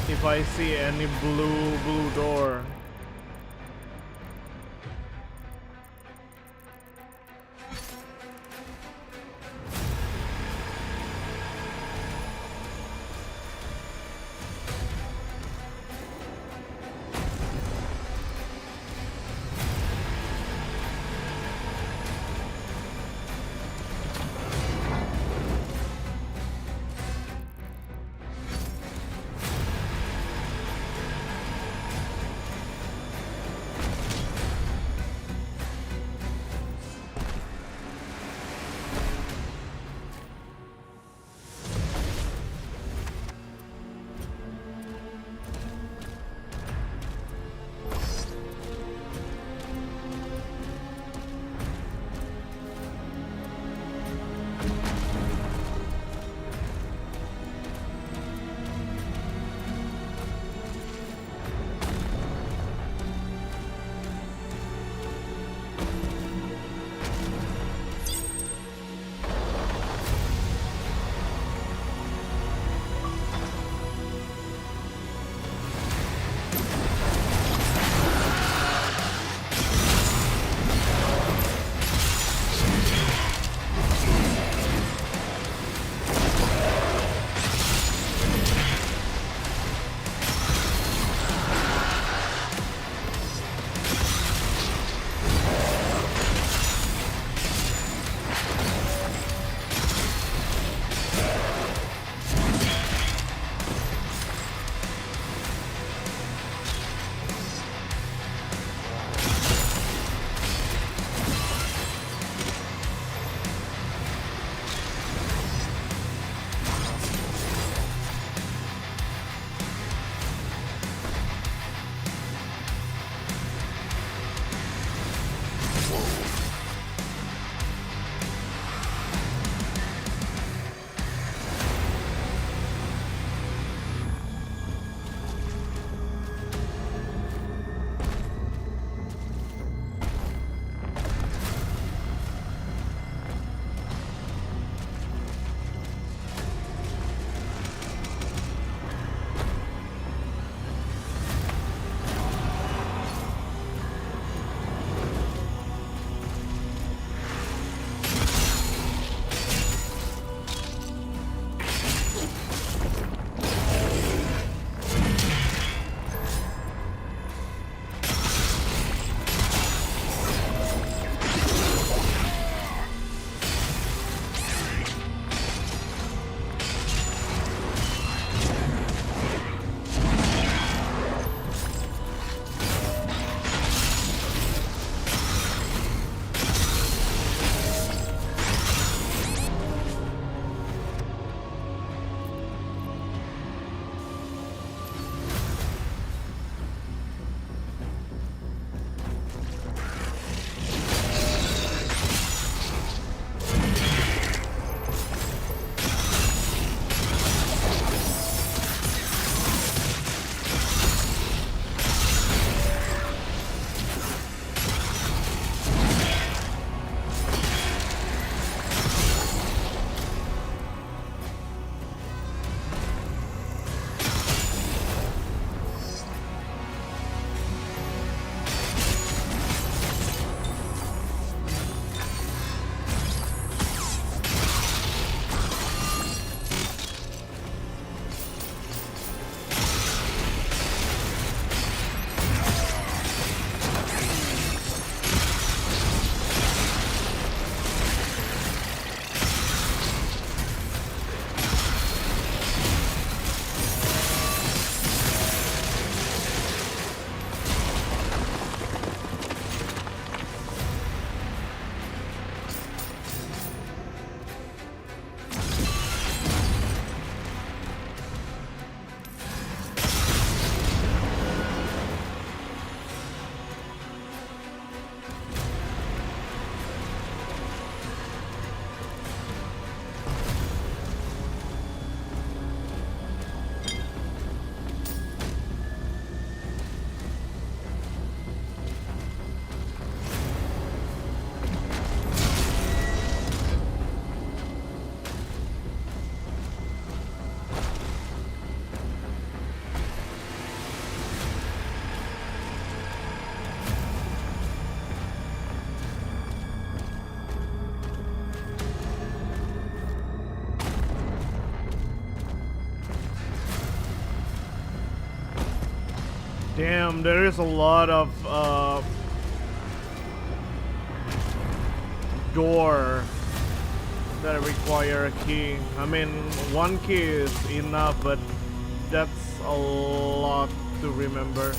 If I see any blue door. Damn, there is a lot of door that require a key. I mean, one key is enough, but that's a lot to remember.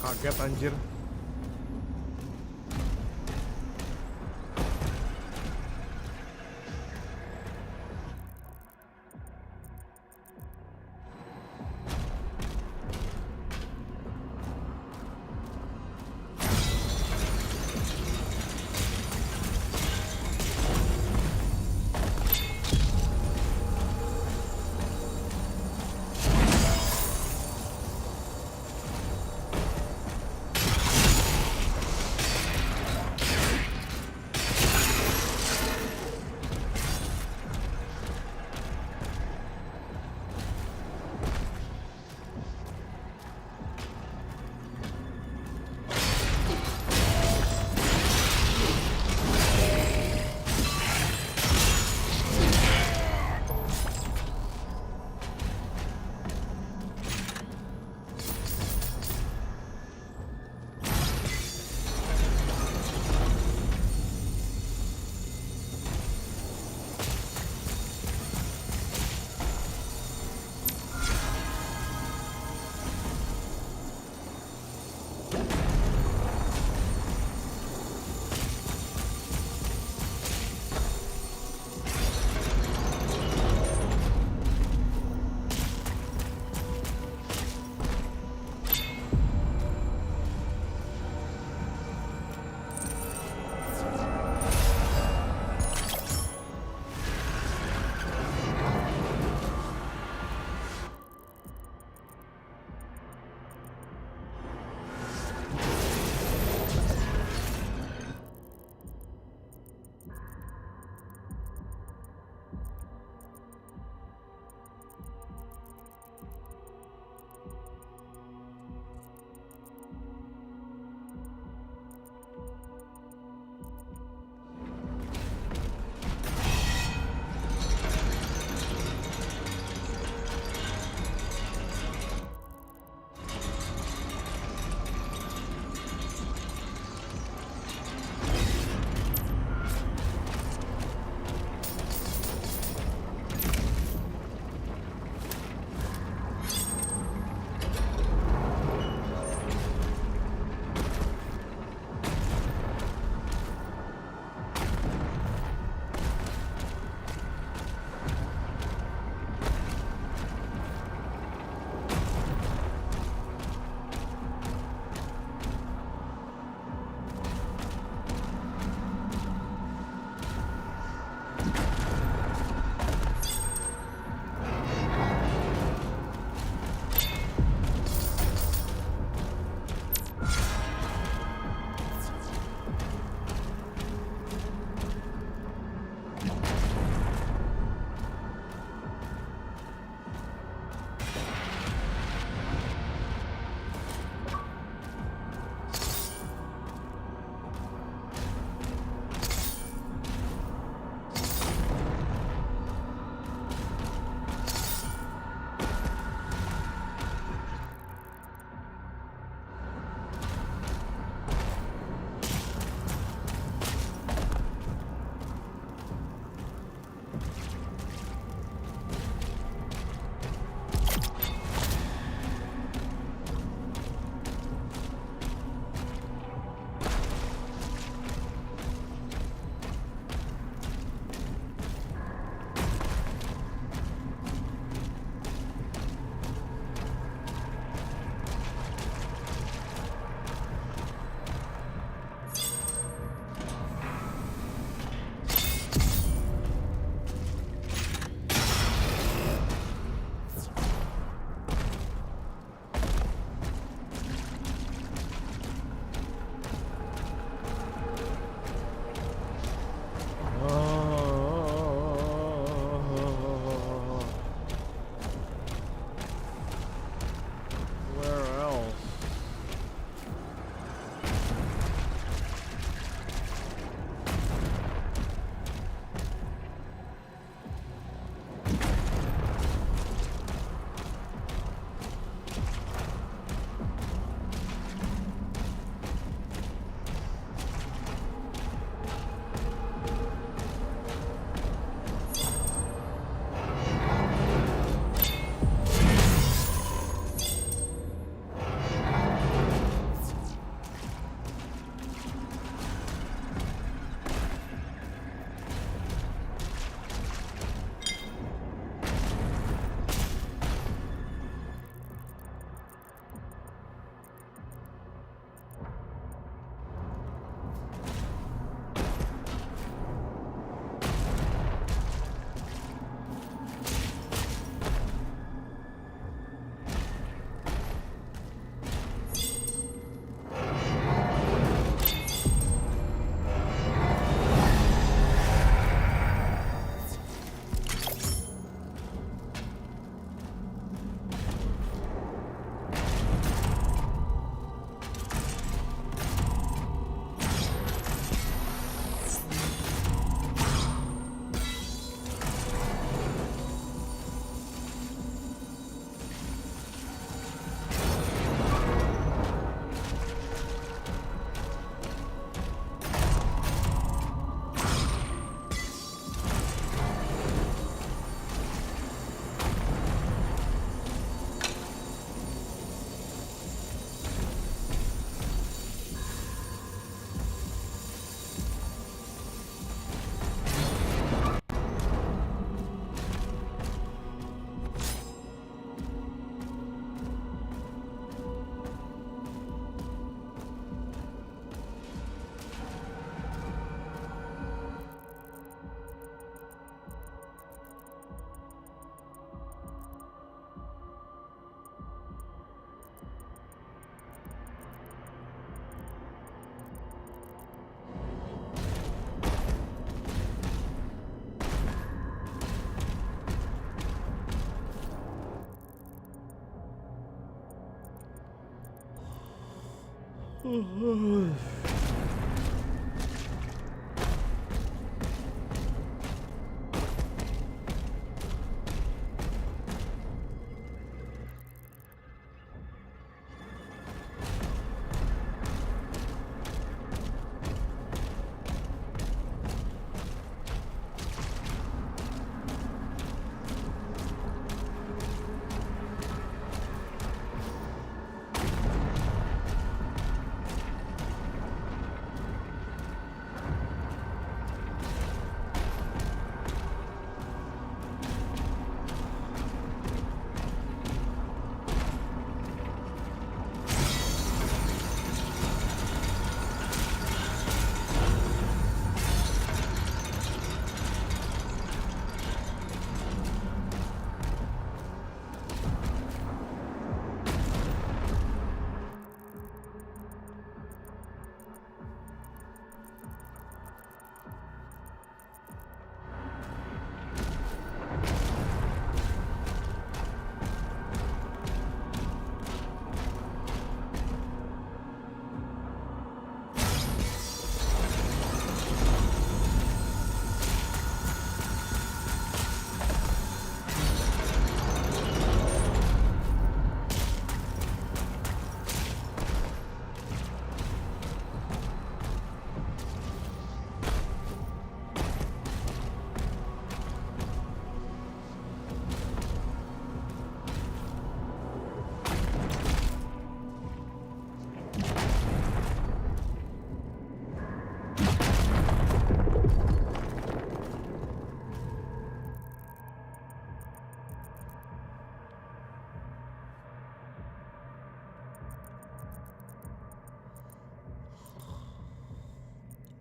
Kaget anjir.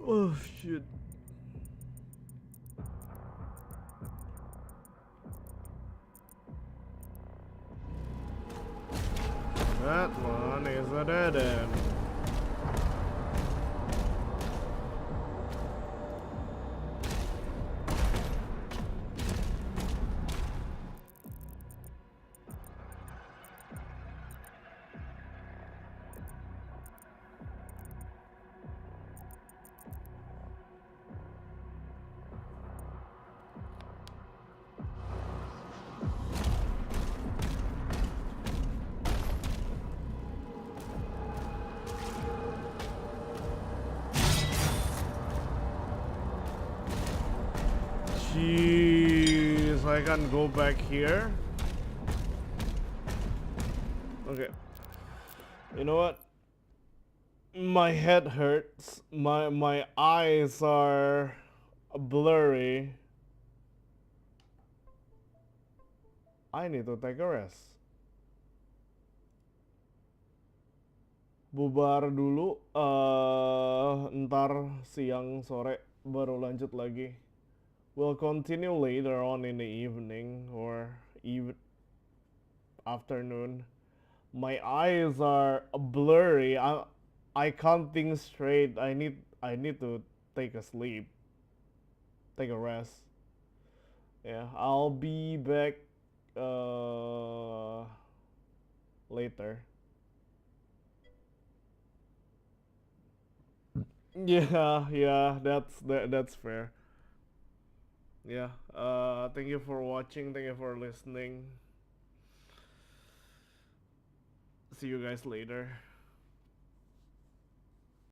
Oh shit. That one is a dead end. Jeez, I can't go back here. Okay. You know what? My head hurts. My eyes are blurry. I need to take a rest. Bubar dulu, ntar siang sore baru lanjut lagi. We'll continue later on in the evening or afternoon. My eyes are blurry. I can't think straight. I need to take a sleep. Take a rest. Yeah, I'll be back later. Yeah, that's fair. Yeah, thank you for watching, thank you for listening. See you guys later.